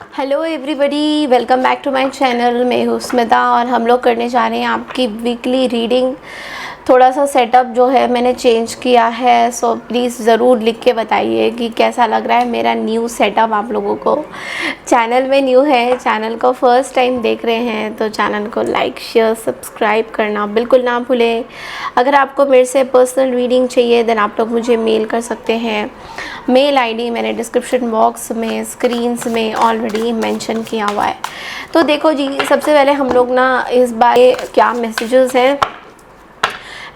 Hello everybody, welcome back to my channel. मैं हूँ स्मिता और हम लोग करने जा रहे हैं आपकी वीकली रीडिंग। थोड़ा सा सेटअप जो है मैंने चेंज किया है, सो प्लीज़ ज़रूर लिख के बताइए कि कैसा लग रहा है मेरा न्यू सेटअप आप लोगों को। चैनल में न्यू है, चैनल को फर्स्ट टाइम देख रहे हैं तो चैनल को लाइक शेयर सब्सक्राइब करना बिल्कुल ना भूलें। अगर आपको मेरे से पर्सनल रीडिंग चाहिए देन आप लोग मुझे मेल कर सकते हैं। मेल आईडी मैंने डिस्क्रिप्शन बॉक्स में स्क्रीन्स में ऑलरेडी मेंशन किया हुआ है। तो देखो जी, सबसे पहले हम लोग ना इस बार क्या मैसेजेस हैं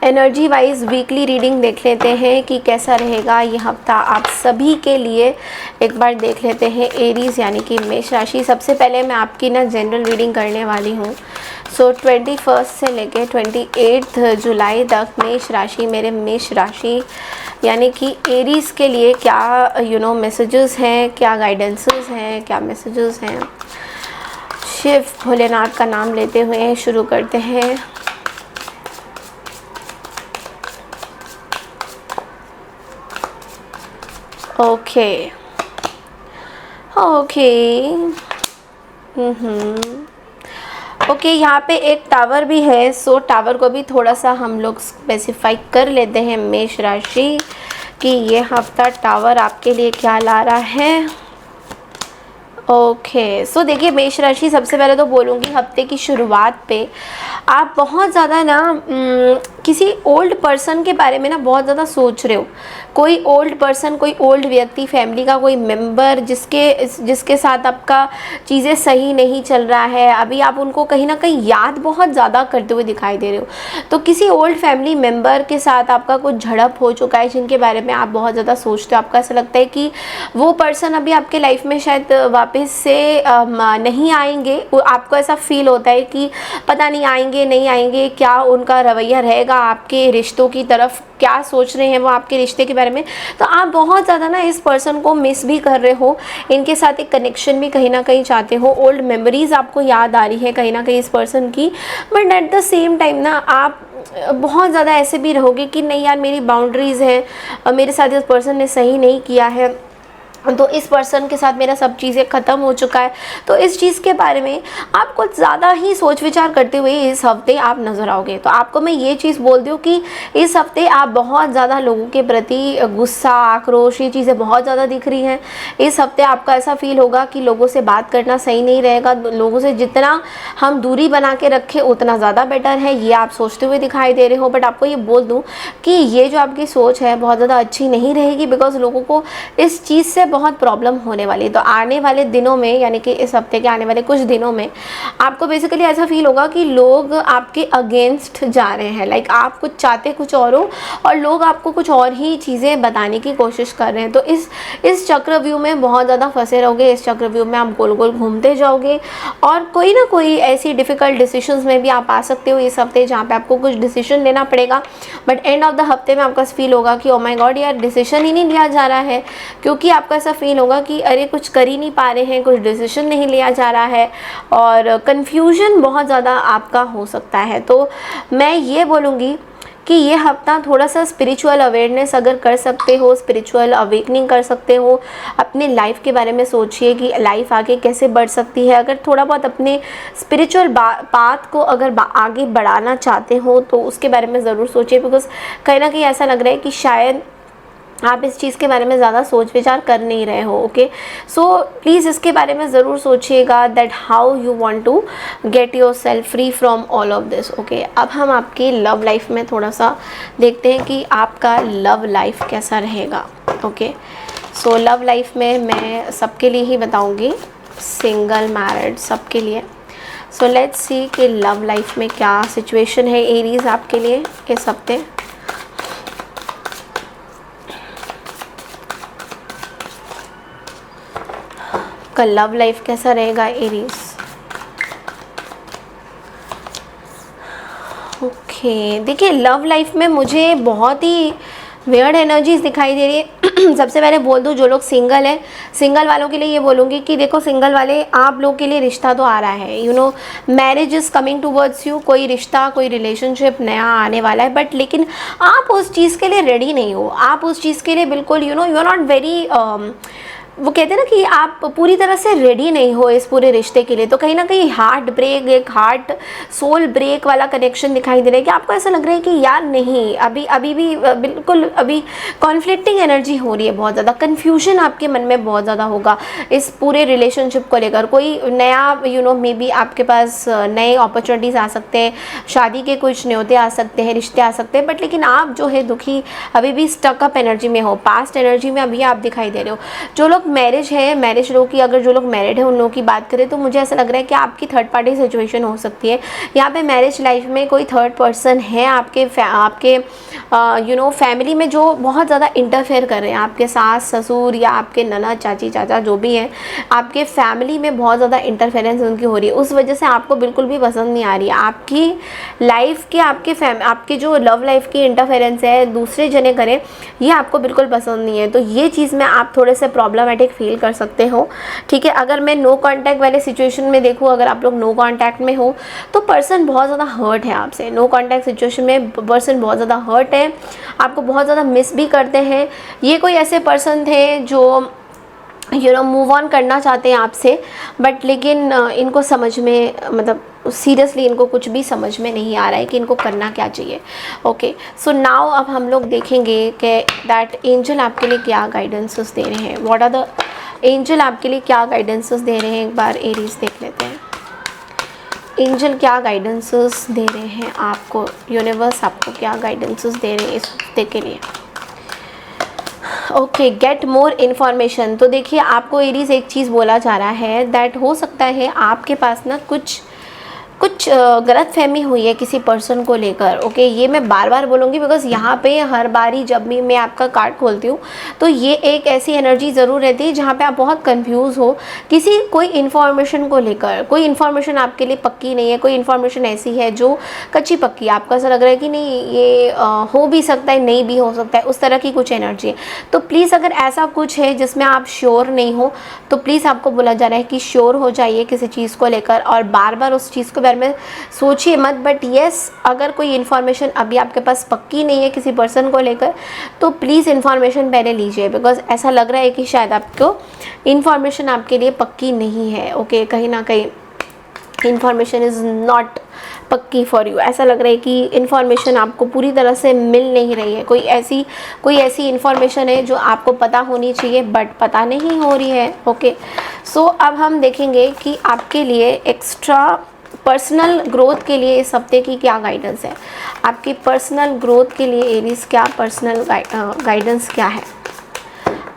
एनर्जी वाइज वीकली रीडिंग देख लेते हैं कि कैसा रहेगा ये हफ्ता आप सभी के लिए। एक बार देख लेते हैं एरीज यानी कि मेष राशि। सबसे पहले मैं आपकी ना जनरल रीडिंग करने वाली हूँ। सो 21 से लेके 28 जुलाई तक मेष राशि, मेरे मेष राशि यानी कि एरीज के लिए क्या मैसेजेस हैं, क्या गाइडेंसेस हैं, क्या मैसेजेस हैं। शिव भोलेनाथ का नाम लेते हुए शुरू करते हैं। ओके ओके, यहाँ पे एक टावर भी है। सो टावर को भी थोड़ा सा हम लोग स्पेसिफाई कर लेते हैं मेष राशि कि ये हफ्ता टावर आपके लिए क्या ला रहा है। ओके सो देखिए मेष राशि, सबसे पहले तो बोलूँगी हफ्ते की शुरुआत पे आप बहुत ज़्यादा ना किसी ओल्ड पर्सन के बारे में ना बहुत ज़्यादा सोच रहे हो। कोई ओल्ड पर्सन, कोई ओल्ड व्यक्ति, फैमिली का कोई मेंबर जिसके साथ आपका चीज़ें सही नहीं चल रहा है, अभी आप उनको कहीं ना कहीं याद बहुत ज़्यादा करते हुए दिखाई दे रहे हो। तो किसी ओल्ड फैमिली मेंबर के साथ आपका कुछ झड़प हो चुका है जिनके बारे में आप बहुत ज़्यादा सोचते हो। आपका ऐसा लगता है कि वो पर्सन अभी आपके लाइफ में शायद वापस से नहीं आएंगे। आपको ऐसा फील होता है कि पता नहीं आएंगे नहीं आएंगे, क्या उनका रवैया रहेगा आपके रिश्तों की तरफ, क्या सोच रहे हैं वो आपके रिश्ते के बारे में। तो आप बहुत ज़्यादा ना इस पर्सन को मिस भी कर रहे हो, इनके साथ एक कनेक्शन भी कहीं ना कहीं चाहते हो। ओल्ड मेमोरीज आपको याद आ रही है कहीं ना कहीं इस पर्सन की, but at the same time ना आप बहुत ज़्यादा ऐसे भी रहोगे कि नहीं यार, मेरी बाउंड्रीज़ है, मेरे साथ इस पर्सन ने सही नहीं किया है, तो इस पर्सन के साथ मेरा सब चीज़ें ख़त्म हो चुका है। तो इस चीज़ के बारे में आप कुछ ज़्यादा ही सोच विचार करते हुए इस हफ्ते आप नज़र आओगे। तो आपको मैं ये चीज़ बोल दूँ कि इस हफ्ते आप बहुत ज़्यादा लोगों के प्रति गुस्सा, आक्रोश, ये चीज़ें बहुत ज़्यादा दिख रही हैं। इस हफ्ते आपका ऐसा फील होगा कि लोगों से बात करना सही नहीं रहेगा। लोगों से जितना हम दूरी बना के रखें उतना ज़्यादा बेटर है, ये आप सोचते हुए दिखाई दे रहे हो। बट आपको ये बोल दूँ कि ये जो आपकी सोच है बहुत ज़्यादा अच्छी नहीं रहेगी, बिकॉज लोगों को इस चीज़ से बहुत प्रॉब्लम होने वाली है। तो आने वाले दिनों में यानी कि इस हफ्ते के आने वाले कुछ दिनों में आपको बेसिकली ऐसा फील होगा कि लोग आपके अगेंस्ट जा रहे हैं। लाइक आप कुछ चाहते कुछ और हो और लोग आपको कुछ और ही चीज़ें बताने की कोशिश कर रहे हैं। तो इस चक्रव्यूह में बहुत ज़्यादा फंसे रहोगे। इस चक्रव्यूह में आप गोल गोल घूमते जाओगे और कोई ना कोई ऐसी डिफ़िकल्ट डिसीजंस में भी आप आ सकते हो इस हफ्ते, जहाँ पे आपको कुछ डिसीजन लेना पड़ेगा। बट एंड ऑफ द हफ्ते में आपका फील होगा कि ओ माय गॉड यार, डिसीजन ही नहीं लिया जा रहा है, क्योंकि आपका ऐसा फील होगा कि अरे कुछ कर ही नहीं पा रहे हैं, कुछ डिसीजन नहीं लिया जा रहा है और कन्फ्यूजन बहुत ज़्यादा आपका हो सकता है। तो मैं ये बोलूँगी कि ये हफ्ता थोड़ा सा स्पिरिचुअल अवेयरनेस अगर कर सकते हो, स्पिरिचुअल अवेकनिंग कर सकते हो, अपने लाइफ के बारे में सोचिए कि लाइफ आगे कैसे बढ़ सकती है। अगर थोड़ा बहुत अपने स्पिरिचुअल पाथ को अगर आगे बढ़ाना चाहते हो तो उसके बारे में ज़रूर सोचिए, बिकॉज कहीं ना कहीं ऐसा लग रहा है कि शायद आप इस चीज़ के बारे में ज़्यादा सोच विचार कर नहीं रहे हो। ओके सो प्लीज़ इसके बारे में ज़रूर सोचिएगा that how you want to get yourself free from all of this. Okay, अब हम आपकी लव लाइफ में थोड़ा सा देखते हैं कि आपका लव लाइफ कैसा रहेगा। ओके सो लव लाइफ में मैं सबके लिए ही बताऊँगी, सिंगल मैरिड सबके लिए। सो लेट्स सी कि लव लाइफ में क्या सिचुएशन है एरीज आपके लिए इस हफ्ते। का लव लाइफ कैसा रहेगा एरीज। ओके देखिए, लव लाइफ में मुझे बहुत ही वियर्ड एनर्जीज दिखाई दे रही है। सबसे पहले बोल दूँ, जो लोग सिंगल हैं, सिंगल वालों के लिए ये बोलूँगी कि देखो सिंगल वाले, आप लोग के लिए रिश्ता तो आ रहा है, you know marriage is coming towards you. कोई रिश्ता, कोई रिलेशनशिप नया आने वाला है, बट लेकिन आप उस चीज़ के लिए रेडी नहीं हो। आप उस चीज़ के लिए बिल्कुल यू आर नॉट वेरी वो कहते हैं ना कि आप पूरी तरह से रेडी नहीं हो इस पूरे रिश्ते के लिए, तो कहीं ना कहीं हार्ट ब्रेक, एक हार्ट सोल ब्रेक वाला कनेक्शन दिखाई दे रहा है कि आपको ऐसा लग रहा है कि यार नहीं, अभी भी बिल्कुल अभी कॉन्फ्लिक्टिंग एनर्जी हो रही है, बहुत ज़्यादा कन्फ्यूजन आपके मन में बहुत ज़्यादा होगा इस पूरे रिलेशनशिप को लेकर। कोई नया मे बी आपके पास नए अपॉर्चुनिटीज़ आ सकते हैं, शादी के कुछ न्योते आ सकते हैं, रिश्ते आ सकते हैं, बट लेकिन आप जो है दुखी, अभी भी स्टकअप एनर्जी में हो, पास्ट एनर्जी में अभी आप दिखाई दे रहे हो। जो लोग मैरिज है, मैरिज लोग की, अगर जो लोग मैरिड है उन लोगों की बात करें तो मुझे ऐसा लग रहा है कि आपकी थर्ड पार्टी सिचुएशन हो सकती है। यहाँ पे मैरिज लाइफ में कोई थर्ड पर्सन है आपके फैमिली में जो बहुत ज़्यादा इंटरफेयर कर रहे हैं, आपके सास ससुर या आपके ननद चाची चाचा जो भी हैं, आपके फैमिली में बहुत ज़्यादा इंटरफेरेंस उनकी हो रही है। उस वजह से आपको बिल्कुल भी पसंद नहीं आ रही है आपकी लाइफ के, आपके जो लव लाइफ की इंटरफेरेंस है दूसरे जने करें, ये आपको बिल्कुल पसंद नहीं है। तो ये चीज़ में आप थोड़े से प्रॉब्लमेटिक फील कर सकते हो, ठीक है। अगर मैं नो कांटेक्ट वाले सिचुएशन में देखूँ, अगर आप लोग नो कांटेक्ट में हो तो पर्सन बहुत ज़्यादा हर्ट है आपसे। नो कांटेक्ट सिचुएशन में पर्सन बहुत ज़्यादा हर्ट है, आपको बहुत ज़्यादा मिस भी करते हैं। ये कोई ऐसे पर्सन थे जो मूव ऑन करना चाहते हैं आपसे, बट लेकिन इनको समझ में, मतलब सीरियसली इनको कुछ भी समझ में नहीं आ रहा है कि इनको करना क्या चाहिए। ओके, सो नाउ अब हम लोग देखेंगे कि दैट एंजल आपके लिए क्या गाइडेंसेस दे रहे हैं। व्हाट आर द एंजल आपके लिए क्या गाइडेंसेस दे रहे हैं, एक बार एरीज देख लेते हैं। एंजल क्या गाइडेंसेस दे रहे हैं आपको, यूनिवर्स आपको क्या गाइडेंसेस दे रहे हैं इस हफ्ते के लिए। Okay, get more information. तो देखिए आपको एरीज एक चीज़ बोला जा रहा है दैट हो सकता है आपके पास ना कुछ गलत फहमी हुई है किसी पर्सन को लेकर। ओके, ये मैं बार बार बोलूँगी बिकॉज यहाँ पे हर बारी जब भी मैं आपका कार्ड खोलती हूँ तो ये एक ऐसी एनर्जी ज़रूर रहती है जहाँ पे आप बहुत कंफ्यूज हो कोई इन्फॉर्मेशन को लेकर। कोई इन्फॉर्मेशन आपके लिए पक्की नहीं है, कोई इन्फॉर्मेशन ऐसी है जो कच्ची पक्की, आपको ऐसा लग रहा है कि नहीं ये हो भी सकता है, नहीं भी हो सकता है, उस तरह की कुछ एनर्जी है। तो प्लीज़ अगर ऐसा कुछ है जिसमें आप श्योर नहीं हो तो प्लीज़ आपको बोला जा रहा है कि श्योर हो जाइए किसी चीज़ को लेकर, और बार बार उस चीज़ को बारे में सोचिए मत। बट येस, अगर कोई इन्फॉर्मेशन अभी आपके पास पक्की नहीं है किसी पर्सन को लेकर तो प्लीज़ इन्फॉर्मेशन पहले लीजिए, बिकॉज ऐसा लग रहा है कि शायद आपको इन्फॉर्मेशन आपके लिए पक्की नहीं है। ओके, कहीं ना कहीं इन्फॉर्मेशन इज़ नॉट पक्की फॉर यू। ऐसा लग रहा है कि इन्फॉर्मेशन आपको पूरी तरह से मिल नहीं रही है। कोई ऐसी इन्फॉर्मेशन है जो आपको पता होनी चाहिए बट पता नहीं हो रही है। ओके, सो अब हम देखेंगे कि आपके लिए एक्स्ट्रा पर्सनल ग्रोथ के लिए इस हफ्ते की क्या गाइडेंस है। आपकी पर्सनल ग्रोथ के लिए एरीज क्या पर्सनल गाइडेंस क्या है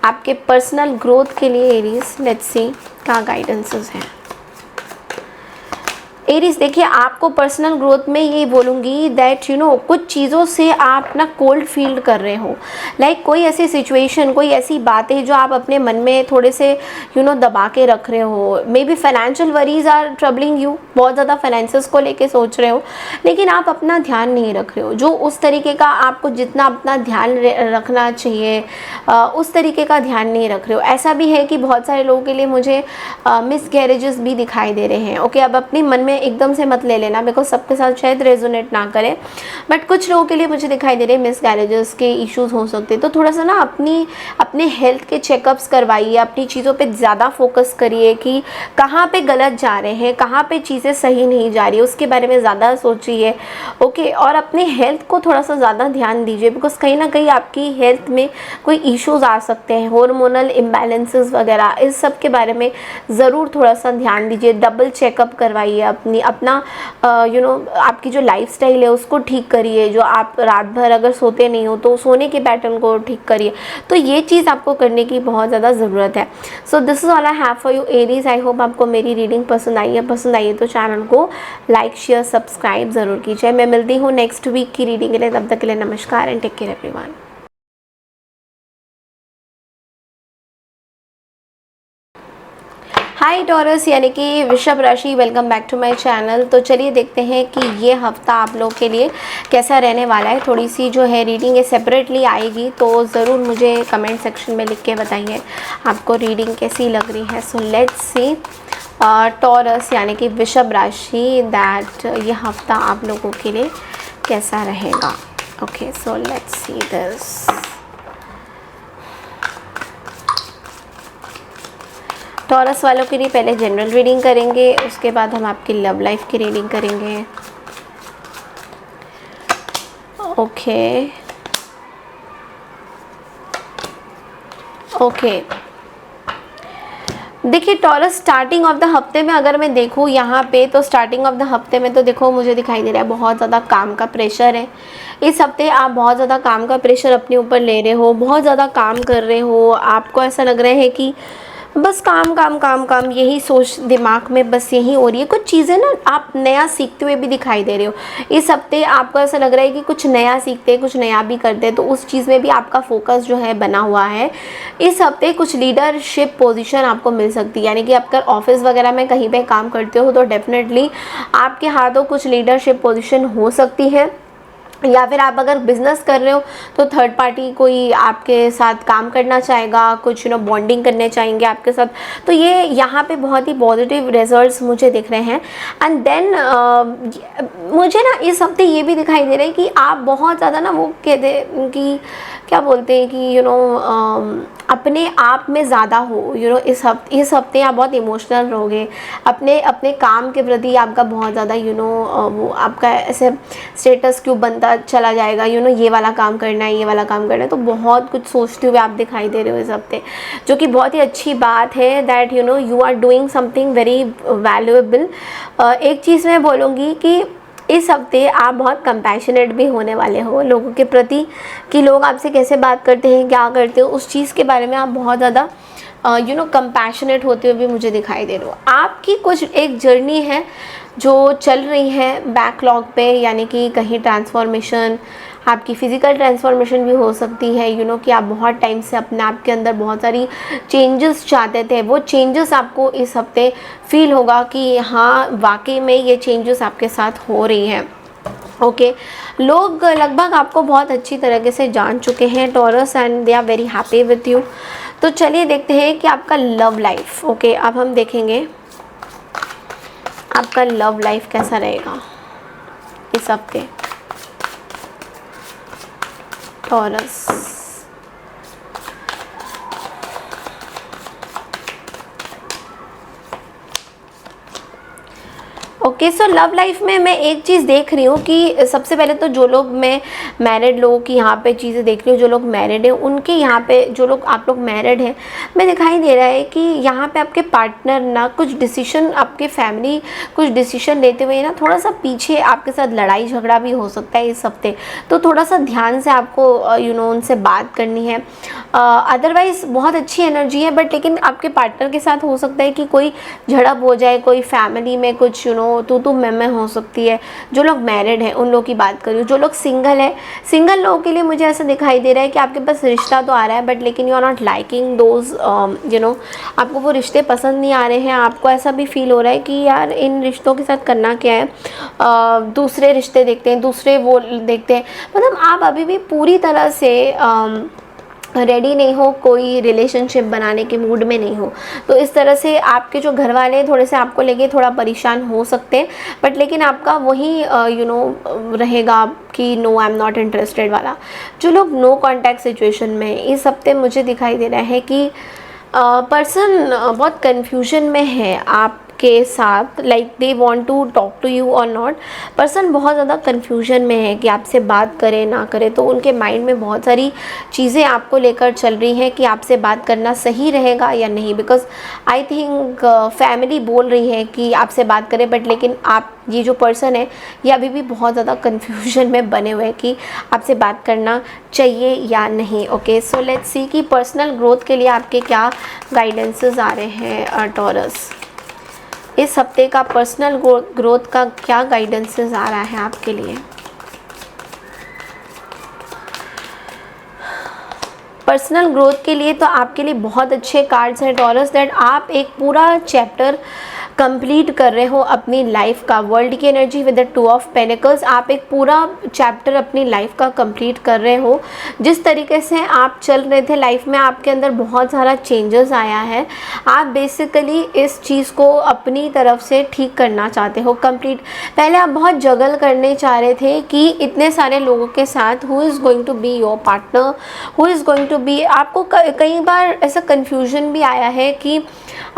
आपके पर्सनल ग्रोथ के लिए एरीज। लेट्स सी क्या गाइडेंसेस हैं एरीज। देखिए आपको पर्सनल ग्रोथ में ये बोलूँगी दैट कुछ चीज़ों से आप ना कोल्ड फील कर रहे हो। लाइक कोई ऐसी सिचुएशन, कोई ऐसी बातें जो आप अपने मन में थोड़े से दबा के रख रहे हो। Maybe financial worries are troubling you, बहुत ज़्यादा फाइनेंसेस को लेके सोच रहे हो लेकिन आप अपना ध्यान नहीं रख रहे हो। जो उस तरीके का आपको जितना अपना ध्यान रखना चाहिए उस तरीके का ध्यान नहीं रख रहे हो। ऐसा भी है कि बहुत सारे लोगों के लिए मुझे मिस गैरेजेस भी दिखाई दे रहे हैं। ओके, अब अपने मन में एकदम से मत ले लेना बिकॉज सबके साथ शायद रेजोनेट ना करे, बट कुछ लोगों के लिए मुझे दिखाई दे रहे हैं मिस गैरेजेस के इश्यूज हो सकते हैं। तो थोड़ा सा ना अपने हेल्थ के चेकअप्स करवाइए, अपनी चीज़ों पे ज़्यादा फोकस करिए कि कहाँ पे गलत जा रहे हैं, कहाँ पे चीज़ें सही नहीं जा रही है, उसके बारे में ज़्यादा सोचिए। ओके, और अपने हेल्थ को थोड़ा सा ज़्यादा ध्यान दीजिए बिकॉज कहीं ना कहीं आपकी हेल्थ में कोई इश्यूज आ सकते हैं, हार्मोनल इम्बैलेंसेस वगैरह, इस सब के बारे में ज़रूर थोड़ा सा ध्यान दीजिए। डबल चेकअप करवाइए अपना आपकी जो लाइफस्टाइल है उसको ठीक करिए। जो आप रात भर अगर सोते नहीं हो तो सोने के पैटर्न को ठीक करिए। तो ये चीज़ आपको करने की बहुत ज़्यादा ज़रूरत है। So this is all I have for you Aries. I hope आपको मेरी रीडिंग पसंद आई है तो चैनल को लाइक शेयर सब्सक्राइब ज़रूर कीजिए। मैं मिलती हूँ नेक्स्ट वीक की रीडिंग के लिए, तब तक के लिए नमस्कार and take care everyone. Hi Taurus यानी कि वृषभ राशि, welcome back to my channel. तो चलिए देखते हैं कि ये हफ्ता आप लोग के लिए कैसा रहने वाला है। थोड़ी सी जो है रीडिंग है सेपरेटली आएगी तो ज़रूर मुझे कमेंट सेक्शन में लिख के बताइए आपको रीडिंग कैसी लग रही है। सो लेट्स सी टॉरस यानी कि वृषभ राशि दैट ये हफ्ता आप लोगों के लिए कैसा रहेगा। Okay, so let's see this. Taurus वालों के लिए पहले जनरल रीडिंग करेंगे, उसके बाद हम आपकी लव लाइफ की रीडिंग करेंगे। ओके ओके, देखिए टॉरस, स्टार्टिंग ऑफ द हफ्ते में अगर मैं देखूँ यहाँ पे, तो स्टार्टिंग ऑफ द हफ्ते में तो देखो मुझे दिखाई दे रहा है बहुत ज़्यादा काम का प्रेशर है। इस हफ्ते आप बहुत ज़्यादा काम का प्रेशर अपने ऊपर ले रहे हो, बहुत ज़्यादा काम कर रहे हो, आपको ऐसा लग रहा है कि बस काम काम काम काम, यही सोच दिमाग में बस यही हो रही है। कुछ चीज़ें ना आप नया सीखते हुए भी दिखाई दे रहे हो। इस हफ्ते आपको ऐसा लग रहा है कि कुछ नया सीखते हैं, कुछ नया भी करते हैं, तो उस चीज़ में भी आपका फोकस जो है बना हुआ है। इस हफ्ते कुछ लीडरशिप पोजीशन आपको मिल सकती है, यानी कि आप अगर ऑफिस वगैरह में कहीं पे काम करते हो तो डेफिनेटली आपके हाथों कुछ लीडरशिप पोजीशन हो सकती है। या फिर आप अगर बिज़नेस कर रहे हो तो थर्ड पार्टी कोई आपके साथ काम करना चाहेगा, कुछ बॉन्डिंग करने चाहेंगे आपके साथ। तो ये यहाँ पे बहुत ही पॉजिटिव रिजल्ट्स मुझे दिख रहे हैं। एंड देन मुझे ना इस हफ्ते ये भी दिखाई दे रहा है कि आप बहुत ज़्यादा ना वो कहते हैं कि क्या बोलते हैं कि अपने आप में ज़्यादा हो। इस हफ्ते आप बहुत इमोशनल रहोगे, अपने काम के प्रति आपका बहुत ज़्यादा वो आपका ऐसे स्टेटस क्यों बनता चला जाएगा। ये वाला काम करना है, ये वाला काम करना है, तो बहुत कुछ सोचते हुए आप दिखाई दे रहे हो इस हफ्ते, जो कि बहुत ही अच्छी बात है। That you are doing something very valuable. एक चीज़ मैं बोलूँगी कि इस हफ्ते आप बहुत कंपैशनेट भी होने वाले हो लोगों के प्रति, कि लोग आपसे कैसे बात करते हैं, क्या करते हो, उस चीज़ के बारे में आप बहुत ज़्यादा कंपैशनेट होते हुए भी मुझे दिखाई दे रहे हो। आपकी कुछ एक जर्नी है जो चल रही है बैकलॉग पे, यानी कि कहीं ट्रांसफॉर्मेशन, आपकी फ़िज़िकल ट्रांसफॉर्मेशन भी हो सकती है। कि आप बहुत टाइम से अपने आप के अंदर बहुत सारी चेंजेस चाहते थे, वो चेंजेस आपको इस हफ्ते फील होगा कि हाँ वाकई में ये चेंजेस आपके साथ हो रही हैं। ओके, लोग लगभग आपको बहुत अच्छी तरीके से जान चुके हैं Taurus, and they are very happy with you. तो चलिए देखते हैं कि आपका लव लाइफ, ओके, अब हम देखेंगे आपका लव लाइफ कैसा रहेगा इस हफ्ते taurus. Okay, so love life में मैं एक चीज़ देख रही हूँ कि सबसे पहले तो जो लोग, मैं मैरिड लोगों की यहाँ पे चीज़ें देख रही हूँ, जो लोग मैरिड हैं उनके यहाँ पे, जो लोग आप लोग मैरिड हैं, मैं दिखाई दे रहा है कि यहाँ पे आपके पार्टनर ना कुछ डिसीजन, आपके फैमिली कुछ डिसीजन लेते हुए ना थोड़ा सा पीछे आपके साथ लड़ाई झगड़ा भी हो सकता है इस हफ्ते। तो थोड़ा सा ध्यान से आपको उनसे बात करनी है। अदरवाइज़ बहुत अच्छी एनर्जी है, बट लेकिन आपके पार्टनर के साथ हो सकता है कि कोई झड़प हो जाए, कोई फैमिली में कुछ तू मैं हो सकती है। जो लोग मैरिड हैं उन लोगों की बात करूँ, जो लोग सिंगल है, सिंगल लोगों के लिए मुझे ऐसा दिखाई दे रहा है कि आपके पास रिश्ता तो आ रहा है, बट लेकिन you are not liking those, आपको वो रिश्ते पसंद नहीं आ रहे हैं। आपको ऐसा भी फील हो रहा है कि यार इन रिश्तों के साथ करना क्या है, दूसरे रिश्ते देखते हैं, दूसरे वो देखते हैं। मतलब आप अभी भी पूरी तरह से रेडी नहीं हो, कोई रिलेशनशिप बनाने के मूड में नहीं हो। तो इस तरह से आपके जो घर वाले थोड़े से आपको लेके थोड़ा परेशान हो सकते हैं, बट लेकिन आपका वही रहेगा कि no I am not interested वाला। जो लोग नो कॉन्टैक्ट सिचुएशन में इस हफ्ते, मुझे दिखाई दे रहा है कि पर्सन बहुत कन्फ्यूजन में है आपके साथ, like they want to talk to you और नॉट। पर्सन बहुत ज़्यादा कन्फ्यूजन में है कि आपसे बात करे ना करे, तो उनके माइंड में बहुत सारी चीज़ें आपको लेकर चल रही हैं कि आपसे बात करना सही रहेगा या नहीं। बिकॉज आई थिंक फैमिली बोल रही है कि आपसे बात करें, बट लेकिन आप, ये जो पर्सन है ये अभी भी बहुत ज़्यादा कन्फ्यूजन में बने हुए हैं कि आपसे बात करना चाहिए या नहीं। ओके, सो लेट्स सी कि पर्सनल ग्रोथ के लिए आपके क्या गाइडेंसेस आ रहे हैं टॉरस। इस हफ्ते का पर्सनल ग्रोथ का क्या गाइडेंसेस आ रहा है आपके लिए। पर्सनल ग्रोथ के लिए तो आपके लिए बहुत अच्छे कार्ड्स हैं टॉरस, दैट आप एक पूरा चैप्टर कंप्लीट कर रहे हो अपनी लाइफ का। वर्ल्ड की energy with the 2 of pentacles, आप एक पूरा चैप्टर अपनी लाइफ का कंप्लीट कर रहे हो। जिस तरीके से आप चल रहे थे लाइफ में, आपके अंदर बहुत सारा चेंजेस आया है। आप बेसिकली इस चीज़ को अपनी तरफ से ठीक करना चाहते हो कंप्लीट। पहले आप बहुत जगल करने चाह रहे थे कि इतने सारे लोगों के साथ who is going to be your partner, who is going to be, आपको कई बार ऐसा कन्फ्यूजन भी आया है कि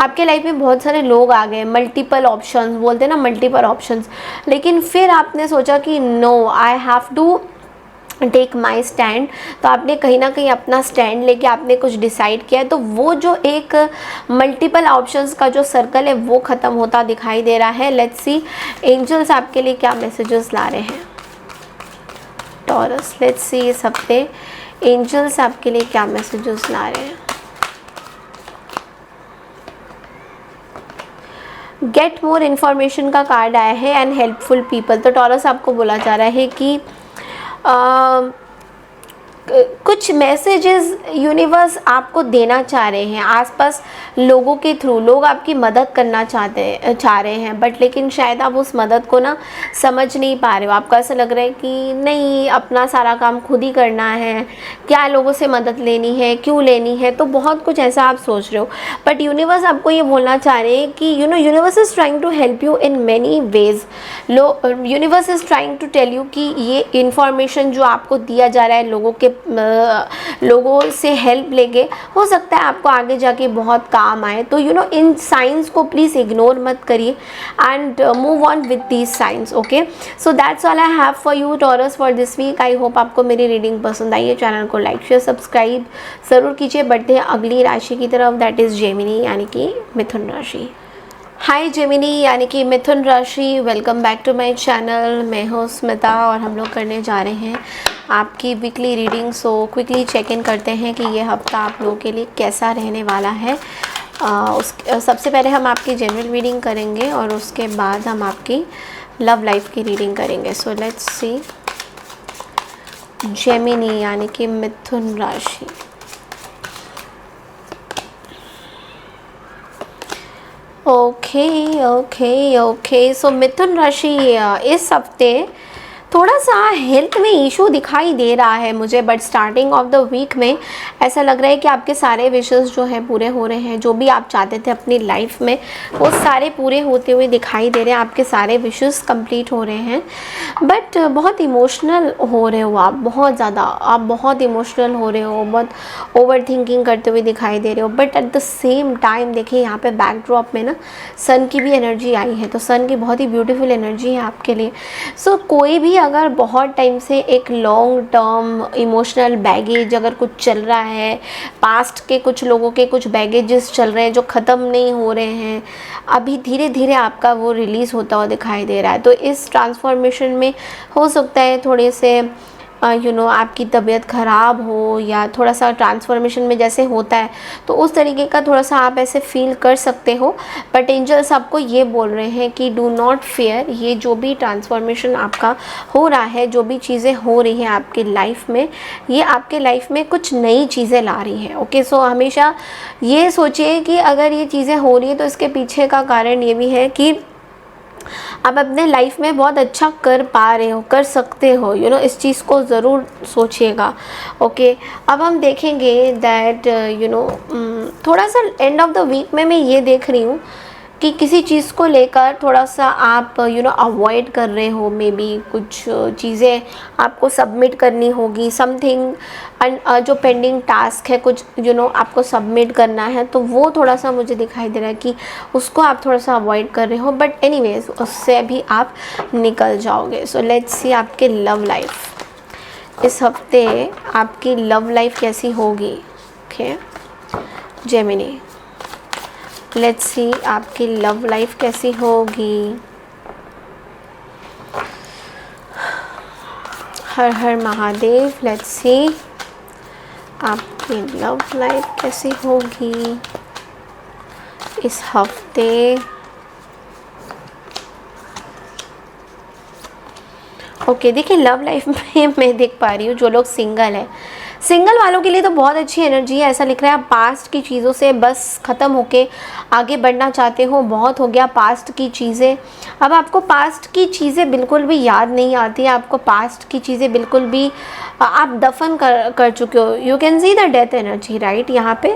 आपके लाइफ में बहुत सारे लोग आ गए, मल्टीपल ऑप्शंस बोलते हैं ना, मल्टीपल ऑप्शंस। लेकिन फिर आपने सोचा कि no, I have to take my stand. तो आपने कहीं ना कहीं अपना स्टैंड लेके आपने कुछ डिसाइड किया है। तो वो जो एक मल्टीपल ऑप्शंस का जो सर्कल है वो ख़त्म होता दिखाई दे रहा है। लेट्स सी एंजल्स आपके लिए क्या मैसेजेस ला रहे हैं टॉरस। लेट्स सी इस हफ्ते एंजल्स आपके लिए क्या मैसेजेस ला रहे हैं। गेट मोर इन्फॉर्मेशन का कार्ड आया है एंड हेल्पफुल पीपल। तो टॉरस आपको बोला जा रहा है कि कुछ मैसेजेस यूनिवर्स आपको देना चाह रहे हैं आसपास लोगों के थ्रू। लोग आपकी मदद करना चाह रहे हैं, बट लेकिन शायद आप उस मदद को ना समझ नहीं पा रहे हो। आपको ऐसा लग रहा है कि नहीं, अपना सारा काम खुद ही करना है, क्या लोगों से मदद लेनी है, क्यों लेनी है। तो बहुत कुछ ऐसा आप सोच रहे हो, बट यूनिवर्स आपको ये बोलना चाह रहे हैं कि universe is trying to help you in many ways. Universe is trying to tell you कि ये इन्फॉर्मेशन जो आपको दिया जा रहा है लोगों से हेल्प लेके, हो सकता है आपको आगे जाके बहुत काम आए। तो इन साइंस को प्लीज़ इग्नोर मत करिए and move on with these signs. Okay, so that's all I have for you Taurus for this week. I hope आपको मेरी रीडिंग पसंद आई है। चैनल को लाइक शेयर सब्सक्राइब ज़रूर कीजिए। बढ़ते हैं अगली राशि की तरफ, दैट इज़ जेमिनी यानी कि मिथुन राशि। हाय जेमिनी यानी कि मिथुन राशि, welcome back to my channel. मैं हूँ स्मिता और हम लोग करने जा रहे हैं आपकी weekly reading. So quickly check in करते हैं कि ये हफ्ता आप लोगों के लिए कैसा रहने वाला है। सबसे पहले हम आपकी जनरल रीडिंग करेंगे और उसके बाद हम आपकी लव लाइफ की रीडिंग करेंगे। सो लेट्स सी जेमिनी यानी कि मिथुन राशि। ओके सो मिथुन राशि इस हफ्ते थोड़ा सा हेल्थ में इशू दिखाई दे रहा है मुझे, but starting off the week में ऐसा लग रहा है कि आपके सारे विशेस जो हैं पूरे हो रहे हैं। जो भी आप चाहते थे अपनी लाइफ में वो सारे पूरे होते हुए दिखाई दे रहे हैं। आपके सारे विशेस कंप्लीट हो रहे हैं, बट बहुत इमोशनल हो रहे हो आप, बहुत ज़्यादा आप बहुत इमोशनल हो रहे हो, बहुत ओवर थिंकिंग करते हुए दिखाई दे रहे हो। But at the same time देखिए यहाँ पे बैकड्रॉप में ना सन की भी एनर्जी आई है, तो सन की बहुत ही ब्यूटीफुल एनर्जी है आपके लिए। सो कोई भी अगर बहुत टाइम से एक लॉन्ग टर्म इमोशनल बैगेज अगर कुछ चल रहा है, पास्ट के कुछ लोगों के कुछ बैगेजेस चल रहे हैं जो ख़त्म नहीं हो रहे हैं, अभी धीरे धीरे आपका वो रिलीज़ होता हुआ दिखाई दे रहा है। तो इस ट्रांसफॉर्मेशन में हो सकता है थोड़े से आपकी तबीयत ख़राब हो या थोड़ा सा ट्रांसफॉर्मेशन में जैसे होता है तो उस तरीके का थोड़ा सा आप ऐसे फील कर सकते हो। बट एंजल्स आपको ये बोल रहे हैं कि डू नॉट फियर। ये जो भी ट्रांसफॉर्मेशन आपका हो रहा है, जो भी चीज़ें हो रही हैं आपकी लाइफ में, ये आपके लाइफ में कुछ नई चीज़ें ला रही हैं। ओके, सो हमेशा ये सोचिए कि अगर ये चीज़ें हो रही हैं तो इसके पीछे का कारण ये भी है कि आप अपने लाइफ में बहुत अच्छा कर पा रहे हो, कर सकते हो। इस चीज़ को ज़रूर सोचिएगा। ओके, अब हम देखेंगे दैट थोड़ा सा एंड ऑफ द वीक में मैं ये देख रही हूँ कि किसी चीज़ को लेकर थोड़ा सा आप अवॉइड कर रहे हो। मे बी कुछ चीज़ें आपको सबमिट करनी होगी, समथिंग जो पेंडिंग टास्क है कुछ आपको सबमिट करना है, तो वो थोड़ा सा मुझे दिखाई दे रहा है कि उसको आप थोड़ा सा अवॉइड कर रहे हो। बट एनीवेज उससे भी आप निकल जाओगे। सो लेट्स सी आपके लव लाइफ इस हफ्ते, आपकी लव लाइफ कैसी होगी। ओके जेमिनी, लेट्स सी आपकी लव लाइफ कैसी होगी। हर हर महादेव। लेट्स सी आपकी लव लाइफ कैसी होगी इस हफ्ते। ओके देखिए लव लाइफ में मैं देख पा रही हूँ जो लोग सिंगल है, सिंगल वालों के लिए तो बहुत अच्छी एनर्जी है, ऐसा लिख रहा है आप पास्ट की चीज़ों से बस ख़त्म होके आगे बढ़ना चाहते हो, बहुत हो गया पास्ट की चीज़ें। अब आपको पास्ट की चीज़ें बिल्कुल भी याद नहीं आती, आपको पास्ट की चीज़ें बिल्कुल भी आप दफन कर चुके हो। You can see the death energy right यहाँ पे,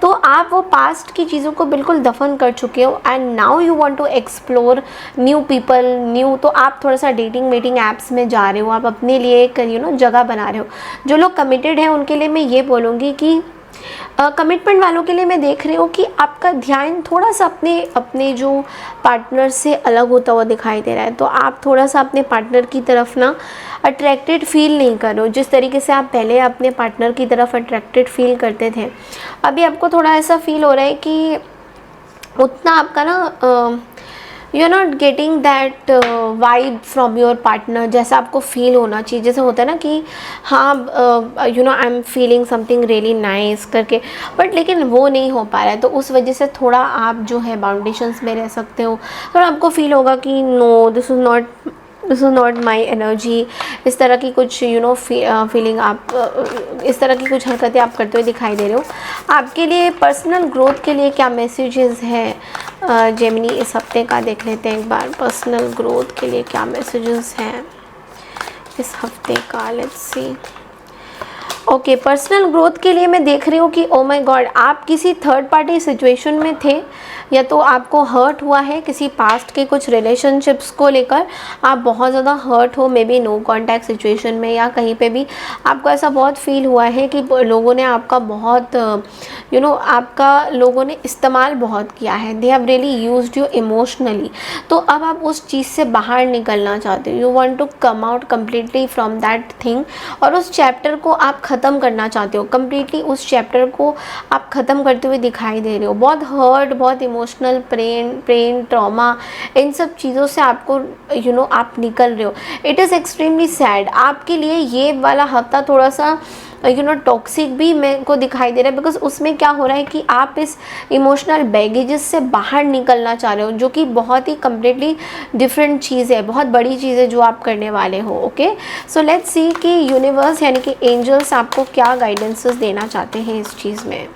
तो आप वो पास्ट की चीज़ों को बिल्कुल दफन कर चुके हो and now you want to explore new people new. तो आप थोड़ा सा डेटिंग मीटिंग ऐप्स में जा रहे हो, आप अपने लिए एक जगह बना रहे हो। जो लोग कमिटेड हैं उनके लिए मैं ये बोलूँगी कि कमिटमेंट वालों के लिए मैं देख रही हूँ कि आपका ध्यान थोड़ा सा अपने जो पार्टनर से अलग होता हुआ दिखाई दे रहा है। तो आप थोड़ा सा अपने पार्टनर की तरफ ना अट्रैक्टेड फील नहीं कर रहे हो, जिस तरीके से आप पहले अपने पार्टनर की तरफ अट्रैक्टेड फील करते थे। अभी आपको थोड़ा ऐसा फील हो रहा है कि उतना आपका ना you are not getting that vibe from your partner, जैसा आपको फील होना चाहिए। जैसे होता है ना कि हाँ I am feeling something really nice करके, बट लेकिन वो नहीं हो पा रहा है। तो उस वजह से थोड़ा आप जो है बाउंडेशंस में रह सकते हो। थोड़ा आपको फील होगा कि no this is not my energy, इस तरह की कुछ फीलिंग आप इस तरह की कुछ हरकतें आप करते हुए दिखाई दे रहे हो। आपके लिए पर्सनल ग्रोथ के लिए क्या मैसेजेस हैं जेमिनी इस हफ्ते का देख लेते हैं एक बार। पर्सनल ग्रोथ के लिए क्या मैसेजेस हैं इस हफ्ते का, let's see. Okay, personal growth के लिए मैं देख रही हूँ कि ओ माय गॉड आप किसी थर्ड पार्टी सिचुएशन में थे, या तो आपको हर्ट हुआ है किसी पास्ट के कुछ रिलेशनशिप्स को लेकर, आप बहुत ज़्यादा हर्ट हो, maybe no contact situation में या कहीं पे भी आपको ऐसा बहुत फील हुआ है कि लोगों ने आपका बहुत आपका लोगों ने इस्तेमाल बहुत किया है, they have really used you emotionally. तो अब आप उस चीज़ से बाहर निकलना चाहते हो, you want to come out completely from that thing, और उस चैप्टर को आप ख़त्म करना चाहते हो कम्प्लीटली। उस चैप्टर को आप ख़त्म करते हुए दिखाई दे रहे हो। बहुत हर्ट, बहुत इमोशनल पेन ट्रॉमा, इन सब चीज़ों से आपको आप निकल रहे हो। It is extremely sad. आपके लिए ये वाला हफ्ता थोड़ा सा टॉक्सिक भी मेरे को दिखाई दे रहा है, बिकॉज उसमें क्या हो रहा है कि आप इस इमोशनल बैगेजेस से बाहर निकलना चाह रहे हो, जो कि बहुत ही कम्प्लीटली डिफरेंट चीज़ है, बहुत बड़ी चीज़ है जो आप करने वाले हो। ओके, सो लेट्स सी कि यूनिवर्स यानी कि एंजल्स आपको क्या गाइडेंसेस देना चाहते हैं इस चीज़ में।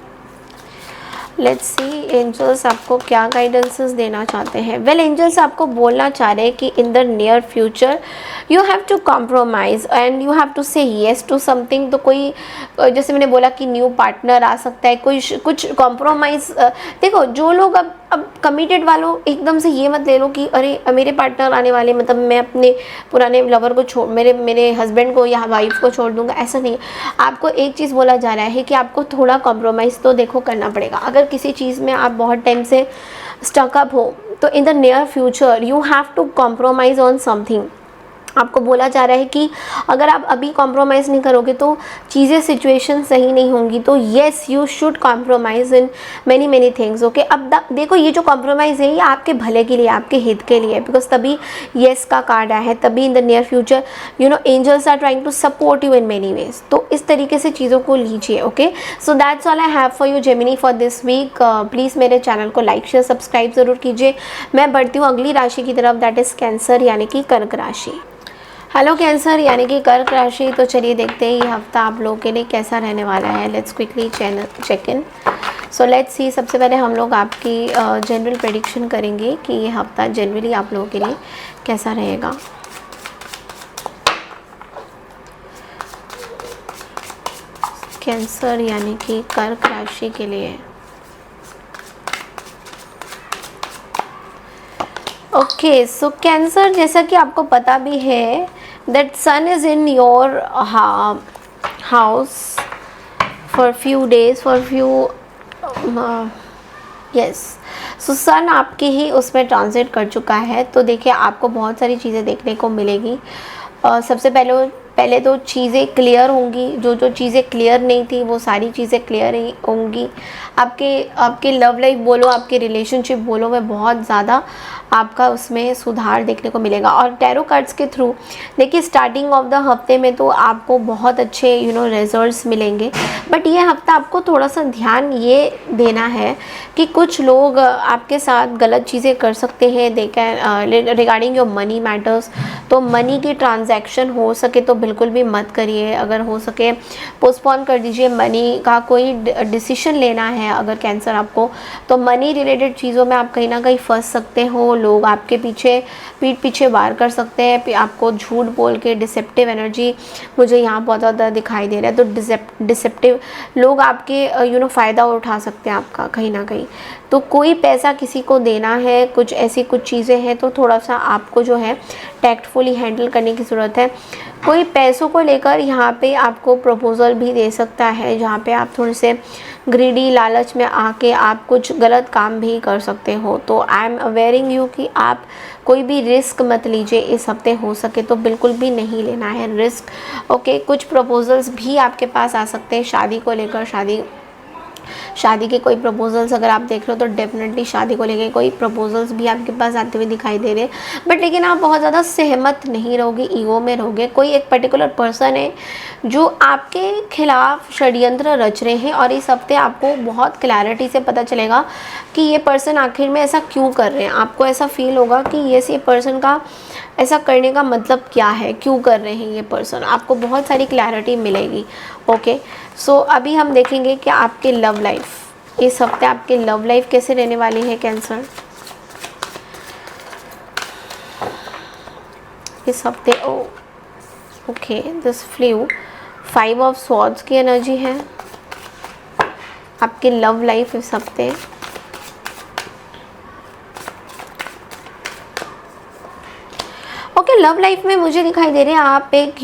लेट्स सी एंजल्स आपको क्या गाइडेंसेस देना चाहते हैं। वेल, एंजल्स आपको बोलना चाह रहे हैं कि in the near future you have to compromise and you have to say yes to something. तो कोई जैसे मैंने बोला कि न्यू पार्टनर आ सकता है, कोई कुछ कॉम्प्रोमाइज़। देखो, जो लोग अब कमिटेड वालों एकदम से ये मत ले लो कि अरे मेरे पार्टनर आने वाले, मतलब मैं अपने पुराने लवर को छोड़ मेरे हस्बैंड को या वाइफ को छोड़ दूंगा, ऐसा नहीं है। आपको एक चीज़ बोला जा रहा है कि आपको थोड़ा कॉम्प्रोमाइज़ तो देखो करना पड़ेगा। अगर किसी चीज़ में आप बहुत टाइम से स्टकअप हो तो in the near future you have to compromise on something. आपको बोला जा रहा है कि अगर आप अभी कॉम्प्रोमाइज़ नहीं करोगे तो चीज़ें सिचुएशन सही नहीं होंगी। तो yes, you should compromise in many things. Okay, अब देखो, ये जो कॉम्प्रोमाइज़ है ये आपके भले के लिए, आपके हित के लिए, बिकॉज तभी येस का कार्ड आया है, तभी in the near future angels are trying to support you in many ways. तो इस तरीके से चीज़ों को लीजिए। Okay, so that's all I have for you Gemini for this week. Please मेरे चैनल को लाइक शेयर सब्सक्राइब ज़रूर कीजिए। मैं बढ़ती हूँ अगली राशि की तरफ, दैट इज़ कैंसर यानी कि कर्क राशि। हेलो कैंसर यानी कि कर्क राशि। तो चलिए देखते हैं ये हफ्ता आप लोगों के लिए कैसा रहने वाला है। Let's quickly check in. So let's see, सबसे पहले हम लोग आपकी जनरल प्रेडिक्शन करेंगे कि ये हफ्ता जनरली आप लोगों के लिए कैसा रहेगा। कैंसर यानी कि कर्क राशि के लिए। ओके, सो कैंसर, जैसा कि आपको पता भी है that sun is in your house for few days, for few years. So sun आपकी ही उसमें ट्रांजिट कर चुका है। तो देखिए, आपको बहुत सारी चीज़ें देखने को मिलेगी। सबसे पहले तो चीज़ें क्लियर होंगी। जो चीज़ें क्लियर नहीं थी वो सारी चीज़ें क्लियर ही होंगी। आपके लव लाइफ बोलो, आपके रिलेशनशिप बोलो, में बहुत ज़्यादा आपका उसमें सुधार देखने को मिलेगा। और टैरो कार्ड्स के थ्रू देखिए, स्टार्टिंग ऑफ द हफ्ते में तो आपको बहुत अच्छे रिजल्ट्स मिलेंगे, बट ये हफ्ता आपको थोड़ा सा ध्यान ये देना है कि कुछ लोग आपके साथ गलत चीज़ें कर सकते हैं, they can regarding your money matters. तो मनी की ट्रांजैक्शन हो सके तो बिल्कुल भी मत करिए, अगर हो सके पोस्टपोन कर दीजिए। मनी का कोई डिसीजन लेना है अगर कैंसर आपको, तो मनी रिलेटेड चीज़ों में आप कहीं ना कहीं फंस सकते हो। लोग आपके पीठ पीछे वार कर सकते हैं, आपको झूठ बोल के। डिसेप्टिव एनर्जी मुझे यहाँ बहुत ज़्यादा दिखाई दे रहा है, तो डिसेप्टिव लोग आपके फ़ायदा उठा सकते हैं आपका कहीं ना कहीं। तो कोई पैसा किसी को देना है, कुछ ऐसी कुछ चीज़ें हैं, तो थोड़ा सा आपको जो है टैक्टफुली हैंडल करने की ज़रूरत है। कोई पैसों को लेकर यहाँ पे आपको प्रपोज़ल भी दे सकता है, जहाँ पे आप थोड़े से ग्रीडी लालच में आके आप कुछ गलत काम भी कर सकते हो। तो आई एम अवेयरिंग यू कि आप कोई भी रिस्क मत लीजिए इस हफ्ते, हो सके तो बिल्कुल भी नहीं लेना है रिस्क। ओके, कुछ प्रपोज़ल्स भी आपके पास आ सकते हैं शादी को लेकर। शादी के कोई प्रपोजल्स अगर आप देख रहे हो तो डेफिनेटली शादी को लेके कोई प्रपोजल्स भी आपके पास आते हुए दिखाई दे रहे हैं। बट लेकिन आप बहुत ज़्यादा सहमत नहीं रहोगे, ईगो में रहोगे। कोई एक पर्टिकुलर पर्सन है जो आपके खिलाफ षड्यंत्र रच रहे हैं, और इस हफ्ते आपको बहुत क्लैरिटी से पता चलेगा कि ये पर्सन आखिर में ऐसा क्यों कर रहे हैं। आपको ऐसा फील होगा कि ये पर्सन का ऐसा करने का मतलब क्या है, क्यों कर रहे हैं ये पर्सन। आपको बहुत सारी क्लैरिटी मिलेगी। ओके, सो अभी हम देखेंगे कि आपके लव लाइफ, इस हफ्ते आपकी लव लाइफ कैसे रहने वाली है कैंसर। इस हफ्ते okay, this flu 5 of swords की एनर्जी है आपकी लव लाइफ इस हफ्ते। ओके, लव लाइफ में मुझे दिखाई दे रहे हैं आप एक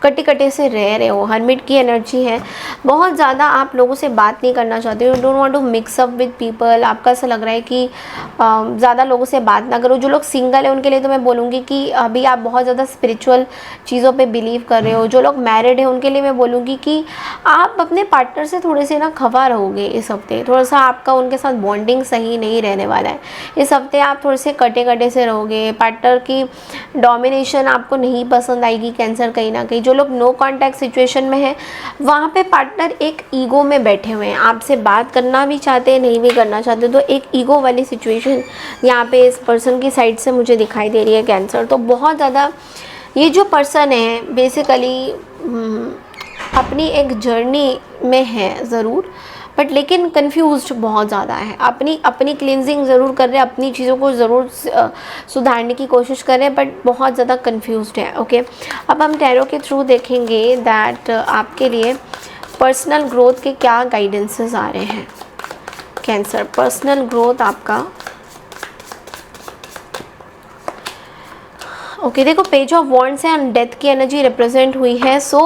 कटे कटे से रह रहे हो। हर्मिट की एनर्जी है, बहुत ज़्यादा आप लोगों से बात नहीं करना चाहते हो। Don't want to mix up with people. आपका ऐसा लग रहा है कि ज़्यादा लोगों से बात ना करो। जो लोग सिंगल है उनके लिए तो मैं बोलूँगी कि अभी आप बहुत ज़्यादा स्पिरिचुअल चीज़ों पे बिलीव कर रहे हो। जो लोग मैरिड हैं उनके लिए मैं बोलूँगी कि आप अपने पार्टनर से थोड़े से ना खफा रहोगे इस हफ्ते। थोड़ा सा आपका उनके साथ बॉन्डिंग सही नहीं रहने वाला है इस हफ्ते। आप थोड़े से कटे कटे से रहोगे। पार्टनर की डोमिनेशन आपको नहीं पसंद आएगी कैंसर कहीं ना कहीं। जो लोग नो कांटेक्ट सिचुएशन में हैं वहाँ पे पार्टनर एक ईगो में बैठे हुए हैं, आपसे बात करना भी चाहते हैं नहीं भी करना चाहते, तो एक ईगो वाली सिचुएशन यहाँ पे इस पर्सन की साइड से मुझे दिखाई दे रही है कैंसर। तो बहुत ज़्यादा ये जो पर्सन है बेसिकली अपनी एक जर्नी में है ज़रूर, बट लेकिन कंफ्यूज्ड बहुत ज़्यादा है। अपनी क्लिनजिंग ज़रूर कर रहे हैं, अपनी चीज़ों को ज़रूर सुधारने की कोशिश कर रहे हैं, बट बहुत ज़्यादा कंफ्यूज्ड है। ओके, अब हम टैरो के थ्रू देखेंगे दैट आपके लिए पर्सनल ग्रोथ के क्या गाइडेंसेस आ रहे हैं कैंसर। पर्सनल ग्रोथ आपका ओके, देखो पेज ऑफ वॉन्ड्स है, डेथ की एनर्जी रिप्रेजेंट हुई है। सो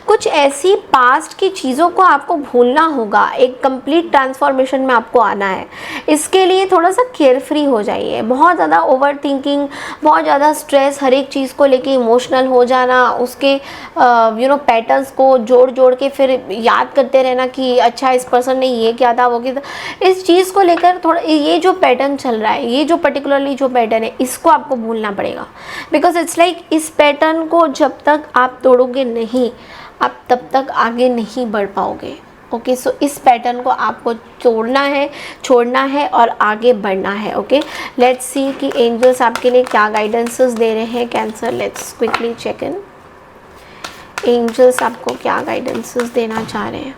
कुछ ऐसी पास्ट की चीज़ों को आपको भूलना होगा, एक कंप्लीट ट्रांसफॉर्मेशन में आपको आना है। इसके लिए थोड़ा सा केयरफ्री हो जाइए। बहुत ज़्यादा ओवर थिंकिंग, बहुत ज़्यादा स्ट्रेस, हर एक चीज़ को लेके इमोशनल हो जाना, उसके पैटर्न्स को जोड़ के फिर याद करते रहना कि अच्छा इस पर्सन ने ये किया था वो किया था। इस चीज़ को लेकर थोड़ा ये जो पैटर्न चल रहा है, ये जो पर्टिकुलरली जो पैटर्न है, इसको आपको भूलना पड़ेगा। बिकॉज इट्स लाइक इस पैटर्न को जब तक आप तोड़ोगे नहीं, आप तब तक आगे नहीं बढ़ पाओगे। ओके, सो इस पैटर्न को आपको तोड़ना है, छोड़ना है और आगे बढ़ना है। ओके, लेट्स सी कि एंजल्स आपके लिए क्या गाइडेंसेस दे रहे हैं Cancer. Let's quickly check in, angels आपको क्या गाइडेंसेस देना चाह रहे हैं।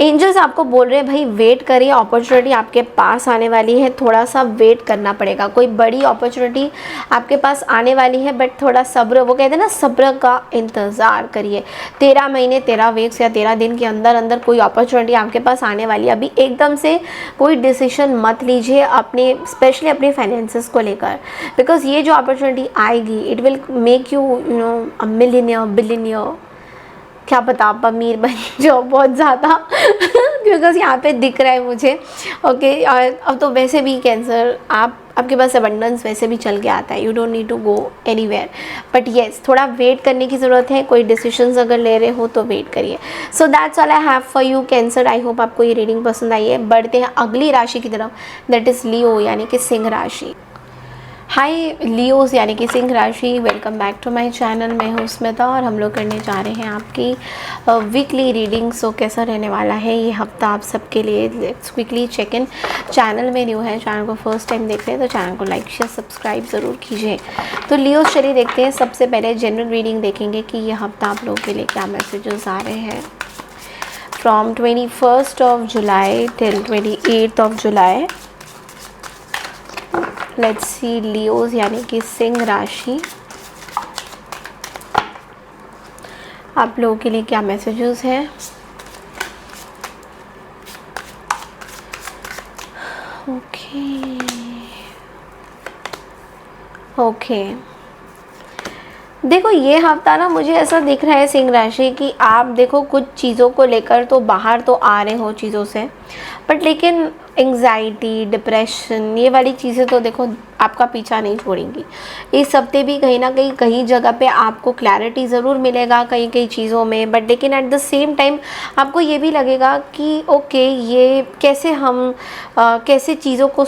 एंजल्स आपको बोल रहे हैं भाई वेट करिए, अपॉर्चुनिटी आपके पास आने वाली है, थोड़ा सा वेट करना पड़ेगा। कोई बड़ी अपॉर्चुनिटी आपके पास आने वाली है, बट थोड़ा सब्र, वो कहते हैं ना सब्र का इंतज़ार करिए। 13 महीने 13 वीक्स या 13 दिन के अंदर अंदर कोई अपॉर्चुनिटी आपके पास आने वाली है। अभी एकदम से कोई डिसीजन मत लीजिए अपने, स्पेशली अपने फाइनेंसेस को लेकर, बिकॉज ये जो अपॉर्चुनिटी आएगी it will make you a millionaire, billionaire, क्या पता आप अमीर बनी जाओ बहुत ज़्यादा बिकॉज यहाँ पे दिख रहा है मुझे। ओके, अब तो वैसे भी कैंसर आपके पास अबंडेंस वैसे भी चल के आता है, you don't need to go anywhere, but yes थोड़ा वेट करने की ज़रूरत है। कोई डिसीजंस अगर ले रहे हो तो वेट करिए। सो that's all I have for you cancer. I hope आपको ये रीडिंग पसंद आई है। बढ़ते हैं अगली राशि की तरफ, दैट इज़ लियो, यानी कि सिंह राशि। हाय लियोस यानी कि सिंह राशि, welcome back to my channel. मैं हूँ स्मिता और हम लोग करने जा रहे हैं आपकी वीकली रीडिंग। सो कैसा रहने वाला है ये हफ्ता आप सबके लिए, let's quickly check in. Channel में न्यू है, चैनल को फर्स्ट टाइम देख रहे हैं तो चैनल को लाइक शेयर सब्सक्राइब ज़रूर कीजिए। तो लियोस चलिए देखते हैं। सबसे पहले जनरल रीडिंग देखेंगे कि ये हफ्ता आप लोगों के लिए क्या मैसेजेस आ रहे हैं from 21st of July till 28th of July। Let's see Leos यानी कि सिंह राशि, आप लोगों के लिए क्या मैसेजेस हैं। ओके देखो ये हफ्ता ना मुझे ऐसा दिख रहा है सिंह राशि कि आप देखो कुछ चीज़ों को लेकर तो बाहर तो आ रहे हो चीज़ों से, बट लेकिन एंग्जाइटी, डिप्रेशन, ये वाली चीज़ें तो देखो आपका पीछा नहीं छोड़ेंगी। इस हफ्ते भी कहीं ना कहीं जगह पे आपको क्लैरिटी ज़रूर मिलेगा कई चीज़ों में, बट लेकिन एट द सेम टाइम आपको ये भी लगेगा कि ओके ये कैसे हम कैसे चीज़ों को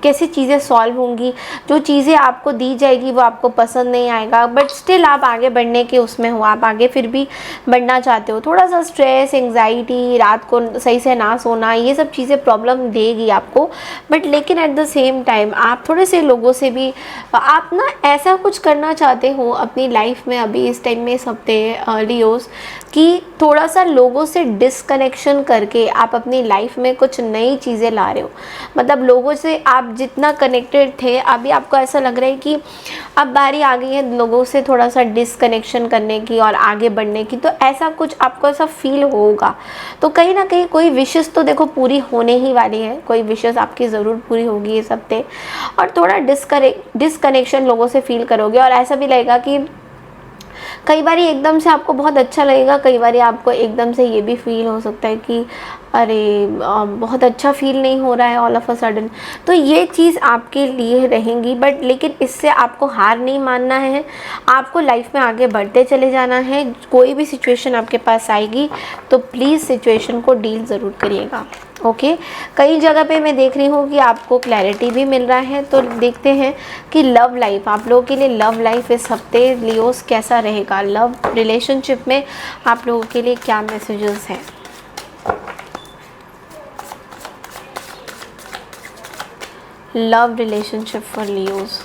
कैसे चीज़ें सॉल्व होंगी। जो चीज़ें आपको दी जाएगी वो आपको पसंद नहीं आएगा, बट स्टिल आप आगे बढ़ने के उसमें हो, आप आगे फिर भी बढ़ना चाहते हो। थोड़ा सा स्ट्रेस, एंग्जाइटी, रात को सही से ना सोना, ये सब चीज़ें प्रॉब्लम देगी आपको, बट लेकिन एट द सेम टाइम आप थोड़े से लोगों से भी आप ना ऐसा कुछ करना चाहते हो अपनी लाइफ में अभी इस टाइम में इस हफ्ते लियोस, कि थोड़ा सा लोगों से डिसकनेक्शन करके आप अपनी लाइफ में कुछ नई चीज़ें ला रहे हो। मतलब लोगों से आप जितना कनेक्टेड थे अभी आपको ऐसा लग रहा है कि अब बारी आ गई है लोगों से थोड़ा सा डिसकनेक्शन करने की और आगे बढ़ने की। तो ऐसा कुछ आपको ऐसा फील होगा। तो कहीं ना कहीं कोई विशेष तो देखो पूरी होने ही वाली है, कोई विशेष आपकी ज़रूर पूरी होगी इस हफ्ते, और थोड़ा डिसकनेक्शन लोगों से फील करोगे। और ऐसा भी लगेगा कि कई बार एकदम से आपको बहुत अच्छा लगेगा, कई बार आपको एकदम से ये भी फील हो सकता है कि अरे बहुत अच्छा फील नहीं हो रहा है ऑल ऑफ अ सडन। तो ये चीज़ आपके लिए रहेंगी, बट लेकिन इससे आपको हार नहीं मानना है, आपको लाइफ में आगे बढ़ते चले जाना है। कोई भी सिचुएशन आपके पास आएगी तो प्लीज़ सिचुएशन को डील ज़रूर करिएगा। ओके कई जगह पे मैं देख रही हूँ कि आपको क्लैरिटी भी मिल रहा है। तो देखते हैं कि लव लाइफ, आप लोगों के लिए लव लाइफ इस हफ्ते लियोस कैसा रहेगा। लव रिलेशनशिप में आप लोगों के लिए क्या मैसेजेस हैं। Love relationship for Leos.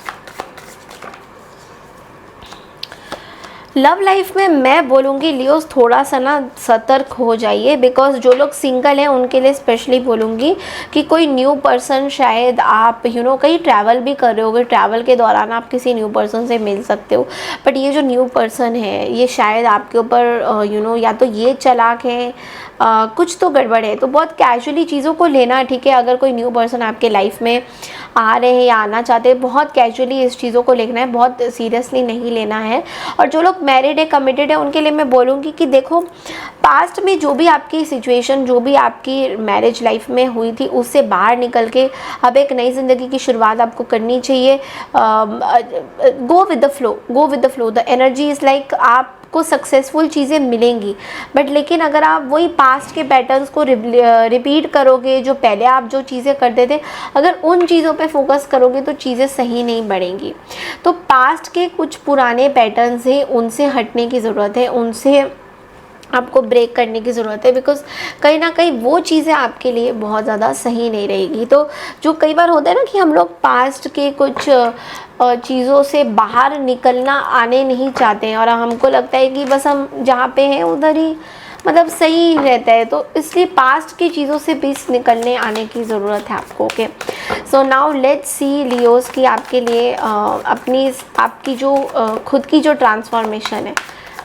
Love life में मैं बोलूँगी लियोस थोड़ा सा ना सतर्क हो जाइए, बिकॉज जो लोग सिंगल हैं उनके लिए स्पेशली बोलूँगी कि कोई न्यू पर्सन, शायद आप कहीं ट्रैवल भी कर रहे होगे, ट्रैवल के दौरान आप किसी न्यू पर्सन से मिल सकते हो। बट ये जो न्यू पर्सन है ये शायद आपके ऊपर या तो ये चालाक है, कुछ तो गड़बड़ है। तो बहुत कैजुअली चीज़ों को लेना, ठीक है। अगर कोई न्यू पर्सन आपके लाइफ में आ रहे हैं या आना चाहते हैं, बहुत कैजुअली इस चीज़ों को लेना है, बहुत सीरियसली नहीं लेना है। और जो लोग मैरिड है, कमिटेड है, उनके लिए मैं बोलूँगी कि देखो पास्ट में जो भी आपकी सिचुएशन, जो भी आपकी मैरिज लाइफ में हुई थी, उससे बाहर निकल के अब एक नई ज़िंदगी की शुरुआत आपको करनी चाहिए। Go with the flow. The energy is like आपको सक्सेसफुल चीज़ें मिलेंगी, बट लेकिन अगर आप वही पास्ट के पैटर्न्स को रिपीट करोगे, जो पहले आप जो चीज़ें करते थे, अगर उन चीज़ों पे फोकस करोगे तो चीज़ें सही नहीं बढ़ेंगी। तो पास्ट के कुछ पुराने पैटर्न्स हैं, उनसे हटने की ज़रूरत है, उनसे आपको ब्रेक करने की ज़रूरत है, बिकॉज़ कहीं ना कहीं वो चीज़ें आपके लिए बहुत ज़्यादा सही नहीं रहेगी। तो जो कई बार होता है ना कि हम लोग पास्ट के कुछ चीज़ों से बाहर निकलना आने नहीं चाहते हैं, और हमको लगता है कि बस हम जहाँ पे हैं उधर ही मतलब सही रहता है। तो इसलिए पास्ट की चीज़ों से भी निकलने आने की ज़रूरत है आपको। Okay so now let's see Leos की आपके लिए आपकी जो खुद की जो ट्रांसफॉर्मेशन है,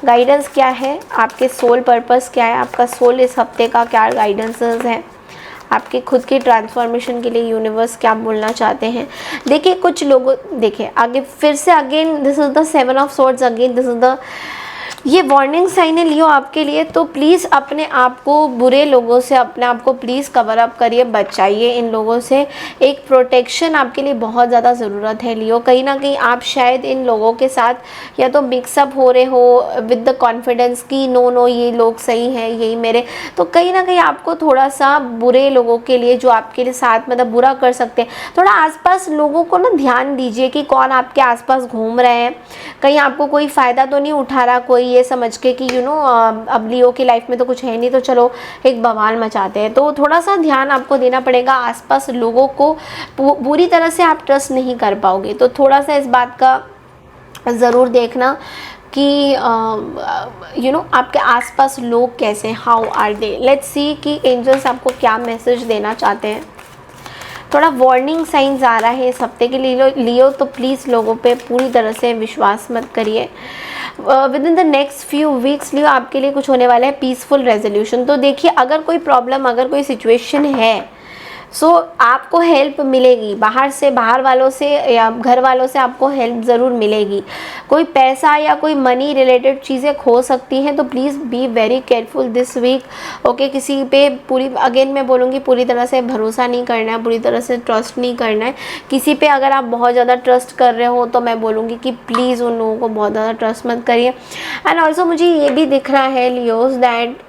गाइडेंस क्या है, आपके सोल पर्पस क्या है, आपका सोल इस हफ्ते का क्या गाइडेंसेस है, आपके खुद की ट्रांसफॉर्मेशन के लिए यूनिवर्स क्या बोलना चाहते हैं। देखिए कुछ लोगों, देखिए आगे फिर से again this is the 7 of swords, again this is the ये वार्निंग साइन है लियो आपके लिए। तो प्लीज़ अपने आप को बुरे लोगों से अपने आप को प्लीज़ कवर अप करिए, बचाइए इन लोगों से। एक प्रोटेक्शन आपके लिए बहुत ज़्यादा ज़रूरत है लियो। कहीं ना कहीं आप शायद इन लोगों के साथ या तो मिक्सअप हो रहे हो विद द कॉन्फिडेंस कि नो नो ये लोग सही हैं, यही मेरे, तो कहीं ना कहीं आपको थोड़ा सा बुरे लोगों के लिए जो आपके लिए साथ मतलब बुरा कर सकते हैं, थोड़ा आसपास लोगों को ना ध्यान दीजिए कि कौन आपके आसपास घूम रहे हैं, कहीं आपको कोई फ़ायदा तो नहीं उठा रहा कोई ये समझ के कि अब लियो की लाइफ में तो कुछ है नहीं तो चलो एक बवाल मचाते हैं। तो थोड़ा सा ध्यान आपको देना पड़ेगा। आसपास लोगों को पूरी तरह से आप ट्रस्ट नहीं कर पाओगे, तो थोड़ा सा इस बात का ज़रूर देखना कि आपके आसपास लोग कैसे, how are they. Let's see कि एंजल्स आपको क्या मैसेज देना चाहते हैं। थोड़ा वार्निंग साइंस आ रहा है इस हफ्ते के लिए लियो, तो प्लीज़ लोगों पे पूरी तरह से विश्वास मत करिए। Within the next few weeks Leo आपके लिए कुछ होने वाला है पीसफुल रेजोल्यूशन। तो देखिए, अगर कोई प्रॉब्लम, अगर कोई सिचुएशन है, सो आपको हेल्प मिलेगी बाहर से, बाहर वालों से या घर वालों से आपको हेल्प ज़रूर मिलेगी। कोई पैसा या कोई मनी रिलेटेड चीज़ें खो सकती हैं, तो please be very careful this week. Okay, किसी पे पूरी, अगेन मैं बोलूँगी, पूरी तरह से भरोसा नहीं करना है, पूरी तरह से ट्रस्ट नहीं करना है किसी पे। अगर आप बहुत ज़्यादा ट्रस्ट कर रहे हो तो मैं बोलूँगी कि प्लीज़ उन लोगों को बहुत ज़्यादा ट्रस्ट मत करिए। एंड ऑल्सो मुझे ये भी दिख रहा है लियोज दैट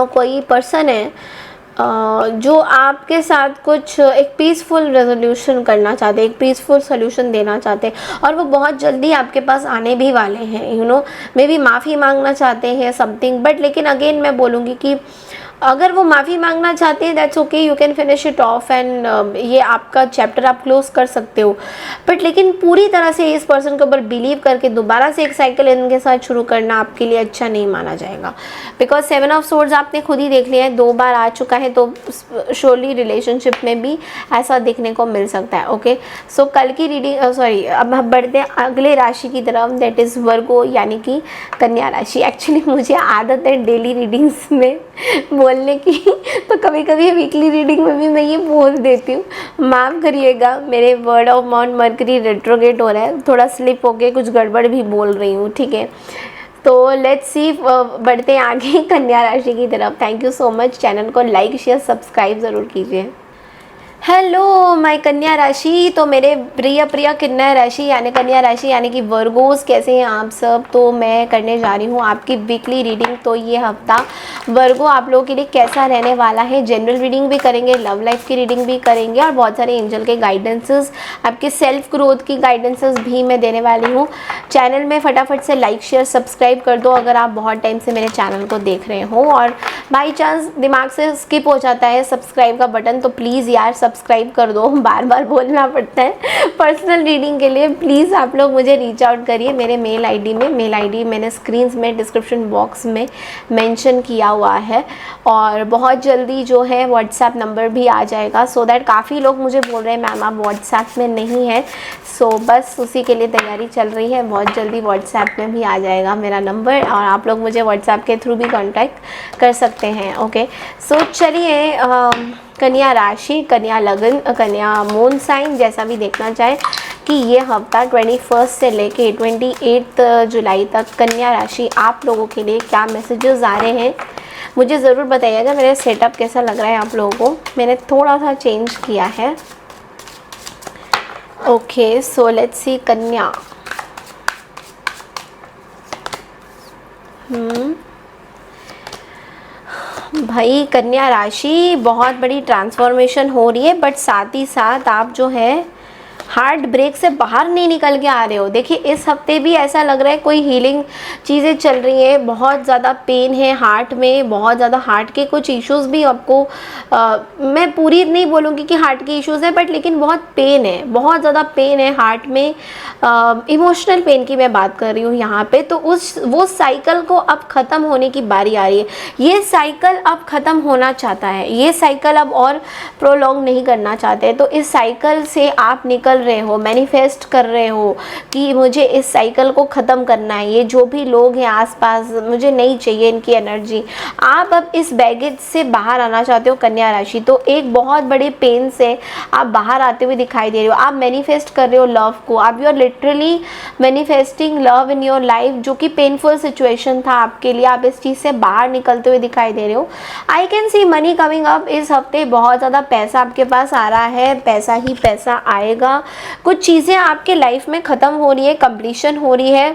कोई पर्सन है जो आपके साथ कुछ एक पीसफुल रेजोल्यूशन करना चाहते हैं, एक पीसफुल सोल्यूशन देना चाहते हैं, और वो बहुत जल्दी आपके पास आने भी वाले हैं। मे बी माफ़ी मांगना चाहते हैं समथिंग, बट लेकिन अगेन मैं बोलूँगी कि अगर वो माफ़ी मांगना चाहते हैं that's okay, you can finish it of and ये आपका चैप्टर आप क्लोज कर सकते हो। बट लेकिन पूरी तरह से इस पर्सन के ऊपर बिलीव करके दोबारा से एक साइकिल इनके साथ शुरू करना आपके लिए अच्छा नहीं माना जाएगा। बिकॉज 7 ऑफ सोर्ड्स आपने खुद ही देख लिया है, 2 बार आ चुका है, तो श्योरली रिलेशनशिप में भी ऐसा देखने को मिल सकता है। ओके, सो कल की रीडिंग, अब हम बढ़ते हैं अगले राशि की तरफ, दैट इज़ वर्गो यानी कि कन्या राशि। एक्चुअली मुझे आदत है डेली रीडिंग्स में बोलने की तो कभी कभी वीकली रीडिंग में भी मैं ये बोल देती हूँ, माफ़ करिएगा। मेरे word of mouth mercury retrograde हो रहा है, थोड़ा स्लिप होके कुछ गड़बड़ भी बोल रही हूँ, ठीक है। तो लेट्स सी, बढ़ते हैं आगे कन्या राशि की तरफ। Thank you so much. Channel को लाइक शेयर सब्सक्राइब ज़रूर कीजिए। हेलो माय कन्या राशि, तो मेरे प्रिय कन्या राशि यानी कि वर्गोस, कैसे हैं आप सब। तो मैं करने जा रही हूँ आपकी वीकली रीडिंग। तो ये हफ्ता वर्गो आप लोगों के लिए कैसा रहने वाला है, जनरल रीडिंग भी करेंगे, लव लाइफ की रीडिंग भी करेंगे, और बहुत सारे एंजल के गाइडेंसेस, आपके सेल्फ ग्रोथ की गाइडेंसेस भी मैं देने वाली हूँ। चैनल में फटाफट से लाइक शेयर सब्सक्राइब कर दो अगर आप बहुत टाइम से मेरे चैनल को देख रहे हो, और बाई चांस दिमाग से स्किप हो जाता है सब्सक्राइब का बटन, तो प्लीज़ यार सब्सक्राइब कर दो, बार बार बोलना पड़ता है। पर्सनल रीडिंग के लिए प्लीज़ आप लोग मुझे रीच आउट करिए मेरे मेल आईडी मैंने स्क्रीन में डिस्क्रिप्शन बॉक्स में मेंशन किया हुआ है, और बहुत जल्दी जो है व्हाट्सएप नंबर भी आ जाएगा, सो दैट काफ़ी लोग मुझे बोल रहे हैं मैम आप व्हाट्सएप में नहीं है, सो बस उसी के लिए तैयारी चल रही है। बहुत जल्दी व्हाट्सएप में भी आ जाएगा मेरा नंबर, और आप लोग मुझे व्हाट्सएप के थ्रू भी कांटेक्ट कर सकते हैं। ओके, सो चलिए, कन्या राशि, कन्या लगन, कन्या मून साइन, जैसा भी देखना चाहे, कि ये हफ्ता 21 से लेके 28 जुलाई तक कन्या राशि आप लोगों के लिए क्या मैसेजेस आ रहे हैं मुझे ज़रूर बताइएगा। मेरा सेटअप कैसा लग रहा है आप लोगों को, मैंने थोड़ा सा चेंज किया है। ओके, सो लेट्स सी कन्या। भाई कन्या राशि, बहुत बड़ी ट्रांसफॉर्मेशन हो रही है, बट साथ ही साथ आप जो है हार्ट ब्रेक से बाहर नहीं निकल के आ रहे हो। देखिए इस हफ्ते भी ऐसा लग रहा है कोई हीलिंग चीज़ें चल रही हैं, बहुत ज़्यादा पेन है हार्ट में, बहुत ज़्यादा हार्ट के कुछ इश्यूज़ भी आपको, मैं पूरी नहीं बोलूँगी कि हार्ट के इश्यूज़ है, बट लेकिन बहुत पेन है, बहुत ज़्यादा पेन है हार्ट में, इमोशनल पेन की मैं बात कर रही हूँ यहाँ पे। तो वो साइकिल को अब ख़त्म होने की बारी आ रही है। ये साइकिल अब ख़त्म होना चाहता है, ये साइकिल अब और प्रोलॉन्ग नहीं करना चाहते, तो इस साइकिल से आप निकल निकल रहे हो, मैनिफेस्ट कर रहे हो कि मुझे इस साइकिल को ख़त्म करना है, ये जो भी लोग हैं आसपास मुझे नहीं चाहिए इनकी एनर्जी। आप अब इस बैगेज से बाहर आना चाहते हो कन्या राशि, तो एक बहुत बड़े पेन से आप बाहर आते हुए दिखाई दे रहे हो। आप मैनिफेस्ट कर रहे हो लव को, आप you are literally manifesting love in your life, जो कि पेनफुल सिचुएशन था आपके लिए, आप इस चीज़ से बाहर निकलते हुए दिखाई दे रहे हो। I can see money coming up, इस हफ्ते बहुत ज़्यादा पैसा आपके पास आ रहा है, पैसा ही पैसा आएगा। कुछ चीज़ें आपके लाइफ में ख़त्म हो रही है, कंप्लीशन हो रही है।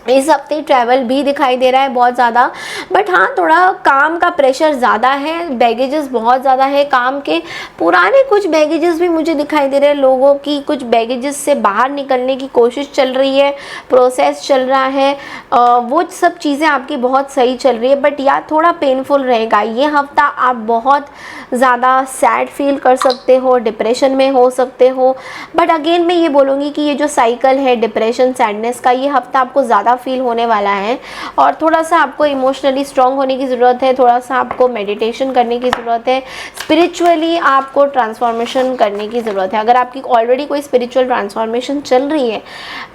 इस हफ्ते ट्रैवल भी दिखाई दे रहा है बहुत ज़्यादा, बट हाँ थोड़ा काम का प्रेशर ज़्यादा है, बैगेजेस बहुत ज़्यादा है काम के। पुराने कुछ बैगेजेस भी मुझे दिखाई दे रहे हैं, लोगों की कुछ बैगेजेस से बाहर निकलने की कोशिश चल रही है, प्रोसेस चल रहा है, वो सब चीज़ें आपकी बहुत सही चल रही है, बट यार थोड़ा पेनफुल रहेगा ये हफ्ता। आप बहुत ज़्यादा सैड फील कर सकते हो, डिप्रेशन में हो सकते हो, बट अगेन मैं ये बोलूँगी कि ये जो साइकिल है डिप्रेशन सैडनेस का, ये हफ्ता आपको ज़्यादा फील होने वाला है और थोड़ा सा आपको इमोशनली स्ट्रांग होने की ज़रूरत है, थोड़ा सा आपको मेडिटेशन करने की ज़रूरत है, स्पिरिचुअली आपको ट्रांसफॉर्मेशन करने की ज़रूरत है। अगर आपकी ऑलरेडी कोई स्पिरिचुअल ट्रांसफॉर्मेशन चल रही है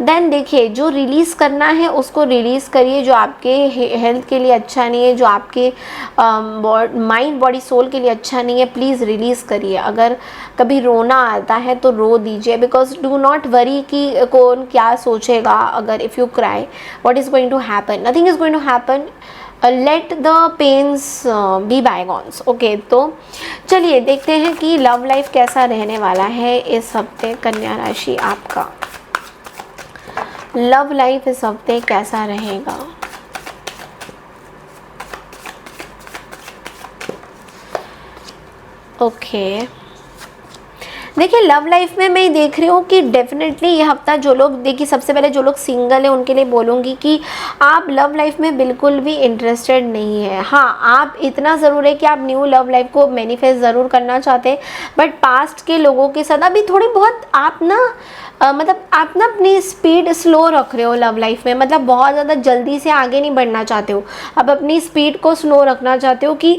देन देखिए जो रिलीज़ करना है उसको रिलीज़ करिए, जो आपके हेल्थ के लिए अच्छा नहीं है, जो आपके माइंड बॉडी सोल के लिए अच्छा नहीं है, प्लीज़ रिलीज़ करिए। अगर कभी रोना आता है तो रो दीजिए, बिकॉज डू नॉट वरी कि कौन क्या सोचेगा। अगर if you cry what is going to happen, nothing is going to happen, let the pains be bygones, okay। तो चलिए देखते हैं कि लव लाइफ कैसा रहने वाला है इस हफ्ते कन्या राशि, आपका लव लाइफ इस हफ्ते कैसा रहेगा। ओके देखिए लव लाइफ में मैं देख रही हूँ कि डेफिनेटली ये हफ्ता जो लोग, देखिए सबसे पहले जो लोग सिंगल हैं उनके लिए बोलूँगी कि आप लव लाइफ में बिल्कुल भी इंटरेस्टेड नहीं है। हाँ आप इतना ज़रूर है कि आप न्यू लव लाइफ को मैनिफेस्ट ज़रूर करना चाहते हैं, बट पास्ट के लोगों के साथ अभी थोड़ी बहुत आप ना मतलब आप ना अपनी स्पीड स्लो रख रहे हो लव लाइफ में, मतलब बहुत ज़्यादा जल्दी से आगे नहीं बढ़ना चाहते हो, अब अपनी स्पीड को स्लो रखना चाहते हो कि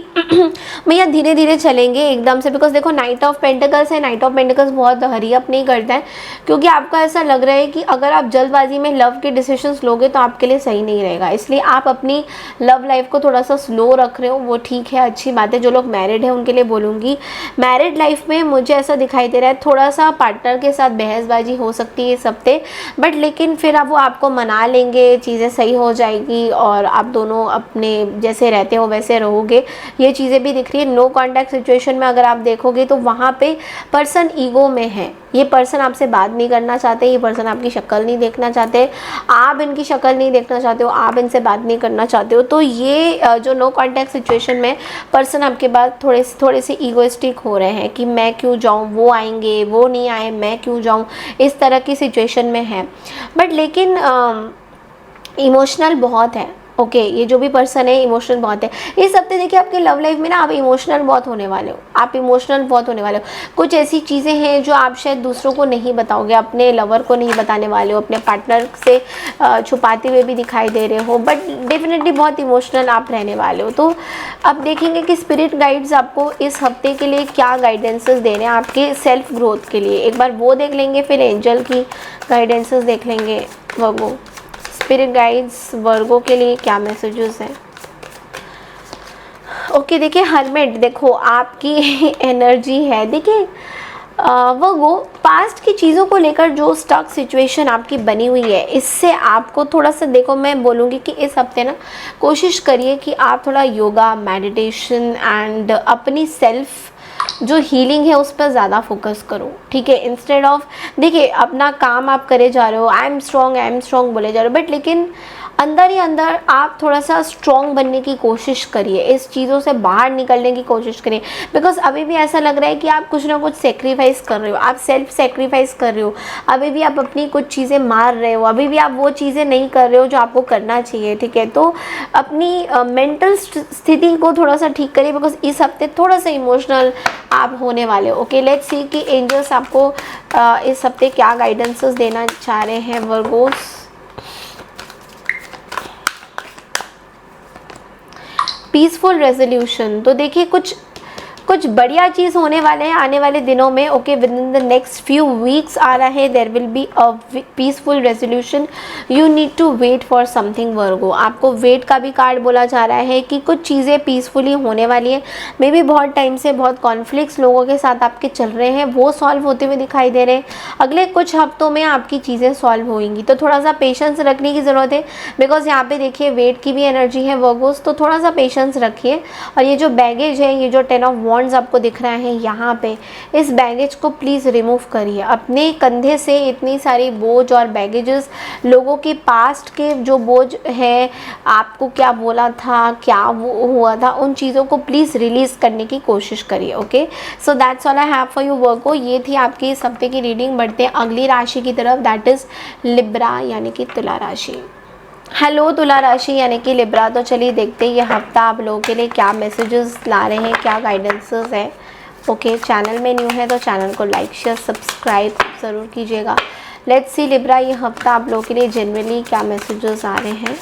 भैया धीरे धीरे चलेंगे एकदम से। बिकॉज देखो नाइट ऑफ पेंटिकल्स है, नाइट ऑफ पेंटिकल्स बहुत हरी अप नहीं करता है, क्योंकि आपको ऐसा लग रहा है कि अगर आप जल्दबाजी में लव के डिसीजंस लोगे तो आपके लिए सही नहीं रहेगा, इसलिए आप अपनी लव लाइफ को थोड़ा सा स्लो रख रहे हो, वो ठीक है, अच्छी बात है। जो लोग मैरिड है उनके लिए बोलूँगी मैरिड लाइफ में मुझे ऐसा दिखाई दे रहा है थोड़ा सा पार्टनर के साथ बहसबाजी हो सकती है इस हफ्ते, बट लेकिन फिर अब वो आपको मना लेंगे, चीज़ें सही हो जाएगी और आप दोनों अपने जैसे रहते हो वैसे रहोगे, ये चीज़ें भी दिख रही है। नो कॉन्टैक्ट सिचुएशन में अगर आप देखोगे तो वहाँ पे पर्सन ईगो में है, ये पर्सन आपसे बात नहीं करना चाहते, ये पर्सन आपकी शक्ल नहीं देखना चाहते, आप इनकी शक्ल नहीं देखना चाहते हो, आप इनसे बात नहीं करना चाहते हो। तो ये जो नो कॉन्टैक्ट सिचुएशन में पर्सन आपके बाद थोड़े से ईगोइस्टिक हो रहे हैं कि मैं क्यों जाऊँ, वो आएंगे, वो नहीं आए, मैं क्यों जाऊँ, इस तरह की सिचुएशन में है। बट लेकिन इमोशनल बहुत है, ओके ये जो भी पर्सन है इमोशनल बहुत है इस हफ्ते। देखिए आपके लव लाइफ में ना आप इमोशनल बहुत होने वाले हो, आप इमोशनल बहुत होने वाले हो। कुछ ऐसी चीज़ें हैं जो आप शायद दूसरों को नहीं बताओगे, अपने लवर को नहीं बताने वाले हो, अपने पार्टनर से छुपाते हुए भी दिखाई दे रहे हो, बट डेफिनेटली बहुत इमोशनल आप रहने वाले हो। तो अब देखेंगे कि स्पिरिट गाइड्स आपको इस हफ्ते के लिए क्या गाइडेंसेस दे रहे हैं आपके सेल्फ ग्रोथ के लिए, एक बार वो देख लेंगे, फिर एंजल की गाइडेंसेस देख लेंगे। वो स्पिरिट गाइड्स वर्गो के लिए क्या मैसेजेस हैं। ओके देखिए हर्मिट, देखो आपकी एनर्जी है, देखिए वर्गो पास्ट की चीज़ों को लेकर जो स्टक सिचुएशन आपकी बनी हुई है इससे आपको थोड़ा सा, देखो मैं बोलूँगी कि इस हफ्ते ना कोशिश करिए कि आप थोड़ा योगा, मेडिटेशन एंड अपनी सेल्फ जो हीलिंग है उस पर ज़्यादा फोकस करो, ठीक है। इंस्टेड ऑफ देखिए अपना काम आप करे जा रहे हो, आई एम स्ट्रॉन्ग बोले जा रहे हो, बट लेकिन अंदर ही अंदर आप थोड़ा सा स्ट्रॉन्ग बनने की कोशिश करिए, इस चीज़ों से बाहर निकलने की कोशिश करिए। बिकॉज अभी भी ऐसा लग रहा है कि आप कुछ ना कुछ सेक्रीफाइस कर रहे हो, आप सेल्फ सेक्रीफाइस कर रहे हो, अभी भी आप अपनी कुछ चीज़ें मार रहे हो, अभी भी आप वो चीज़ें नहीं कर रहे हो जो आपको करना चाहिए, ठीक है। तो अपनी मेंटल स्थिति को थोड़ा सा ठीक करिए, बिकॉज इस हफ्ते थोड़ा सा इमोशनल आप होने वाले हो। ओके लेट्स सी कि एंजल्स आपको इस हफ्ते क्या गाइडेंसेस देना चाह रहे हैं वर्गोस। पीसफुल रेजोल्यूशन, तो देखिए कुछ कुछ बढ़िया चीज़ होने वाले हैं आने वाले दिनों में। Okay, within the next few weeks आ रहा है, there will be a peaceful resolution, you need to wait for something Virgo. आपको वेट का भी कार्ड बोला जा रहा है कि कुछ चीज़ें पीसफुली होने वाली हैं। मे बी बहुत टाइम से बहुत कॉन्फ्लिक्ट्स लोगों के साथ आपके चल रहे हैं, वो सॉल्व होते हुए दिखाई दे रहे हैं। अगले कुछ हफ्तों में आपकी चीज़ें सॉल्व होंगी, तो थोड़ा सा पेशेंस रखने की ज़रूरत है, बिकॉज यहाँ पे देखिए वेट की भी एनर्जी है वर्गोस, तो थोड़ा सा पेशेंस रखिए। और ये जो बैगेज है, ये जो 10 ऑफ वॉन्ड्स आपको दिख रहा है यहाँ पे, इस बैगेज को प्लीज़ रिमूव करिए अपने कंधे से। इतनी सारी बोझ और बैगेजेस, लोगों के पास्ट के जो बोझ है, आपको क्या बोला था, क्या वो हुआ था, उन चीज़ों को प्लीज़ रिलीज़ करने की कोशिश करिए। Okay, so that's all I have for you Virgo. ये थी आपकी इस हफ्ते की रीडिंग। बढ़ते हैं अगली राशि की तरफ, दैट इज़ लिब्रा यानी कि तुला राशि। हेलो तुला राशि यानी कि लिब्रा। तो चलिए देखते हैं ये हफ्ता आप लोगों के लिए क्या मैसेजेस ला रहे हैं, क्या गाइडेंसेस है। ओके, चैनल में न्यू है तो चैनल को लाइक शेयर सब्सक्राइब ज़रूर कीजिएगा। लेट्स सी लिब्रा, ये हफ्ता आप लोगों के लिए जनरली क्या मैसेजेस आ रहे हैं।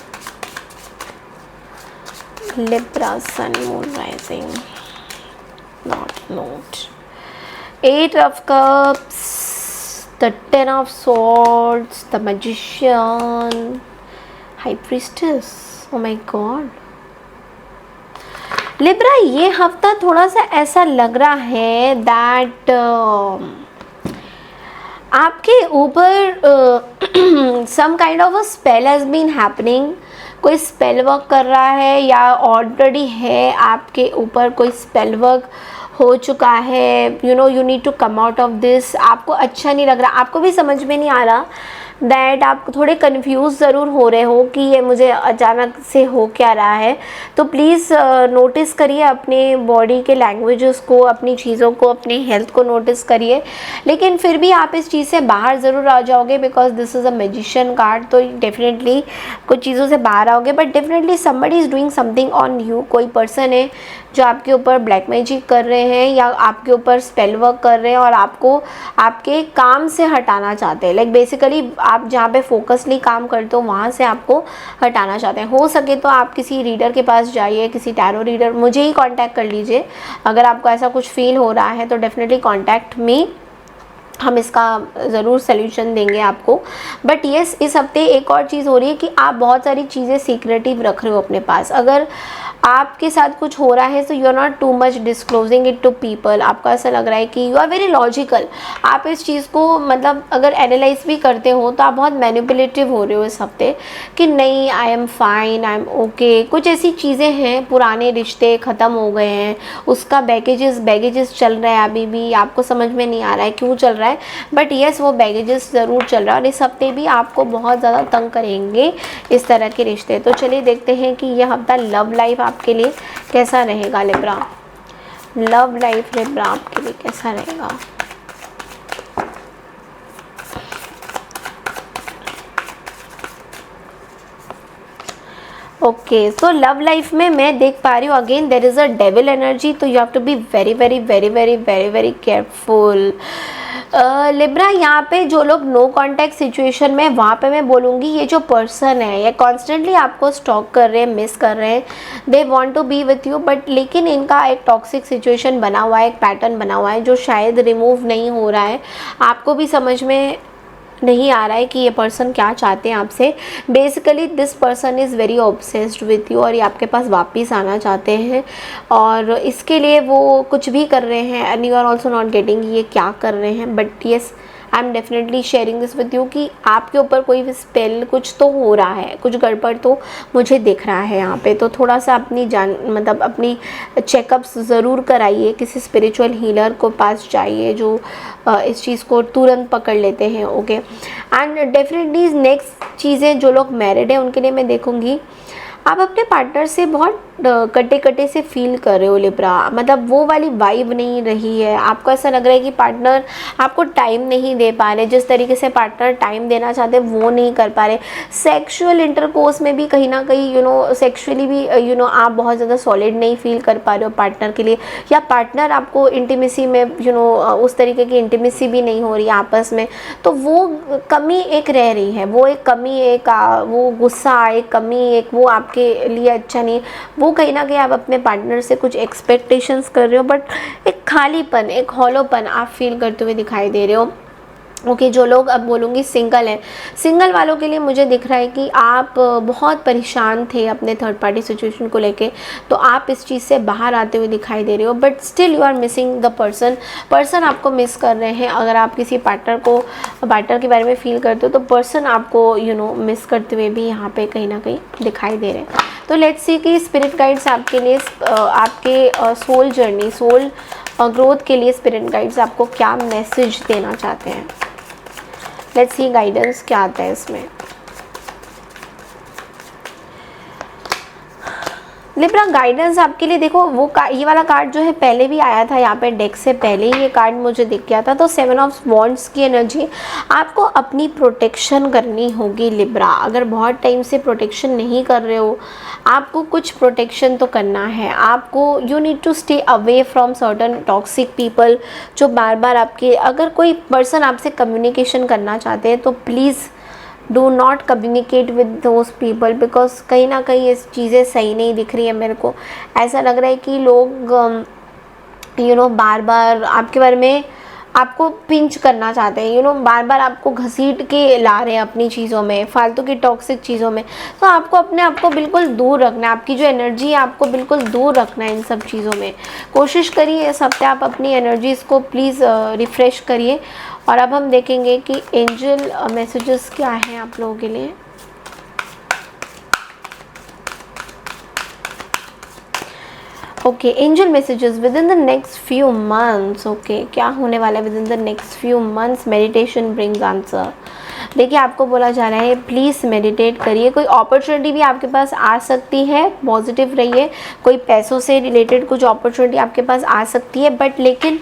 Libra sun moon rising, note 8 of cups, the 10 of swords, the magician, High Priestess, oh my God। Libra, ये हफ्ता थोड़ा सा ऐसा लग रहा है दैट आपके ऊपर some kind of a spell has been happening. कोई स्पेल वर्क कर रहा है या ऑलरेडी है आपके ऊपर कोई स्पेल वर्क हो चुका है। You need to come out of this. आपको अच्छा नहीं लग रहा, आपको भी समझ में नहीं आ रहा दैट आप थोड़े कंफ्यूज ज़रूर हो रहे हो कि ये मुझे अचानक से हो क्या रहा है। तो प्लीज़ नोटिस करिए अपने बॉडी के लैंग्वेजेस को, अपनी चीज़ों को, अपनी हेल्थ को नोटिस करिए। लेकिन फिर भी आप इस चीज़ से बाहर ज़रूर आ जाओगे, because this is a magician card. तो डेफिनेटली कुछ चीज़ों से बाहर आओगे, but definitely somebody is doing something on you. कोई पर्सन है जो आपके ऊपर ब्लैक मैजिक कर रहे हैं या आपके ऊपर स्पेल वर्क कर रहे हैं और आपको आपके काम से हटाना चाहते हैं। लाइक बेसिकली आप जहाँ पे फोकसली काम करते हो वहाँ से आपको हटाना चाहते हैं। हो सके तो आप किसी रीडर के पास जाइए, किसी टैरो रीडर, मुझे ही कांटेक्ट कर लीजिए अगर आपको ऐसा कुछ फील हो रहा है। तो डेफिनेटली कांटेक्ट मी, हम इसका ज़रूर सल्यूशन देंगे आपको। बट येस, इस हफ्ते एक और चीज़ हो रही है कि आप बहुत सारी चीज़ें सीक्रेटिव रख रहे हो अपने पास। अगर आपके साथ कुछ हो रहा है तो you are not too much disclosing it to people. आपको ऐसा लग रहा है कि यू आर वेरी लॉजिकल। आप इस चीज़ को मतलब अगर एनालाइज भी करते हो तो आप बहुत मैनिपुलेटिव हो रहे हो इस हफ्ते कि नहीं, I am fine, I am okay. कुछ ऐसी चीज़ें हैं, पुराने रिश्ते ख़त्म हो गए हैं, उसका बैगेजेस चल रहा है अभी भी, आपको समझ में नहीं आ रहा है क्यों चल रहा है, बट येस वो बैगेजेस ज़रूर चल रहा है। और इस हफ्ते भी आपको बहुत ज़्यादा तंग करेंगे इस तरह के रिश्ते। तो चलिए देखते हैं कि यह हफ्ता लव लाइफ आपके लिए कैसा रहेगा। लिब्रा, लव लाइफ लिब्रा आपके लिए कैसा रहेगा। ओके, सो लव लाइफ में मैं देख पा रही हूँ again there is a devil energy. तो you have to be very very very very very very careful. Libra, यहाँ पे जो लोग नो कांटेक्ट सिचुएशन में, वहाँ पे मैं बोलूँगी ये जो पर्सन है ये कॉन्स्टेंटली आपको स्टॉक कर रहे हैं, मिस कर रहे हैं, they want to be with you, but लेकिन इनका एक टॉक्सिक सिचुएशन बना हुआ है, एक पैटर्न बना हुआ है जो शायद रिमूव नहीं हो रहा है। आपको भी समझ में नहीं आ रहा है कि ये पर्सन क्या चाहते हैं आपसे। Basically this person is very obsessed with you और ये आपके पास वापस आना चाहते हैं और इसके लिए वो कुछ भी कर रहे हैं and you are also not getting ये क्या कर रहे हैं। But yes, I am definitely sharing this with you कि आपके ऊपर कोई भी स्पेल कुछ तो हो रहा है, कुछ गड़बड़ तो मुझे दिख रहा है यहाँ पे। तो थोड़ा सा अपनी मतलब अपनी चेकअप्स ज़रूर कराइए, किसी स्पिरिचुअल हीलर को पास जाइए जो इस चीज़ को तुरंत पकड़ लेते हैं। ओके, एंड डेफिनेटली नेक्स्ट चीज़ें जो लोग मैरिड हैं उनके लिए मैं देखूँगी आप अपने पार्टनर से बहुत कटे कटे से फील कर रहे हो लिब्रा। मतलब वो वाली वाइब नहीं रही है, आपको ऐसा लग रहा है कि पार्टनर आपको टाइम नहीं दे पा रहे, जिस तरीके से पार्टनर टाइम देना चाहते हैं वो नहीं कर पा रहे। सेक्सुअल इंटरकोर्स में भी कहीं ना कहीं सेक्सुअली भी आप बहुत ज़्यादा सॉलिड नहीं फील कर पा रहे हो पार्टनर के लिए, या पार्टनर आपको इंटीमेसी में उस तरीके की इंटीमेसी भी नहीं हो रही है आपस में। तो वो कमी एक रह रही है, वो एक कमी, एक वो गुस्सा, एक कमी, एक वो आपके लिए अच्छा नहीं, वो वो कहीं ना कहीं आप अपने पार्टनर से कुछ एक्सपेक्टेशंस कर रहे हो, बट एक खालीपन, एक हॉलोपन आप फील करते हुए दिखाई दे रहे हो। ओके, जो लोग अब बोलूँगी सिंगल हैं, सिंगल वालों के लिए मुझे दिख रहा है कि आप बहुत परेशान थे अपने थर्ड पार्टी सिचुएशन को लेके, तो आप इस चीज़ से बाहर आते हुए दिखाई दे रहे हो, but still you are missing the person आपको मिस कर रहे हैं। अगर आप किसी पार्टनर के बारे में फील करते हो तो पर्सन आपको मिस करते हुए भी यहाँ पे कहीं ना कहीं दिखाई दे रहे हैं। तो लेट्स सी कि स्पिरिट गाइड्स आपके लिए आपके सोल जर्नी, सोल ग्रोथ के लिए स्पिरिट गाइड्स आपको क्या मैसेज देना चाहते हैं। लेट्स सी गाइडेंस क्या आता है इसमें। लिब्रा गाइडेंस आपके लिए देखो, ये वाला कार्ड जो है पहले भी आया था यहाँ पे डेक से पहले ही ये कार्ड मुझे दिख गया था। तो 7 ऑफ वॉन्ड्स की एनर्जी, आपको अपनी प्रोटेक्शन करनी होगी लिब्रा। अगर बहुत टाइम से प्रोटेक्शन नहीं कर रहे हो, आपको कुछ प्रोटेक्शन तो करना है। आपको you need to stay away from certain toxic people जो बार बार आपके, अगर कोई पर्सन आपसे कम्युनिकेशन करना चाहते हैं तो please do not communicate with those people, because कहीं ना कहीं ये चीज़ें सही नहीं दिख रही है मेरे को। ऐसा लग रहा है कि लोग बार बार आपके बारे में आपको पिंच करना चाहते हैं, बार बार आपको घसीट के ला रहे हैं अपनी चीज़ों में, फालतू की टॉक्सिक चीज़ों में। तो आपको अपने आप को बिल्कुल दूर रखना है, आपकी जो एनर्जी है आपको बिल्कुल दूर रखना है इन सब चीज़ों में। कोशिश करिए इस हफ्ते आप अपनी एनर्जीज़ को प्लीज़ रिफ़्रेश करिए। और अब हम देखेंगे कि एंजल मैसेजेस क्या हैं आप लोगों के लिए। Okay, angel messages with in the next few months. Okay, क्या होने वाला है with in the next few months. Meditation brings answer. देखिए, आपको बोला जा रहा है प्लीज़ मेडिटेट करिए। कोई अपॉर्चुनिटी भी आपके पास आ सकती है, पॉजिटिव रहिए। कोई पैसों से रिलेटेड कुछ अपॉर्चुनिटी आपके पास आ सकती है, बट लेकिन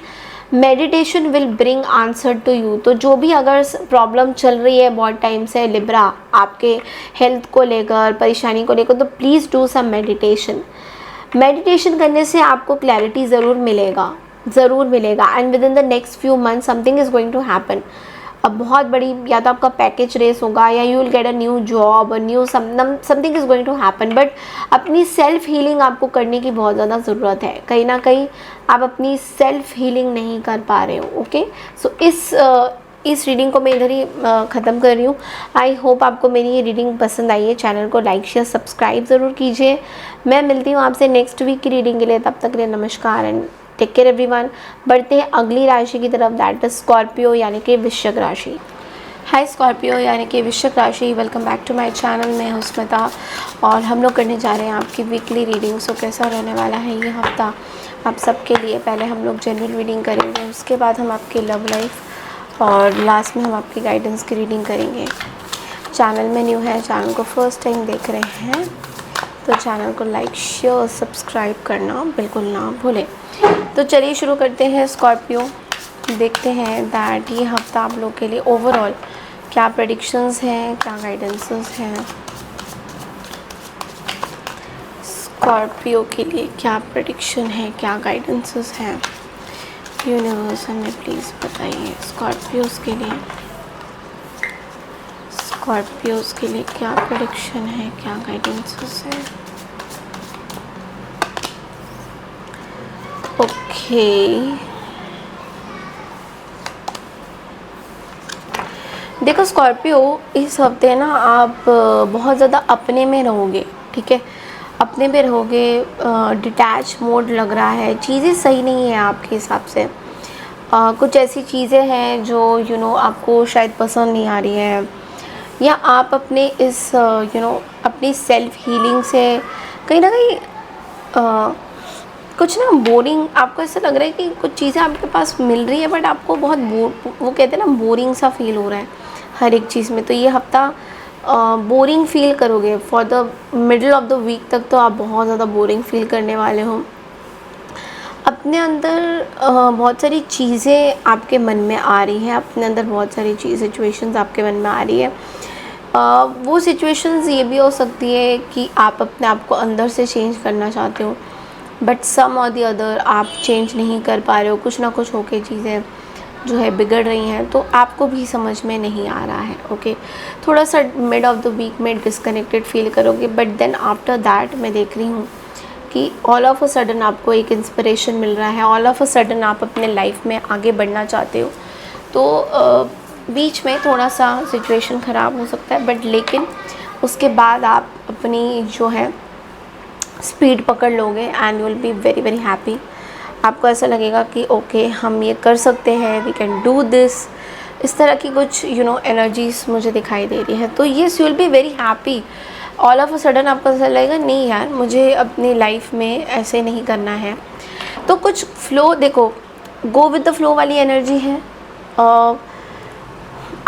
meditation will bring answer to you. तो जो भी अगर प्रॉब्लम चल रही है बहुत टाइम से लिब्रा, आपके हेल्थ को लेकर, परेशानी को लेकर, तो please do some meditation. Meditation करने से आपको क्लैरिटी ज़रूर मिलेगा and within the next few month something is going to happen. अब बहुत बड़ी, या तो आपका पैकेज रेस होगा या you will get a new job, new something is going to happen. But अपनी सेल्फ हीलिंग आपको करने की बहुत ज़्यादा ज़रूरत है। कहीं ना कहीं आप अपनी सेल्फ हीलिंग नहीं कर पा रहे हो। ओके, सो इस रीडिंग को मैं इधर ही ख़त्म कर रही हूँ। आई होप आपको मेरी ये रीडिंग पसंद आई है। चैनल को लाइक शेयर सब्सक्राइब ज़रूर कीजिए। मैं मिलती हूँ आपसे नेक्स्ट वीक की रीडिंग के लिए। तब तक के लिए नमस्कार एंड टेक केयर एवरीवन। बढ़ते हैं अगली राशि की तरफ, दैट इज स्कॉर्पियो यानी कि वृश्चिक राशि। हाय स्कॉर्पियो यानी कि वृश्चिक राशि, welcome back to my channel. मैं हूं स्मिता और हम लोग करने जा रहे हैं आपकी वीकली रीडिंग। सो कैसा रहने वाला है ये हफ्ता आप सबके लिए। पहले हम लोग जनरल रीडिंग करेंगे, उसके बाद हम आपकी लव लाइफ और लास्ट में हम आपकी गाइडेंस की रीडिंग करेंगे। चैनल में न्यू है, चैनल को फर्स्ट टाइम देख रहे हैं तो चैनल को लाइक शेयर सब्सक्राइब करना बिल्कुल ना भूलें। तो चलिए शुरू करते हैं स्कॉर्पियो। देखते हैं दैट ये हफ्ता आप लोग के लिए ओवरऑल क्या प्रेडिक्शंस हैं, क्या गाइडेंसेस हैं। स्कॉर्पियो के लिए क्या प्रेडिक्शन है, क्या गाइडेंसेस हैं, यूनिवर्स हमें प्लीज़ बताइए। स्कॉर्पियोज़ के लिए क्या प्रेडिक्शन है, क्या गाइडेंसेस है। ओके, देखो स्कॉर्पियो, इस हफ्ते ना आप बहुत ज़्यादा अपने में रहोगे। ठीक है, अपने में रहोगे, डिटैच मोड लग रहा है। चीज़ें सही नहीं है आपके हिसाब से। कुछ ऐसी चीज़ें हैं जो आपको शायद पसंद नहीं आ रही है, या आप अपने इस अपनी सेल्फ हीलिंग से कहीं ना कहीं कुछ ना बोरिंग, आपको ऐसा लग रहा है कि कुछ चीज़ें आपके पास मिल रही है बट आपको बहुत वो कहते हैं ना, बोरिंग सा फील हो रहा है हर एक चीज़ में। तो ये हफ्ता बोरिंग फील करोगे for the middle of the week तक। तो आप बहुत ज़्यादा बोरिंग फील करने वाले हो। अपने अंदर बहुत सारी चीज़ें आपके मन में आ रही हैं, अपने अंदर बहुत सारी सिचुएशंस आपके मन में आ रही है। वो सिचुएशंस ये भी हो सकती है कि आप अपने आप को अंदर से चेंज करना चाहते हो, बट सम और दी अदर आप चेंज नहीं कर पा रहे हो। कुछ ना कुछ होके चीज़ें जो है बिगड़ रही हैं, तो आपको भी समझ में नहीं आ रहा है। ओके, थोड़ा सा मिड ऑफ द वीक में डिस्कनेक्टेड फील करोगे, बट देन आफ्टर दैट मैं देख रही हूँ कि ऑल ऑफ अ सडन आपको एक इंस्पिरेशन मिल रहा है, ऑल ऑफ अ सडन आप अपने लाइफ में आगे बढ़ना चाहते हो। तो बीच में थोड़ा सा सिचुएशन ख़राब हो सकता है, बट लेकिन उसके बाद आप अपनी जो है स्पीड पकड़ लोगे and you will be very very happy. आपको ऐसा लगेगा कि ओके हम ये कर सकते हैं, वी कैन डू दिस। इस तरह की कुछ एनर्जीज मुझे दिखाई दे रही है। तो yes, you will be very happy. All of a sudden आपको ऐसा लगेगा नहीं यार, मुझे अपनी लाइफ में ऐसे नहीं करना है। तो कुछ फ्लो देखो, गो विद द फ्लो वाली एनर्जी है।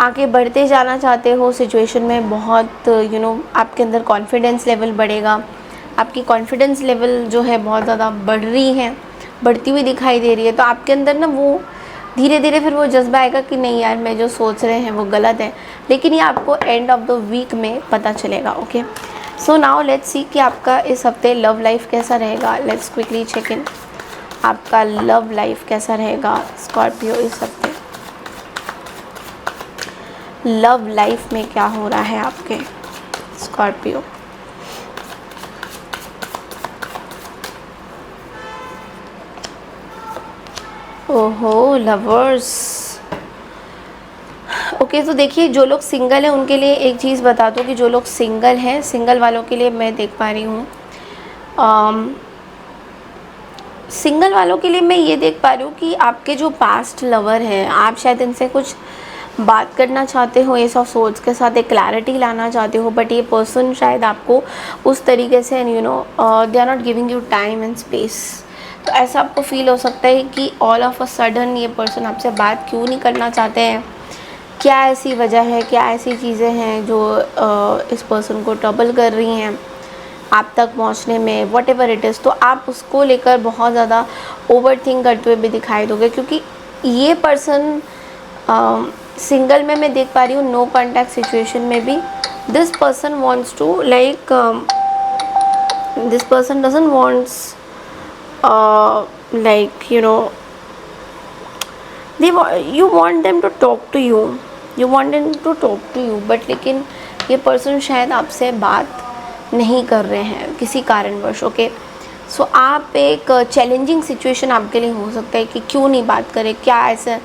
आगे बढ़ते जाना चाहते हो सिचुएशन में, बहुत आपके अंदर कॉन्फिडेंस लेवल बढ़ेगा। आपकी कॉन्फिडेंस लेवल जो है बहुत ज़्यादा बढ़ रही है, बढ़ती हुई दिखाई दे रही है। तो आपके अंदर ना वो धीरे धीरे फिर वो जज्बा आएगा कि नहीं यार, मैं जो सोच रहे हैं वो गलत है। लेकिन ये आपको एंड ऑफ द वीक में पता चलेगा। Okay, so now let's see कि आपका इस हफ्ते लव लाइफ कैसा रहेगा। लेट्स क्विकली चेक इन, आपका लव लाइफ कैसा रहेगा स्कॉर्पियो इस हफ्ते। लव लाइफ में क्या हो रहा है आपके स्कॉर्पियो। ओहो, लवर्स। ओके, तो देखिए जो लोग सिंगल हैं उनके लिए एक चीज़ बता दूँ कि जो लोग सिंगल हैं, सिंगल वालों के लिए मैं देख पा रही हूँ, सिंगल वालों के लिए मैं ये देख पा रही हूँ कि आपके जो पास्ट लवर हैं, आप शायद इनसे कुछ बात करना चाहते हो, ये सब सोच के साथ एक क्लैरिटी लाना चाहते हो, बट ये पर्सन शायद आपको उस तरीके से they are not giving you time and space. तो ऐसा आपको फील हो सकता है कि ऑल ऑफ अ सडन ये पर्सन आपसे बात क्यों नहीं करना चाहते हैं, क्या ऐसी वजह है, क्या ऐसी चीज़ें हैं जो इस पर्सन को ट्रबल कर रही हैं आप तक पहुंचने में, वट एवर इट इज़। तो आप उसको लेकर बहुत ज़्यादा ओवर थिंक करते हुए भी दिखाई दोगे, क्योंकि ये पर्सन सिंगल में मैं देख पा रही हूँ, नो कॉन्टैक्ट सिचुएशन में भी this person wants to like, this person doesn't wants like you want them to talk to you, you want them to talk to you, but लेकिन ये पर्सन शायद आपसे बात नहीं कर रहे हैं किसी कारणवश। ओके, सो आप एक चैलेंजिंग सिचुएशन आपके लिए हो सकता है कि क्यों नहीं बात करें, क्या ऐसा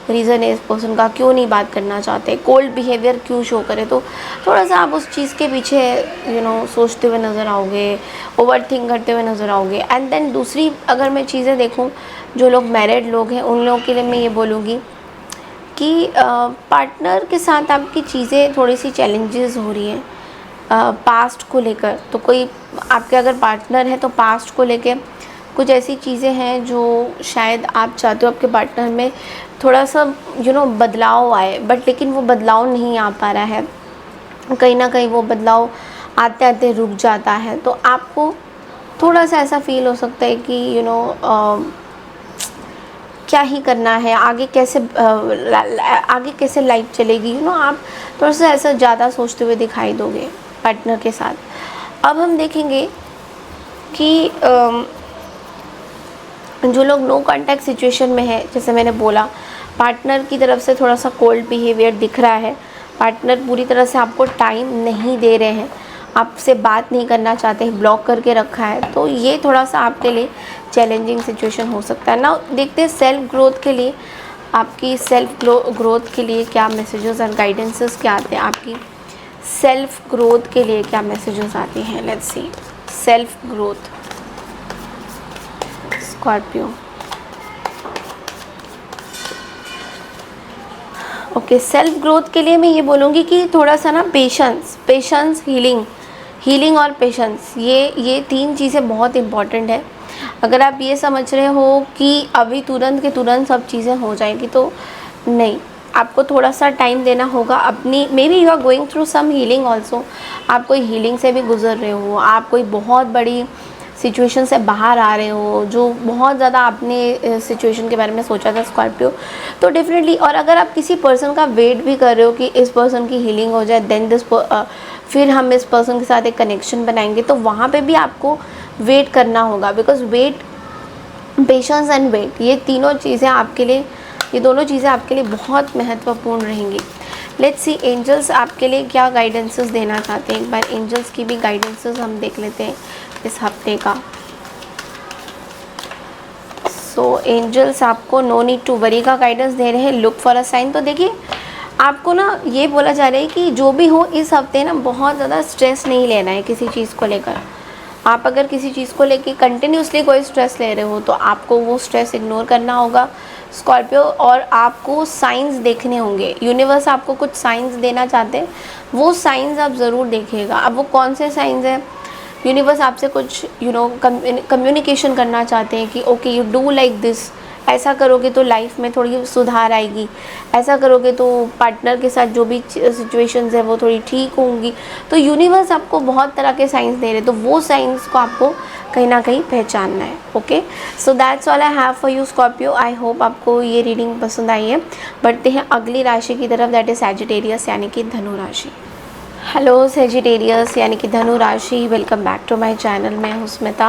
रीज़न है इस पर्सन का, क्यों नहीं बात करना चाहते, कोल्ड बिहेवियर क्यों शो करे। तो थोड़ा सा आप उस चीज़ के पीछे सोचते हुए नज़र आओगे, ओवर थिंक करते हुए नज़र आओगे। एंड देन दूसरी अगर मैं चीज़ें देखूँ, जो लोग मैरिड लोग हैं उन लोगों के लिए मैं ये बोलूँगी कि पार्टनर के साथ आपकी चीज़ें थोड़ी सी चैलेंजेस हो रही हैं पास्ट को लेकर। तो कोई आपके अगर पार्टनर है तो पास्ट को लेकर कुछ ऐसी चीज़ें हैं जो शायद आप चाहते हो आपके पार्टनर में थोड़ा सा बदलाव आए, बट लेकिन वो बदलाव नहीं आ पा रहा है, कहीं ना कहीं वो बदलाव आते आते रुक जाता है। तो आपको थोड़ा सा ऐसा फील हो सकता है कि क्या ही करना है, आगे कैसे लाइफ चलेगी, आप थोड़ा सा ऐसा ज़्यादा सोचते हुए दिखाई दोगे पार्टनर के साथ। अब हम देखेंगे कि जो लोग नो कांटेक्ट सिचुएशन में है, जैसे मैंने बोला, पार्टनर की तरफ से थोड़ा सा कोल्ड बिहेवियर दिख रहा है, पार्टनर पूरी तरह से आपको टाइम नहीं दे रहे हैं, आपसे बात नहीं करना चाहते, ब्लॉक करके रखा है। तो ये थोड़ा सा आपके लिए चैलेंजिंग सिचुएशन हो सकता है ना। देखते हैं सेल्फ ग्रोथ के लिए, आपकी सेल्फ ग्रोथ के लिए क्या मैसेजेस और गाइडेंसेस क्या आते हैं, आपकी सेल्फ ग्रोथ के लिए क्या मैसेजेस आते हैं। Let's see self growth Scorpio. Okay, self growth के लिए मैं ये बोलूँगी कि थोड़ा सा ना पेशेंस, हीलिंग और पेशेंस, ये तीन चीज़ें बहुत इम्पॉर्टेंट है। अगर आप ये समझ रहे हो कि अभी तुरंत के तुरंत सब चीज़ें हो जाएंगी, तो नहीं, आपको थोड़ा सा टाइम देना होगा अपनी। Maybe you are going through some healing also, आप कोई हीलिंग से भी गुजर रहे हो, आप कोई बहुत बड़ी सिचुएशन से बाहर आ रहे हो, जो बहुत ज़्यादा आपने सिचुएशन के बारे में सोचा था स्कॉर्पियो, तो डेफिनेटली। और अगर आप किसी पर्सन का वेट भी कर रहे हो कि इस पर्सन की हीलिंग हो जाए, देन फिर हम इस पर्सन के साथ एक कनेक्शन बनाएंगे, तो वहाँ पे भी आपको वेट करना होगा। Because wait, patience and wait, ये दोनों चीज़ें आपके लिए बहुत महत्वपूर्ण रहेंगी। लेट्स सी एंजल्स आपके लिए क्या गाइडेंसेस देना चाहते हैं। एक बार एंजल्स की भी गाइडेंसेस हम देख लेते हैं इस हफ्ते का। सो एंजल्स आपको नो नीड टू वरी का गाइडेंस दे रहे हैं, लुक फॉर अ साइन। तो देखिए आपको ना ये बोला जा रहा है कि जो भी हो इस हफ्ते ना बहुत ज़्यादा स्ट्रेस नहीं लेना है किसी चीज़ को लेकर। आप अगर किसी चीज़ को लेकर कंटिन्यूसली कोई स्ट्रेस ले रहे हो तो आपको वो स्ट्रेस इग्नोर करना होगा स्कॉर्पियो, और आपको साइंस देखने होंगे। यूनिवर्स आपको कुछ साइंस देना चाहते हैं, वो साइंस आप ज़रूर देखिएगा। अब वो कौन से साइंस हैं? यूनिवर्स आपसे कुछ कम्युनिकेशन करना चाहते हैं कि okay you do like this, ऐसा करोगे तो लाइफ में थोड़ी सुधार आएगी, ऐसा करोगे तो पार्टनर के साथ जो भी सिचुएशंस है वो थोड़ी ठीक होंगी। तो यूनिवर्स आपको बहुत तरह के साइंस दे रहे हैं, तो वो साइंस को आपको कहीं ना कहीं पहचानना है। Okay, so that's all I have for you Scorpio. I hope आपको ये रीडिंग पसंद आई है। बढ़ते हैं अगली राशि की तरफ, दैट इज सैजिटेरियस यानी कि धनु राशि। हेलो सैजिटेरियस यानी कि धनु राशि, welcome back to my channel. मैं हूं स्मिता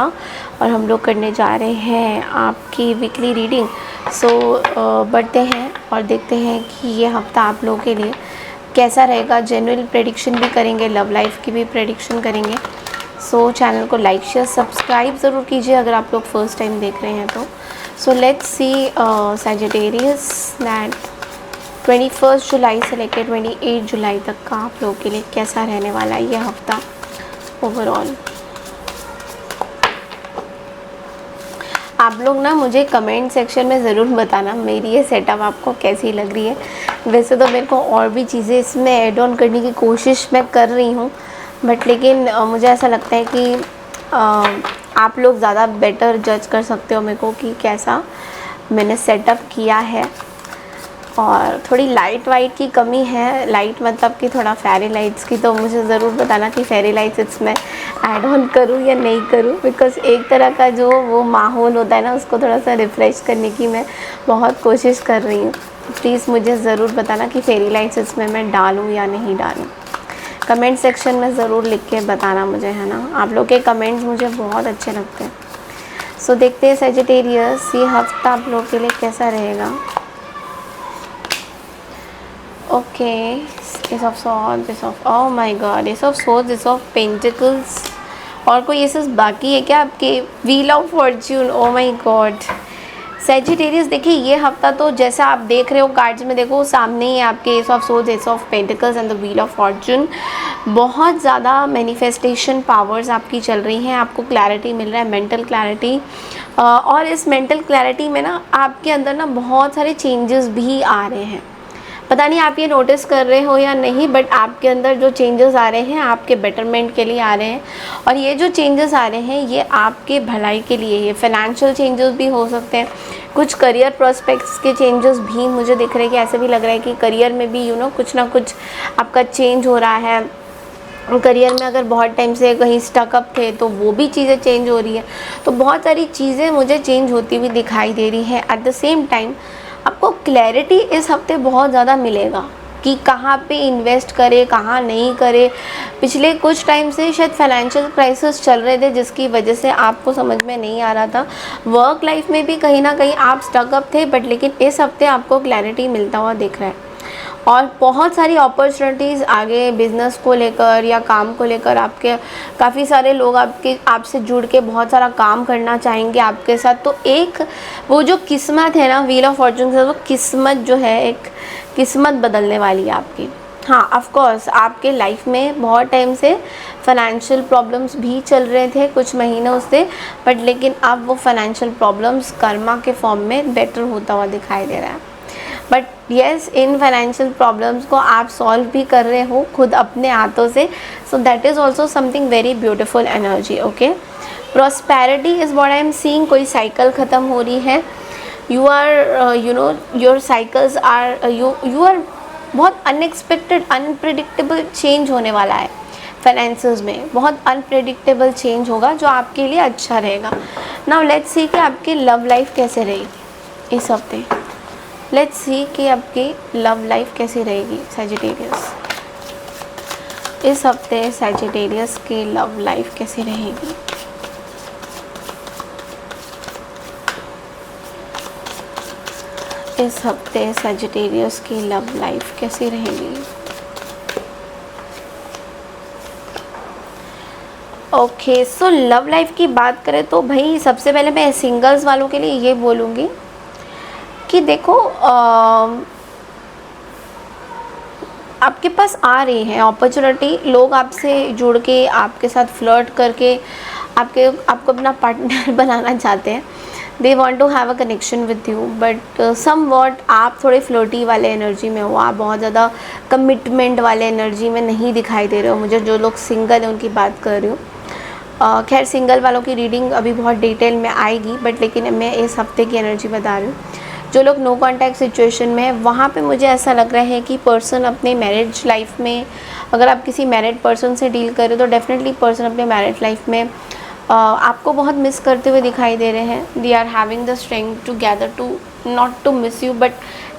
और हम लोग करने जा रहे हैं आपकी वीकली रीडिंग। सो बढ़ते हैं और देखते हैं कि ये हफ्ता आप लोगों के लिए कैसा रहेगा। जनरल प्रेडिक्शन भी करेंगे, लव लाइफ की भी प्रेडिक्शन करेंगे। सो चैनल को लाइक शेयर सब्सक्राइब ज़रूर कीजिए अगर आप लोग फर्स्ट टाइम देख रहे हैं तो। सो लेट्स सी सैजिटेरियस दैट 21 जुलाई से लेकर 28 जुलाई तक का आप लोगों के लिए कैसा रहने वाला है ये हफ्ता ओवरऑल। आप लोग ना मुझे कमेंट सेक्शन में ज़रूर बताना मेरी ये सेटअप आपको कैसी लग रही है। वैसे तो मेरे को और भी चीज़ें इसमें ऐड ऑन करने की कोशिश मैं कर रही हूँ, बट लेकिन मुझे ऐसा लगता है कि आप लोग ज़्यादा बेटर जज कर सकते हो मेरे को कि कैसा मैंने सेटअप किया है। और थोड़ी लाइट वाइट की कमी है, लाइट मतलब कि थोड़ा फेरी लाइट्स की, तो मुझे ज़रूर बताना कि फेरी लाइट्स इसमें ऐड ऑन करूँ या नहीं करूँ, बिकॉज़ एक तरह का जो वो माहौल होता है ना उसको थोड़ा सा रिफ़्रेश करने की मैं बहुत कोशिश कर रही हूँ। प्लीज़ मुझे ज़रूर बताना कि फेरी लाइट्स इसमें मैं डालूँ या नहीं डालूँ। कमेंट सेक्शन में ज़रूर लिख के बताना मुझे, है ना। आप लोग के कमेंट्स मुझे बहुत अच्छे लगते हैं। सो देखते हैं सैजिटेरियस ये हफ्ता आप लोग के लिए कैसा रहेगा। Okay, S of swords, S of, oh my God, S of swords, S of pentacles. और कोई ये सब बाकी है क्या आपके? Wheel of Fortune, oh my God. Sagittarius देखिए ये हफ्ता तो जैसा आप देख रहे हो कार्ड्स में, देखो सामने ही आपके S of swords, S of pentacles and the wheel of Fortune. बहुत ज़्यादा मैनिफेस्टेशन पावर्स आपकी चल रही हैं, आपको क्लैरिटी मिल रहा है, मेंटल क्लैरिटी। और इस मेंटल क्लैरिटी में ना आपके अंदर ना बहुत सारे चेंजेस भी आ रहे हैं। पता नहीं आप ये नोटिस कर रहे हो या नहीं, बट आपके अंदर जो चेंजेस आ रहे हैं आपके बेटरमेंट के लिए आ रहे हैं। और ये जो चेंजेस आ रहे हैं ये आपके भलाई के लिए, ये फाइनेंशियल चेंजेस भी हो सकते हैं, कुछ करियर प्रोस्पेक्ट्स के चेंजेस भी मुझे दिख रहे हैं कि ऐसे भी लग रहा है कि करियर में भी कुछ ना कुछ आपका चेंज हो रहा है। करियर में अगर बहुत टाइम से कहीं स्टकअप थे तो वो भी चीज़ें चेंज हो रही है। तो बहुत सारी चीज़ें मुझे चेंज होती हुई दिखाई दे रही है। एट द सेम टाइम आपको क्लैरिटी इस हफ्ते बहुत ज़्यादा मिलेगा कि कहाँ पे इन्वेस्ट करें, कहाँ नहीं करें। पिछले कुछ टाइम से शायद फाइनेंशियल क्राइसिस चल रहे थे जिसकी वजह से आपको समझ में नहीं आ रहा था। वर्क लाइफ में भी कहीं ना कहीं आप स्टकअप थे, बट लेकिन इस हफ्ते आपको क्लैरिटी मिलता हुआ दिख रहा है। और बहुत सारी अपॉर्चुनिटीज़ आगे बिज़नेस को लेकर या काम को लेकर, आपके काफ़ी सारे लोग आपसे जुड़ के बहुत सारा काम करना चाहेंगे आपके साथ। तो एक वो जो किस्मत है ना, व्हील ऑफ फॉर्च्यून के साथ, वो किस्मत जो है एक किस्मत बदलने वाली है आपकी। हाँ, ऑफ कोर्स आपके लाइफ में बहुत टाइम से फाइनेंशियल प्रॉब्लम्स भी चल रहे थे कुछ महीनों से, बट लेकिन अब वो फाइनेंशियल प्रॉब्लम्स कर्मा के फॉर्म में बेटर होता हुआ दिखाई दे रहा है। But yes, in financial problems को आप सॉल्व भी कर रहे हो खुद अपने हाथों से। So that is also something very beautiful energy. Okay, prosperity is what I am seeing. कोई साइकिल ख़त्म हो रही है। You are your cycles are you are बहुत अनएक्सपेक्टेड अनप्रिडिक्टेबल चेंज होने वाला है। फाइनेंसेस में बहुत अनप्रिडिक्टेबल चेंज होगा जो आपके लिए अच्छा रहेगा। नाउ लेट्स सी कि आपकी लव लाइफ कैसे रहेगी इस हफ्ते। लेट्स सी कि आपकी लव लाइफ कैसी रहेगी सैजिटेरियस। इस हफ्ते सैजिटेरियस की लव लाइफ कैसी रहेगी। इस हफ्ते सैजिटेरियस की लव लाइफ कैसी रहेगी। ओके, सो लव लाइफ की बात करें तो भाई सबसे पहले मैं सिंगल्स वालों के लिए ये बोलूँगी कि देखो आपके पास आ रही है अपॉर्चुनिटी, लोग आपसे जुड़ के आपके साथ फ्लर्ट करके आपको अपना पार्टनर बनाना चाहते हैं। They want to have a connection with you, but somewhat आप थोड़े फ्लर्टी वाले एनर्जी में हो, आप बहुत ज़्यादा कमिटमेंट वाले एनर्जी में नहीं दिखाई दे रहे हो मुझे। जो लोग सिंगल हैं उनकी बात कर रही हूँ। खैर सिंगल वालों की रीडिंग अभी बहुत डिटेल में आएगी, बट लेकिन मैं इस हफ्ते की एनर्जी बता रही हूँ। जो लोग नो कॉन्टैक्ट सिचुएशन में है, वहाँ पे मुझे ऐसा लग रहा है कि पर्सन अपने मैरिज लाइफ में, अगर आप किसी मैरिड पर्सन से डील कर रहे हो तो डेफिनेटली पर्सन अपने मैरिड लाइफ में आपको बहुत मिस करते हुए दिखाई दे रहे हैं। They are having the strength together to not to miss you, but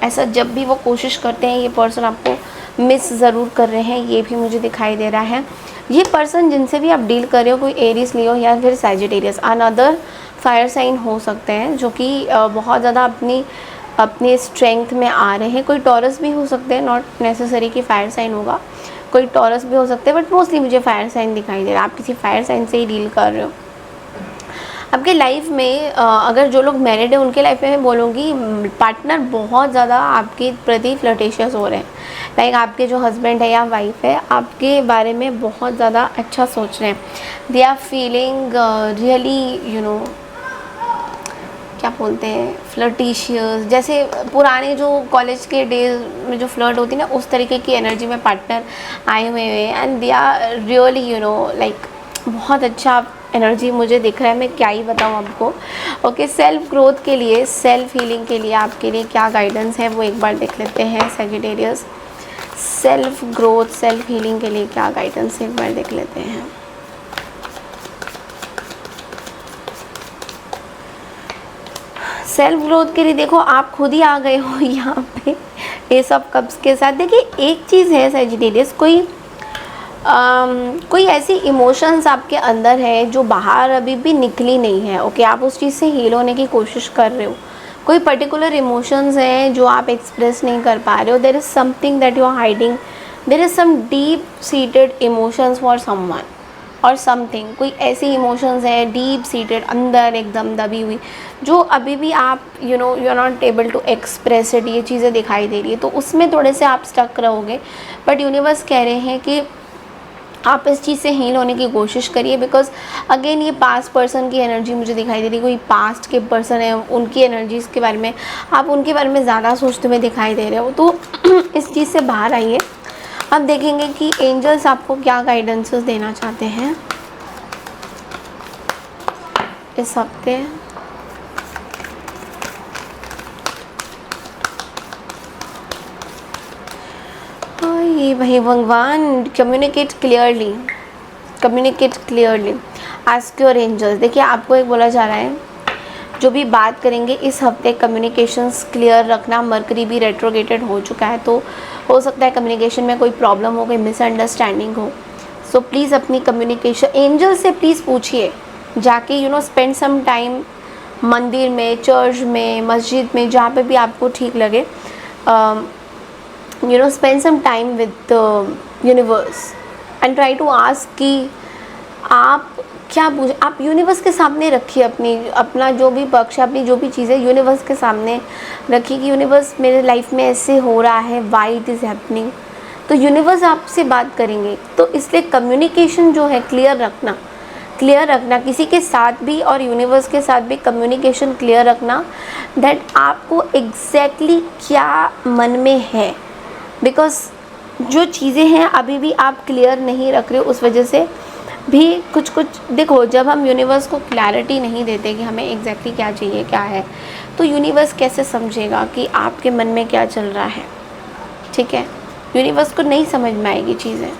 ऐसा जब भी वो कोशिश करते हैं ये पर्सन आपको मिस ज़रूर कर रहे हैं, ये भी मुझे दिखाई दे रहा है। ये पर्सन जिनसे भी आप डील कर रहे हो, कोई एरीज लियो या फिर सैजिटेरियस, अनदर फायर साइन हो सकते हैं जो कि बहुत ज़्यादा अपनी स्ट्रेंथ में आ रहे हैं। कोई टॉरस भी हो सकते हैं, नॉट नेसेसरी कि फायर साइन होगा, कोई टॉरस भी हो सकते हैं, बट मोस्टली मुझे फायर साइन दिखाई दे रहा है। आप किसी फायर साइन से ही डील कर रहे हो। आपके लाइफ में अगर जो लोग मैरिड हैं उनके लाइफ में मैं बोलूँगी पार्टनर बहुत ज़्यादा आपके प्रति फ्लर्टिशियस हो रहे हैं। लाइक आपके जो हस्बैंड है या वाइफ है आपके बारे में बहुत ज़्यादा अच्छा सोच रहे हैं। They are feeling really you know क्या बोलते हैं, फ्लर्टिशियस। जैसे पुराने जो कॉलेज के डेज में जो फ्लर्ट होती है ना, उस तरीके की एनर्जी में पार्टनर आए हुए हैं। And they are really you know like बहुत अच्छा एनर्जी मुझे दिख रहा है, मैं क्या ही बताऊँ आपको। ओके, सेल्फ ग्रोथ के लिए, सेल्फ हीलिंग के लिए आपके लिए क्या गाइडेंस है वो एक बार देख लेते हैं Sagittarius. Self growth, self healing के लिए क्या गाइडेंस है एक बार देख लेते हैं। सेल्फ ग्रोथ के लिए देखो आप खुद ही आ गए हो यहाँ पे एस ऑफ कप्स के साथ। देखिए एक चीज़ है सैजिटेरियस, कोई ऐसी इमोशंस आपके अंदर है जो बाहर अभी भी निकली नहीं है। ओके, आप उस चीज़ से हील होने की कोशिश कर रहे हो। कोई पर्टिकुलर इमोशंस हैं जो आप एक्सप्रेस नहीं कर पा रहे हो। There is something that you are hiding, there is some deep seated emotions for someone और समथिंग। कोई ऐसी इमोशंस है डीप सीटेड अंदर एकदम दबी हुई जो अभी भी आप you are not able to express it. ये चीज़ें दिखाई दे रही है तो उसमें थोड़े से आप स्टक रहोगे, बट यूनिवर्स कह रहे हैं कि आप इस चीज़ से हील होने की कोशिश करिए। बिकॉज अगेन ये पास्ट पर्सन की एनर्जी मुझे दिखाई दे रही है। कोई पास्ट के पर्सन है, उनकी एनर्जीज़ के बारे में आप उनके बारे में ज़्यादा सोचते हुए दिखाई दे रहे हो, तो इस चीज़ से बाहर आइए। अब देखेंगे कि एंजल्स आपको क्या गाइडेंसेस देना चाहते हैं इस हफ्ते। ये भाई भगवान, communicate clearly, ask your angels. देखिए आपको एक बोला जा रहा है जो भी बात करेंगे इस हफ्ते कम्युनिकेशंस क्लियर रखना। मरकरी भी रेट्रोगेटेड हो चुका है तो हो सकता है कम्युनिकेशन में कोई प्रॉब्लम हो, कोई मिसअंडरस्टैंडिंग हो। सो प्लीज़ अपनी कम्युनिकेशन एंजल से प्लीज़ पूछिए जाके स्पेंड सम टाइम मंदिर में, चर्च में, मस्जिद में, जहाँ पे भी आपको ठीक लगे। Spend some time with universe and try to ask कि आप क्या पूछ, आप यूनिवर्स के सामने रखिए अपना जो भी पक्ष, अपनी जो भी चीज़ें यूनिवर्स के सामने रखिए कि यूनिवर्स मेरे लाइफ में ऐसे हो रहा है, वाई इट इज़ हैपनिंग। तो यूनिवर्स आपसे बात करेंगे। तो इसलिए कम्युनिकेशन जो है क्लियर रखना किसी के साथ भी और यूनिवर्स के साथ भी कम्युनिकेशन क्लियर रखना दैट आपको एग्जैक्टली क्या मन में है। बिकॉज जो चीज़ें हैं अभी भी आप क्लियर नहीं रख रहे हो, उस वजह से भी कुछ देखो, जब हम यूनिवर्स को क्लैरिटी नहीं देते कि हमें एग्जैक्टली क्या चाहिए, क्या है, तो यूनिवर्स कैसे समझेगा कि आपके मन में क्या चल रहा है। ठीक है, यूनिवर्स को नहीं समझ में आएगी चीज़ें।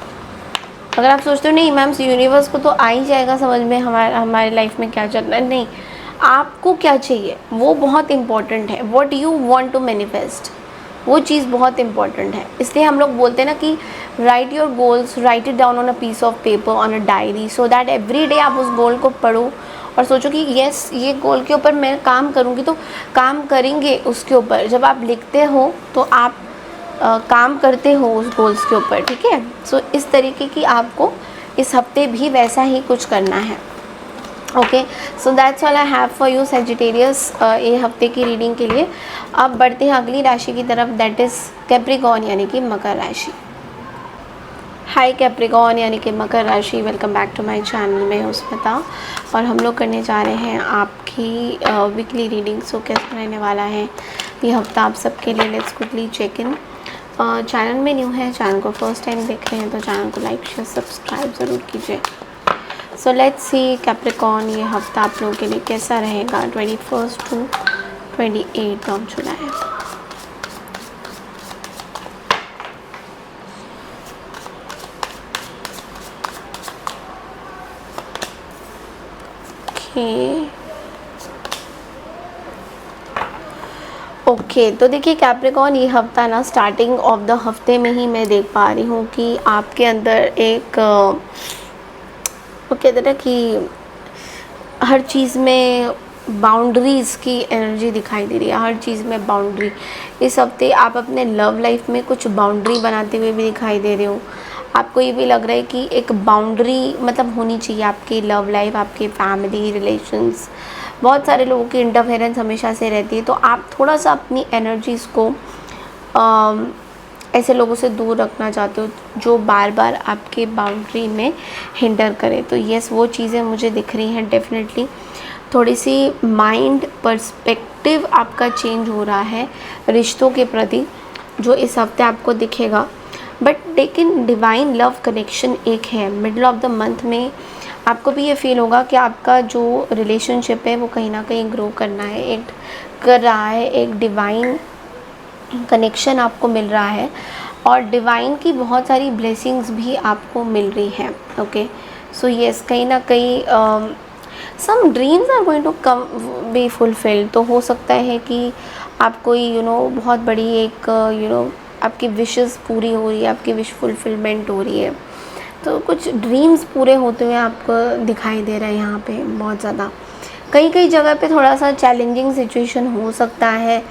अगर आप सोचते हो नहीं मैम यूनिवर्स को तो आ ही जाएगा समझ में हमारे लाइफ में क्या चल रहा है, नहीं, आपको क्या चाहिए वो बहुत इंपॉर्टेंट है। What you want to manifest, वो चीज़ बहुत इंपॉर्टेंट है। इसलिए हम लोग बोलते हैं ना कि write your goals, write it down on a piece of paper, on a diary, so that every day आप उस गोल को पढ़ो और सोचो कि येस ये गोल के ऊपर मैं काम करूँगी, तो काम करेंगे उसके ऊपर। जब आप लिखते हो तो आप काम करते हो उस गोल्स के ऊपर। ठीक है, सो इस तरीके की आपको इस हफ्ते भी वैसा ही कुछ करना है। Okay, so that's all I have for you Sagittarius ये हफ्ते की रीडिंग के लिए। अब बढ़ते हैं अगली राशि की तरफ, दैट इज़ कैप्रिकॉर्न यानी कि मकर राशि। हाय कैप्रिकॉर्न यानी कि मकर राशि, welcome back to my channel. मैं हूं स्मिता और हम लोग करने जा रहे हैं आपकी वीकली रीडिंग। सो कैसा रहने वाला है ये हफ्ता आप सबके लिए, let's quickly check in. Channel में न्यू है, चैनल को फर्स्ट टाइम देख रहे हैं तो चैनल को लाइक शेयर सब्सक्राइब ज़रूर कीजिए। सो लेट्स सी कैप्रिकॉर्न ये हफ्ता आप लोगों के लिए कैसा रहेगा 21 टू 28 ऑफ जुलाई। ओके, तो देखिए कैप्रिकॉर्न ये हफ्ता ना स्टार्टिंग ऑफ द हफ्ते में ही मैं देख पा रही हूँ कि आपके अंदर एक वो कहते हैं ना कि हर चीज़ में बाउंड्रीज़ की एनर्जी दिखाई दे रही है, हर चीज़ में बाउंड्री। इस हफ्ते आप अपने लव लाइफ में कुछ बाउंड्री बनाते हुए भी दिखाई दे रहे हो। आपको ये भी लग रहा है कि एक बाउंड्री मतलब होनी चाहिए आपकी लव लाइफ, आपके फैमिली रिलेशंस। बहुत सारे लोगों की इंटरफेरेंस हमेशा से रहती है, तो आप थोड़ा सा अपनी एनर्जीज़ को ऐसे लोगों से दूर रखना चाहते हो जो बार बार आपके बाउंड्री में हिंडर करे। तो यस, वो चीज़ें मुझे दिख रही हैं डेफिनेटली। थोड़ी सी माइंड पर्सपेक्टिव आपका चेंज हो रहा है रिश्तों के प्रति, जो इस हफ्ते आपको दिखेगा। बट लेकिन डिवाइन लव कनेक्शन एक है। मिडल ऑफ द मंथ में आपको भी ये फील होगा कि आपका जो रिलेशनशिप है वो कहीं ना कहीं ग्रो करना है, एक कर रहा है, एक डिवाइन कनेक्शन आपको मिल रहा है और डिवाइन की बहुत सारी ब्लेसिंग्स भी आपको मिल रही हैं। ओके, सो यस, कहीं ना कहीं some dreams are going to come be fulfilled. तो हो सकता है कि आप कोई बहुत बड़ी एक आपकी विशेस पूरी हो रही है, आपकी विश फुलफिलमेंट हो रही है। तो कुछ ड्रीम्स पूरे होते हुए आपको दिखाई दे रहा है यहाँ पे बहुत ज़्यादा। कई कई जगह पे थोड़ा सा चैलेंजिंग सिचुएशन हो सकता है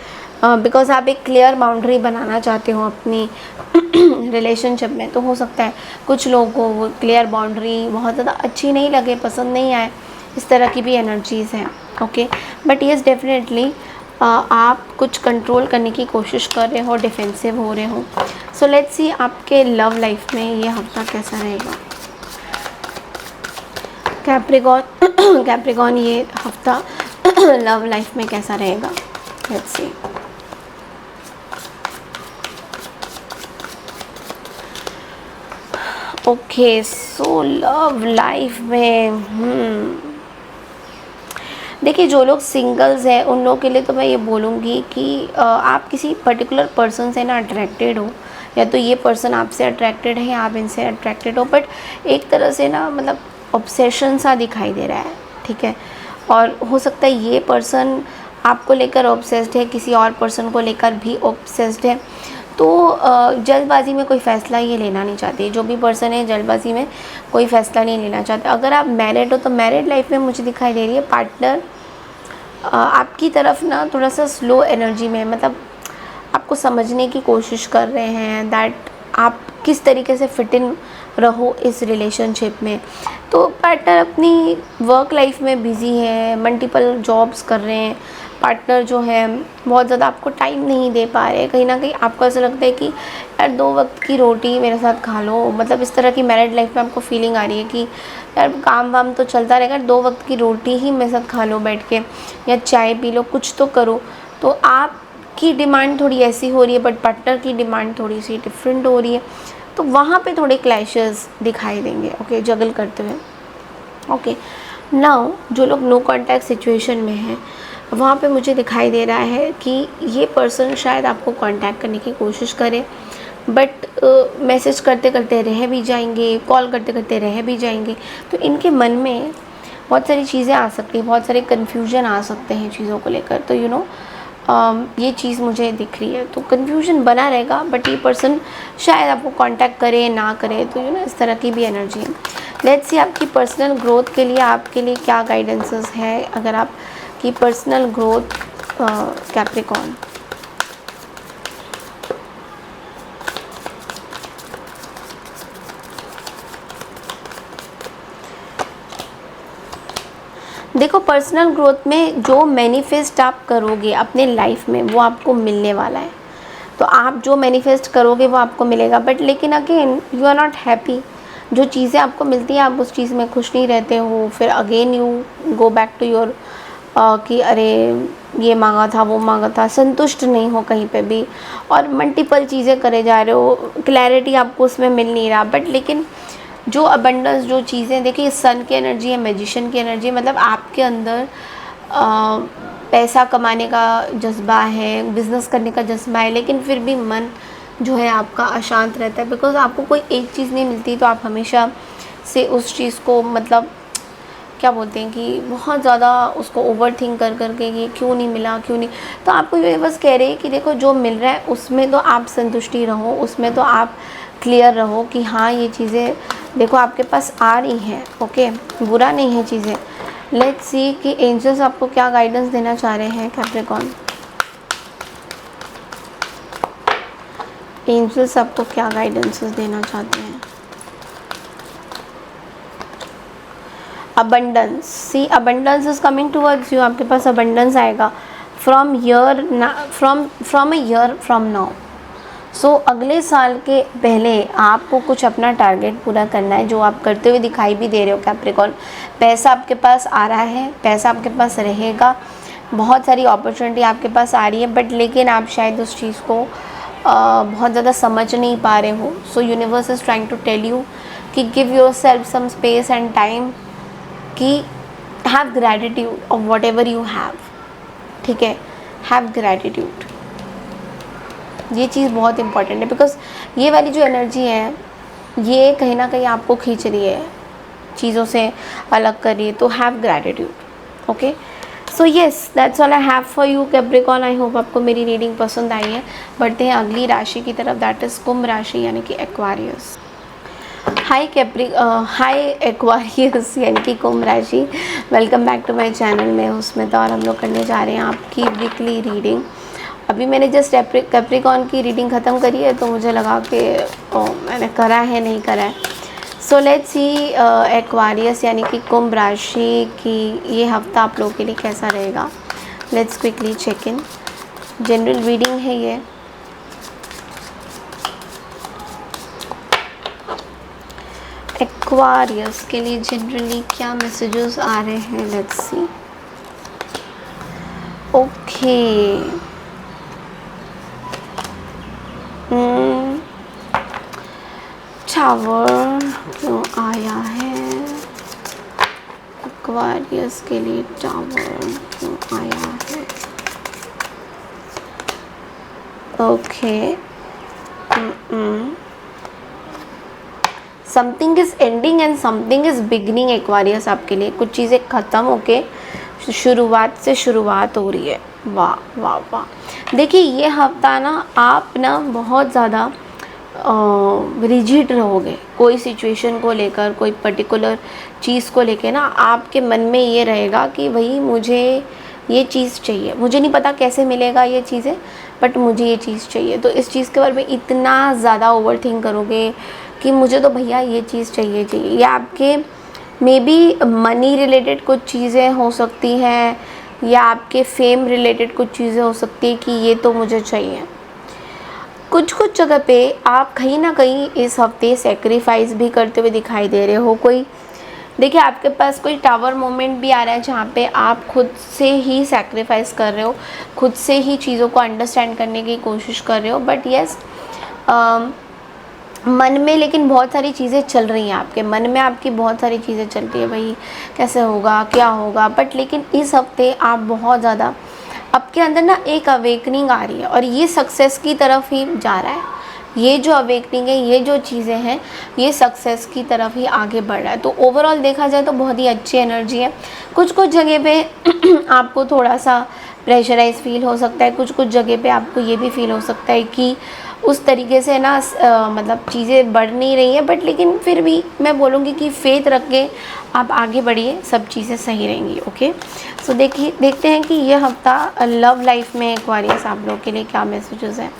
बिकॉज आप एक क्लियर बाउंड्री बनाना चाहते हो अपनी रिलेशनशिप में। तो हो सकता है कुछ लोगों को वो क्लियर बाउंड्री बहुत ज़्यादा अच्छी नहीं लगे, पसंद नहीं आए, इस तरह की भी एनर्जीज़ हैं। ओके, बट येस डेफिनेटली आप कुछ कंट्रोल करने की कोशिश कर रहे हो, डिफेंसिव हो रहे हो। सो लेट्स सी आपके लव लाइफ में ये हफ्ता कैसा रहेगा कैप्रिकॉर्न ये हफ्ता लव लाइफ में कैसा रहेगा, let's see. Okay, so love life में देखिए, जो लोग सिंगल्स हैं उन लोगों के लिए तो मैं ये बोलूँगी कि आप किसी पर्टिकुलर पर्सन से ना अट्रैक्टेड हो, या तो ये पर्सन आपसे अट्रैक्टेड है या आप इनसे अट्रैक्टेड हो, बट एक तरह से ना मतलब ऑब्सेशन सा दिखाई दे रहा है, ठीक है। और हो सकता है ये पर्सन आपको लेकर ऑब्सेस्ड है, किसी और पर्सन को लेकर भी ऑब्सेस्ड है। तो जल्दबाजी में कोई फ़ैसला ये लेना नहीं चाहती। जो भी पर्सन है जल्दबाजी में कोई फ़ैसला नहीं लेना चाहते। अगर आप मैरिड हो तो मैरिड लाइफ में मुझे दिखाई दे रही है पार्टनर आपकी तरफ ना थोड़ा सा स्लो एनर्जी में, मतलब आपको समझने की कोशिश कर रहे हैं दैट आप किस तरीके से फिट इन रहो इस रिलेशनशिप में। तो पार्टनर अपनी वर्क लाइफ में बिज़ी है, मल्टीपल जॉब्स कर रहे हैं। पार्टनर जो है बहुत ज़्यादा आपको टाइम नहीं दे पा रहे हैं। कहीं ना कहीं आपको ऐसा लगता है कि यार 2 वक्त की रोटी मेरे साथ खा लो, मतलब इस तरह की मैरिड लाइफ में आपको फीलिंग आ रही है कि यार काम वाम तो चलता रहेगा, 2 वक्त की रोटी ही मेरे साथ खा लो बैठ के, या चाय पी लो, कुछ तो करो। तो आपकी डिमांड थोड़ी ऐसी हो रही है बट पार्टनर की डिमांड थोड़ी सी डिफरेंट हो रही है। तो वहाँ पे थोड़े क्लैशेस दिखाई देंगे, ओके, जगल करते हुए। ओके, नाउ जो लोग नो कॉन्टैक्ट सिचुएशन में हैं वहाँ पे मुझे दिखाई दे रहा है कि ये पर्सन शायद आपको कांटेक्ट करने की कोशिश करे, बट मैसेज करते करते रह भी जाएंगे, कॉल करते करते रह भी जाएंगे। तो इनके मन में बहुत सारी चीज़ें आ सकती हैं, बहुत सारे कन्फ्यूजन आ सकते हैं चीज़ों को लेकर। तो ये चीज़ मुझे दिख रही है। तो कन्फ्यूजन बना रहेगा, बट ये पर्सन शायद आपको कांटेक्ट करे ना करे। तो इस तरह की भी एनर्जी है। लेट्स सी आपकी पर्सनल ग्रोथ के लिए आपके लिए क्या गाइडेंसेस है, अगर आप की पर्सनल ग्रोथ कैप्रिकॉर्न। देखो पर्सनल ग्रोथ में जो मैनिफेस्ट आप करोगे अपने लाइफ में वो आपको मिलने वाला है। तो आप जो मैनिफेस्ट करोगे वो आपको मिलेगा, बट लेकिन again you are not happy. जो चीज़ें आपको मिलती हैं आप उस चीज़ में खुश नहीं रहते हो, फिर again you go back to your कि अरे ये मांगा था वो मांगा था, संतुष्ट नहीं हो कहीं पे भी और मल्टीपल चीज़ें करे जा रहे हो, क्लैरिटी आपको उसमें मिल नहीं रहा। बट लेकिन जो अबंडेंस जो चीज़ें, देखिए सन की एनर्जी है, मैजिशियन की एनर्जी, मतलब आपके अंदर पैसा कमाने का जज्बा है, बिज़नेस करने का जज्बा है, लेकिन फिर भी मन जो है आपका अशांत रहता है बिकॉज़ आपको कोई एक चीज़ नहीं मिलती। तो आप हमेशा से उस चीज़ को मतलब क्या बोलते हैं कि बहुत ज़्यादा उसको ओवर थिंक कर के कि क्यों नहीं मिला क्यों नहीं। तो आपको ये बस कह रहे हैं कि देखो जो मिल रहा है उसमें तो आप संतुष्टि रहो, उसमें तो आप क्लियर रहो कि हाँ ये चीज़ें देखो आपके पास आ रही हैं, ओके, बुरा नहीं है चीज़ें। लेट्स सी कि एंजल्स आपको क्या गाइडेंस देना चाह रहे हैं कैप्रिकॉर्न। एंजल्स आपको क्या गाइडेंसेस देना चाहते हैं। Abundance, see abundance is coming towards you, आपके पास अबंडेंस आएगा from a year from now. So अगले साल के पहले आपको कुछ अपना टारगेट पूरा करना है जो आप करते हुए दिखाई भी दे रहे हो कैप्रिकॉर्न। पैसा आपके पास आ रहा है, पैसा आपके पास रहेगा, बहुत सारी अपॉर्चुनिटी आपके पास आ रही है, बट लेकिन आप शायद उस चीज़ को बहुत ज़्यादा समझ नहीं पा रहे हो। So universe is trying to tell you कि give yourself some space and time, कि have gratitude of whatever you have, ठीक है, हैव ग्रैटिट्यूड। ये चीज़ बहुत इंपॉर्टेंट है बिकॉज ये वाली जो एनर्जी है ये कहीं ना कहीं आपको खींच रही है, चीज़ों से अलग कर रही है। तो have gratitude, okay. So yes that's all I have for you Capricorn. I hope आपको मेरी रीडिंग पसंद आई है। बढ़ते हैं अगली राशि की तरफ, दैट इज़ कुंभ राशि यानी कि एक्वारियस। हाय एक्वारियस यानी कि कुंभ राशि, welcome back to my channel. मैं उसमें तो और हम लोग करने जा रहे हैं आपकी वीकली रीडिंग। अभी मैंने जस्ट कैप्रिकॉर्न की रीडिंग ख़त्म करी है तो मुझे लगा कि मैंने करा है नहीं करा है। सो लेट्स सी एक्वारियस यानी कि कुंभ राशि की ये हफ्ता आप लोगों के लिए कैसा रहेगा। Let's quickly check in. General reading है ये। एक्वारियस के लिए जनरली क्या मैसेजेस आ रहे हैं, लेट्स सी। ओके, टावर क्यों आया है एक्वारियस के लिए, टावर क्यों आया है। Okay, something is ending and something is beginning Aquarius आपके लिए। कुछ चीज़ें ख़त्म होके शुरुआत से शुरुआत हो रही है। वाह वाह वाह। देखिए ये हफ्ता ना आप ना बहुत ज़्यादा रिजिड रहोगे कोई सिचुएशन को लेकर, कोई पर्टिकुलर चीज़ को लेकर ना आपके मन में ये रहेगा कि भाई मुझे ये चीज़ चाहिए, मुझे नहीं पता कैसे मिलेगा ये चीज़ें, बट मुझे ये चीज़ चाहिए। तो इस चीज़ के बारे में इतना ज़्यादा ओवर थिंक करोगे कि मुझे तो भैया ये चीज़ चाहिए चाहिए। या आपके मे बी मनी रिलेटेड कुछ चीज़ें हो सकती हैं, या आपके फेम रिलेटेड कुछ चीज़ें हो सकती है कि ये तो मुझे चाहिए। कुछ कुछ जगह पे आप कहीं ना कहीं इस हफ्ते सेक्रीफाइस भी करते हुए दिखाई दे रहे हो। कोई देखिए आपके पास कोई टावर मोमेंट भी आ रहा है जहाँ पे आप खुद से ही सेक्रीफाइस कर रहे हो, खुद से ही चीज़ों को अंडरस्टैंड करने की कोशिश कर रहे हो। बट येस मन में लेकिन बहुत सारी चीज़ें चल रही हैं, आपके मन में आपकी बहुत सारी चीज़ें चलती है, भाई कैसे होगा क्या होगा। बट लेकिन इस हफ्ते आप बहुत ज़्यादा आपके अंदर ना एक अवेकनिंग आ रही है और ये सक्सेस की तरफ ही जा रहा है। ये जो अवेकनिंग है, ये जो चीज़ें हैं, ये सक्सेस की तरफ ही आगे बढ़ रहा है। तो ओवरऑल देखा जाए तो बहुत ही अच्छी एनर्जी है। कुछ कुछ जगह पे आपको थोड़ा सा प्रेशराइज फील हो सकता है, कुछ कुछ जगह पे आपको ये भी फील हो सकता है कि उस तरीके से ना मतलब चीज़ें बढ़ नहीं रही हैं। बट लेकिन फिर भी मैं बोलूँगी कि फेथ रख के आप आगे बढ़िए, सब चीज़ें सही रहेंगी। ओके, सो देखते हैं कि ये हफ्ता लव लाइफ में एक्वारियस आप लोगों के लिए क्या मैसेजेस हैं।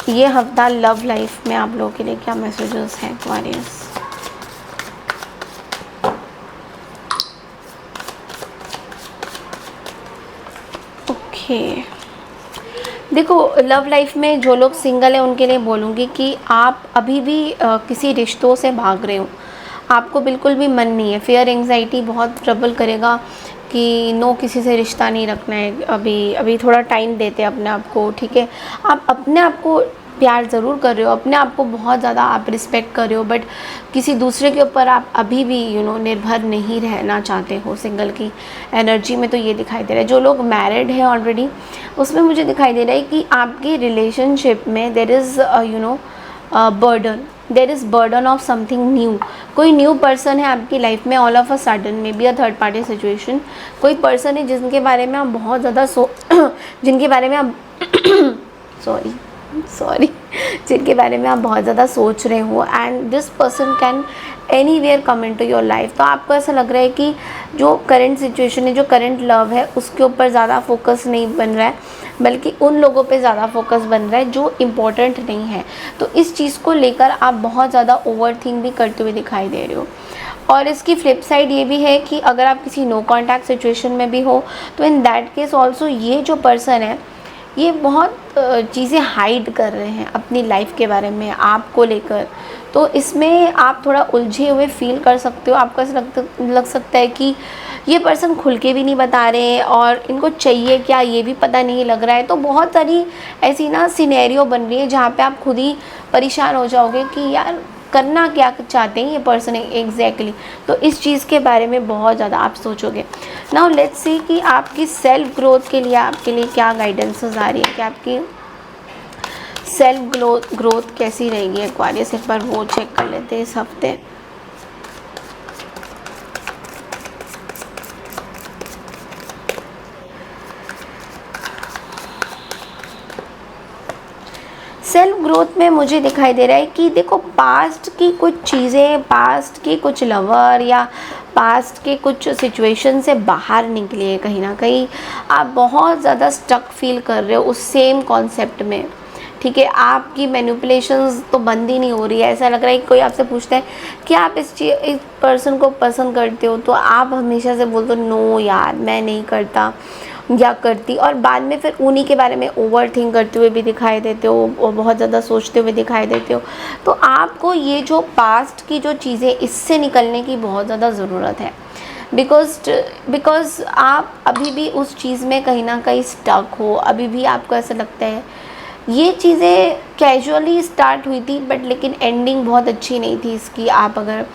ये हफ्ता लव लाइफ में आप लोगों के लिए क्या मैसेजेस हैं एक्वारियस। ओके, देखो लव लाइफ में जो लोग सिंगल हैं उनके लिए बोलूँगी कि आप अभी भी किसी रिश्तों से भाग रहे हो, आपको बिल्कुल भी मन नहीं है, फियर एंग्जाइटी बहुत ट्रबल करेगा कि नो किसी से रिश्ता नहीं रखना है, अभी अभी थोड़ा टाइम देते हैं अपने आप को, ठीक है। आप अपने आप को प्यार ज़रूर कर रहे हो, अपने आप को बहुत ज़्यादा आप रिस्पेक्ट कर रहे हो, बट किसी दूसरे के ऊपर आप अभी भी निर्भर नहीं रहना चाहते हो। सिंगल की एनर्जी में तो ये दिखाई दे रहा है। जो लोग मैरिड है ऑलरेडी, उसमें मुझे दिखाई दे रहा है कि आपकी रिलेशनशिप में there is burden, there is burden of something new. कोई न्यू पर्सन है आपकी लाइफ में, all of a sudden, may be a third party situation. कोई पर्सन है जिनके बारे में आप बहुत ज़्यादा जिनके बारे में आप सॉरी जिनके बारे में आप बहुत ज़्यादा सोच रहे हो, and this person can anywhere come into your life. तो आपको ऐसा लग रहा है कि जो करंट सिचुएशन है, जो करंट लव है, उसके ऊपर ज़्यादा फोकस नहीं बन रहा है, बल्कि उन लोगों पे ज़्यादा फोकस बन रहा है जो इम्पोर्टेंट नहीं है। तो इस चीज़ को लेकर आप बहुत ज़्यादा ओवर थिंक भी करते हुए दिखाई दे रहे हो। और इसकी फ्लिप साइड ये भी है कि अगर आप किसी नो कॉन्टैक्ट सिचुएशन में भी हो, तो इन दैट केस ऑल्सो ये जो पर्सन है, ये बहुत चीज़ें हाइड कर रहे हैं अपनी लाइफ के बारे में आपको लेकर। तो इसमें आप थोड़ा उलझे हुए फील कर सकते हो। आपको ऐसा लग सकता है कि ये पर्सन खुल के भी नहीं बता रहे हैं और इनको चाहिए क्या ये भी पता नहीं लग रहा है। तो बहुत सारी ऐसी सिनेरियो बन रही है जहाँ पे आप खुद ही परेशान हो जाओगे कि यार करना क्या चाहते हैं ये पर्सन एग्जैक्टली। तो इस चीज़ के बारे में बहुत ज़्यादा आप सोचोगे। नाउ लेट्स सी कि आपकी सेल्फ ग्रोथ के लिए आपके लिए क्या गाइडेंसेस आ रही है, कि आपकी सेल्फ ग्रोथ कैसी रहेगी एक्वारियस। एक बार वो चेक कर लेते हैं इस हफ्ते। सेल्फ ग्रोथ में मुझे दिखाई दे रहा है कि देखो पास्ट की कुछ चीज़ें, पास्ट के कुछ लवर या पास्ट के कुछ सिचुएशन से बाहर निकले। कहीं ना कहीं आप बहुत ज़्यादा स्टक फील कर रहे हो उस सेम कॉन्सेप्ट में, ठीक है। आपकी मैनिपुलेशंस तो बंद ही नहीं हो रही है। ऐसा लग रहा है कि कोई आपसे पूछता है कि आप इस पर्सन को पसंद करते हो, तो आप हमेशा से बोलते हो नो यार मैं नहीं करता या करती, और बाद में फिर उन्हीं के बारे में ओवर थिंक करते हुए भी दिखाई देते हो और बहुत ज़्यादा सोचते हुए दिखाई देते हो। तो आपको ये जो पास्ट की जो चीज़ें, इससे निकलने की बहुत ज़्यादा ज़रूरत है। बिकॉज आप अभी भी उस चीज़ में कहीं ना कहीं स्टक हो। अभी भी आपको ऐसा लगता है ये चीज़ें कैजुअली स्टार्ट हुई थी, बट लेकिन एंडिंग बहुत अच्छी नहीं थी इसकी। आप अगर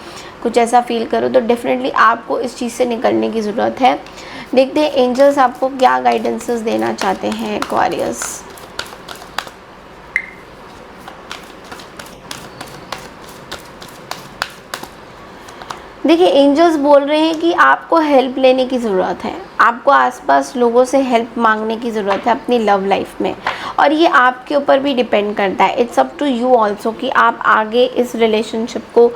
कुछ ऐसा फील करो तो डेफिनेटली आपको इस चीज़ से निकलने की ज़रूरत है। देखते हैं एंजल्स आपको क्या गाइडेंसेस देना चाहते हैं एक्वारियस। देखिए एंजल्स बोल रहे हैं कि आपको हेल्प लेने की ज़रूरत है, आपको आसपास लोगों से हेल्प मांगने की ज़रूरत है अपनी लव लाइफ में, और ये आपके ऊपर भी डिपेंड करता है। It's up to you also कि आप आगे इस रिलेशनशिप को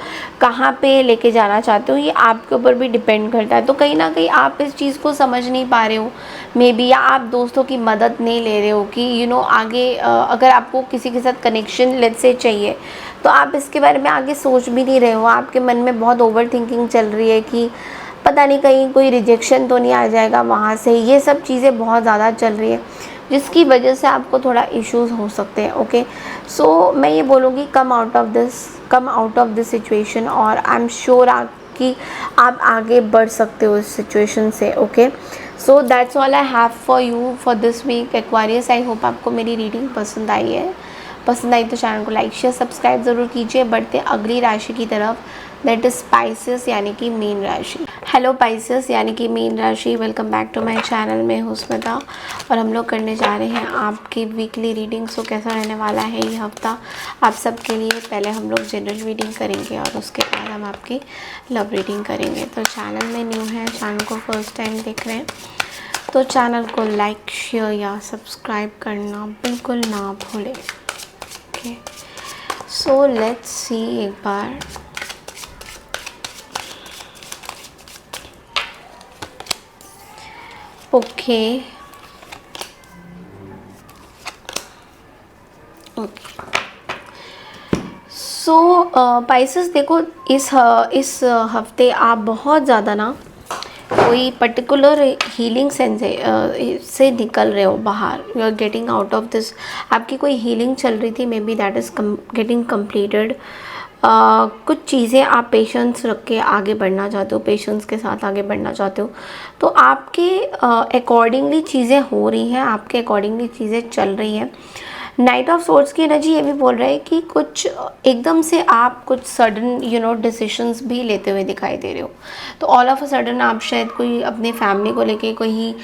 कहाँ पे लेके जाना चाहते हो, ये आपके ऊपर भी डिपेंड करता है। तो कहीं ना कहीं आप इस चीज़ को समझ नहीं पा रहे हो मे बी, या आप दोस्तों की मदद नहीं ले रहे हो कि आगे अगर आपको किसी के साथ कनेक्शन लेट्स से चाहिए, तो आप इसके बारे में आगे सोच भी नहीं रहे हो। आपके मन में बहुत ओवर थिंकिंग चल रही है कि पता नहीं कहीं कोई रिजेक्शन तो नहीं आ जाएगा वहाँ से। ये सब चीज़ें बहुत ज़्यादा चल रही है जिसकी वजह से आपको थोड़ा इश्यूज हो सकते हैं। ओके, सो मैं ये बोलूँगी कम आउट ऑफ दिस सिचुएशन, और आई एम श्योर कि आप आगे बढ़ सकते हो इस सिचुएशन से। Okay, so that's all I have for you for this week Aquarius. I hope आपको मेरी रीडिंग पसंद आई है। पसंद आई तो चैनल को लाइक शेयर सब्सक्राइब ज़रूर कीजिए। बढ़ते अगली राशि की तरफ, दैट इज़ पाइसेस यानी कि मीन राशि। हेलो पाइसेस यानी कि मीन राशि, welcome back to my channel. मैं हूं स्मिता और हम लोग करने जा रहे हैं आपकी वीकली रीडिंग। सो कैसा रहने वाला है ये हफ्ता आप सबके लिए। पहले हम लोग जनरल रीडिंग करेंगे और उसके बाद हम आपकी लव रीडिंग करेंगे। तो चैनल में न्यू है, चैनल को फर्स्ट टाइम देख रहे हैं तो चैनल को लाइक शेयर या सब्सक्राइब करना बिल्कुल ना भूलें। ओके, सो लेट्स सी एक बार। ओके सो पाइसेस देखो इस हफ्ते आप बहुत ज़्यादा कोई पर्टिकुलर हीलिंग सेंस से निकल रहे हो बाहर, you are getting out of this. आपकी कोई हीलिंग चल रही थी, maybe that is getting completed. कुछ चीज़ें आप पेशेंस रख के आगे बढ़ना चाहते हो, पेशेंस के साथ आगे बढ़ना चाहते हो, तो आपके अकॉर्डिंगली चीज़ें हो रही हैं, आपके अकॉर्डिंगली चीज़ें चल रही हैं। नाइट ऑफ सोर्ड्स की एनर्जी ये भी बोल रहा है कि कुछ एकदम से आप कुछ सडन डिसीशंस भी लेते हुए दिखाई दे रहे हो। तो ऑल ऑफ अ सडन आप शायद कोई अपने फैमिली को लेके कहीं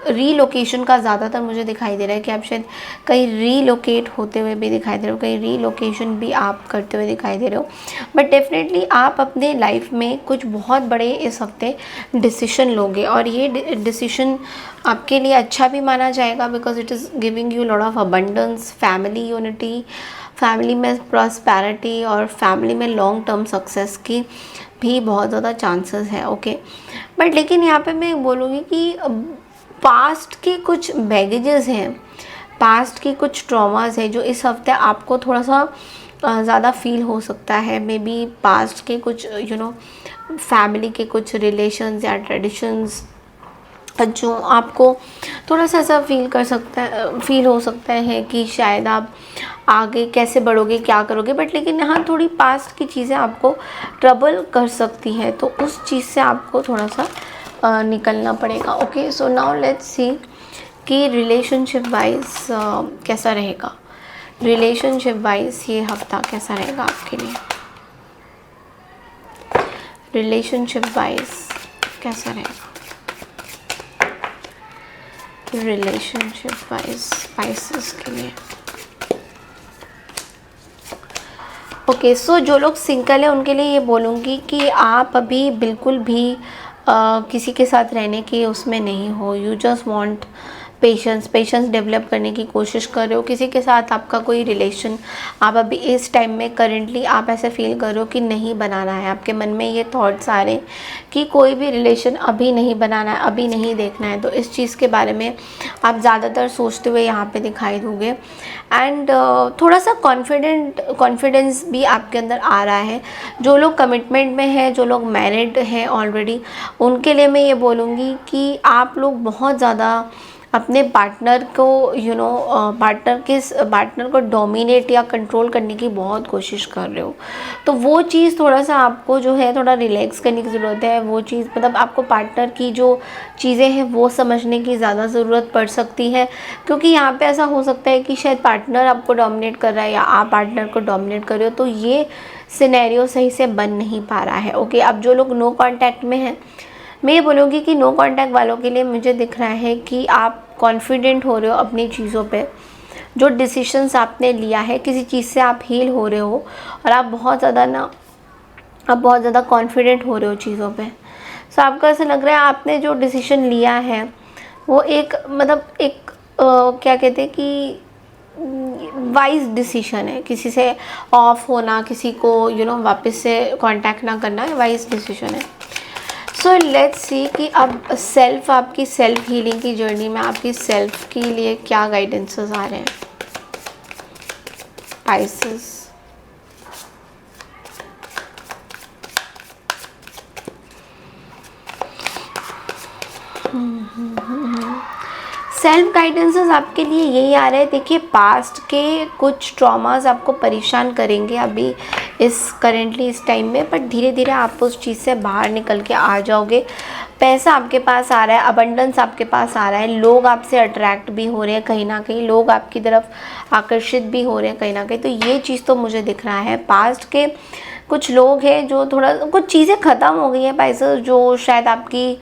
रीलोकेशन का ज़्यादातर मुझे दिखाई दे रहा है कि आप शायद कहीं रीलोकेट होते हुए भी दिखाई दे रहे हो, कहीं रीलोकेशन भी आप करते हुए दिखाई दे रहे हो। बट डेफिनेटली आप अपने लाइफ में कुछ बहुत बड़े इस हफ्ते डिसीशन लोगे, और ये डिसीशन आपके लिए अच्छा भी माना जाएगा, because it is giving you lot of abundance, family unity, family में प्रॉस्पेरिटी और फैमिली में लॉन्ग टर्म सक्सेस की भी बहुत ज़्यादा चांसेस है। ओके, बट लेकिन यहाँ पे मैं बोलूँगी कि पास्ट के कुछ बैगेजेस हैं, पास्ट की कुछ ट्रॉमास है जो इस हफ्ते आपको थोड़ा सा ज़्यादा फील हो सकता है। मे बी पास्ट के कुछ फैमिली के कुछ रिलेशंस या ट्रेडिशंस जो आपको थोड़ा सा ऐसा फील हो सकता है कि शायद आप आगे कैसे बढ़ोगे, क्या करोगे, बट लेकिन यहाँ थोड़ी पास्ट की चीज़ें आपको ट्रबल कर सकती हैं, तो उस चीज़ से आपको थोड़ा सा निकलना पड़ेगा। Okay, so now let's see कि रिलेशनशिप वाइज कैसा रहेगा, रिलेशनशिप वाइज ये हफ्ता कैसा रहेगा आपके लिए, रिलेशनशिप वाइज कैसा रहेगा, रिलेशनशिप वाइज स्पाइसेस के लिए। ओके, सो जो लोग सिंगल हैं उनके लिए ये बोलूँगी कि आप अभी बिल्कुल भी किसी के साथ रहने की उसमें नहीं हो। You just want patience develop करने की कोशिश कर रहे हो। किसी के साथ आपका कोई रिलेशन आप अभी इस टाइम में करेंटली आप ऐसे फील कर रहे हो कि नहीं बनाना है, आपके मन में ये थॉट्स आ रहे हैं कि कोई भी रिलेशन अभी नहीं बनाना है, अभी नहीं देखना है। तो इस चीज़ के बारे में आप ज़्यादातर सोचते हुए यहाँ पे दिखाई दोगे। एंड थोड़ा सा कॉन्फिडेंस भी आपके अंदर आ रहा है। जो लोग कमिटमेंट में हैं, जो लोग मैरिड हैं ऑलरेडी, उनके लिए मैं ये बोलूँगी कि आप लोग बहुत ज़्यादा अपने पार्टनर को पार्टनर को डोमिनेट या कंट्रोल करने की बहुत कोशिश कर रहे हो। तो वो चीज़ थोड़ा सा आपको जो है थोड़ा रिलैक्स करने की ज़रूरत है। वो चीज़ मतलब आपको पार्टनर की जो चीज़ें हैं वो समझने की ज़्यादा ज़रूरत पड़ सकती है, क्योंकि यहाँ पे ऐसा हो सकता है कि शायद पार्टनर आपको डोमिनेट कर रहा है या आप पार्टनर को डोमिनेट कर रहे हो। तो ये सिनेरियो सही से बन नहीं पा रहा है। ओके, अब जो लोग नो कॉन्टैक्ट में हैं, मैं ये बोलूँगी कि नो कॉन्टैक्ट वालों के लिए मुझे दिख रहा है कि आप कॉन्फिडेंट हो रहे हो अपनी चीज़ों पे। जो डिसीशंस आपने लिया है, किसी चीज़ से आप हील हो रहे हो और आप बहुत ज़्यादा कॉन्फिडेंट हो रहे हो चीज़ों पे। सो आपको ऐसा लग रहा है आपने जो डिसीजन लिया है वो एक क्या कहते हैं कि वाइज डिसीजन है। किसी से ऑफ होना, किसी को वापस से कांटेक्ट ना करना, वाइज डिसीजन है। सो लेट्स सी कि अब आपकी सेल्फ हीलिंग की जर्नी में आपकी सेल्फ के लिए क्या गाइडेंसेस आ रहे हैं। पाइसेस, सेल्फ गाइडेंसेस आपके लिए यही आ रहा है। देखिए, पास्ट के कुछ ट्रॉमास आपको परेशान करेंगे अभी करेंटली इस टाइम में, बट धीरे धीरे आप उस चीज़ से बाहर निकल के आ जाओगे। पैसा आपके पास आ रहा है, अबंडेंस आपके पास आ रहा है, लोग आपसे अट्रैक्ट भी हो रहे हैं कहीं ना कहीं, लोग आपकी तरफ आकर्षित भी हो रहे हैं कहीं ना कहीं। तो ये चीज़ तो मुझे दिख रहा है। पास्ट के कुछ लोग हैं जो कुछ चीज़ें ख़त्म हो गई हैं पैसे, जो शायद आपकी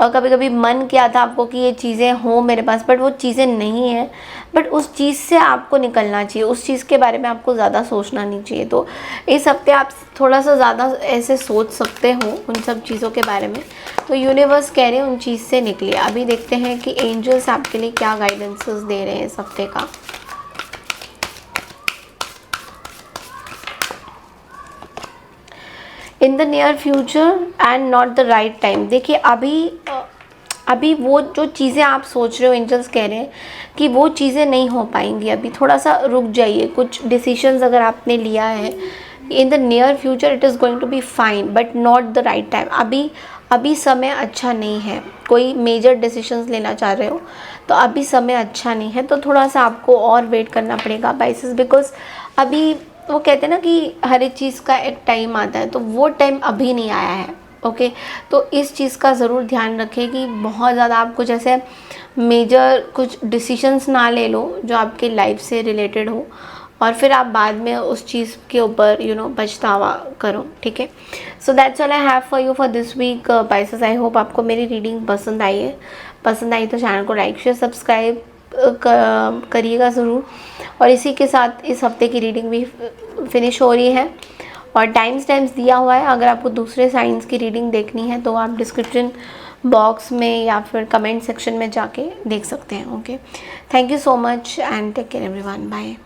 कभी कभी मन किया था आपको कि ये चीज़ें हों मेरे पास, बट वो चीज़ें नहीं हैं। बट उस चीज़ से आपको निकलना चाहिए, उस चीज़ के बारे में आपको ज़्यादा सोचना नहीं चाहिए। तो इस हफ्ते आप थोड़ा सा ज़्यादा ऐसे सोच सकते हो उन सब चीज़ों के बारे में। तो यूनिवर्स कह रहे हैं उन चीज़ से निकलिए। अभी देखते हैं कि एंजल्स आपके लिए क्या गाइडेंसेस दे रहे हैं इस हफ्ते का। इन the near future and not the right time. देखिए, अभी वो जो चीज़ें आप सोच रहे हो, एंजल्स कह रहे हैं कि वो चीज़ें नहीं हो पाएंगी। अभी थोड़ा सा रुक जाइए। कुछ डिसीजंस अगर आपने लिया है in the near future it is going to be fine but not the right time. अभी समय अच्छा नहीं है। कोई मेजर डिसीजंस लेना चाह रहे हो तो अभी समय अच्छा नहीं है, तो थोड़ा सा आपको और वेट करना पड़ेगा बाइसेस, बिकॉज अभी वो कहते हैं ना कि हर एक चीज़ का एक टाइम आता है, तो वो टाइम अभी नहीं आया है। ओके, तो इस चीज़ का ज़रूर ध्यान रखें कि बहुत ज़्यादा आपको जैसे मेजर कुछ डिसीजंस ना ले लो जो आपके लाइफ से रिलेटेड हो और फिर आप बाद में उस चीज़ के ऊपर पछतावा करो। ठीक है, so that's all I have for you for this week pieces. I hope आपको मेरी रीडिंग पसंद आई है। पसंद आई तो चैनल को लाइक शेयर सब्सक्राइब करिएगा ज़रूर। और इसी के साथ इस हफ्ते की रीडिंग भी फिनिश हो रही है और टाइम्स दिया हुआ है। अगर आपको दूसरे साइंस की रीडिंग देखनी है तो आप डिस्क्रिप्शन बॉक्स में या फिर कमेंट सेक्शन में जाके देख सकते हैं। Okay, thank you so much and take care everyone, bye.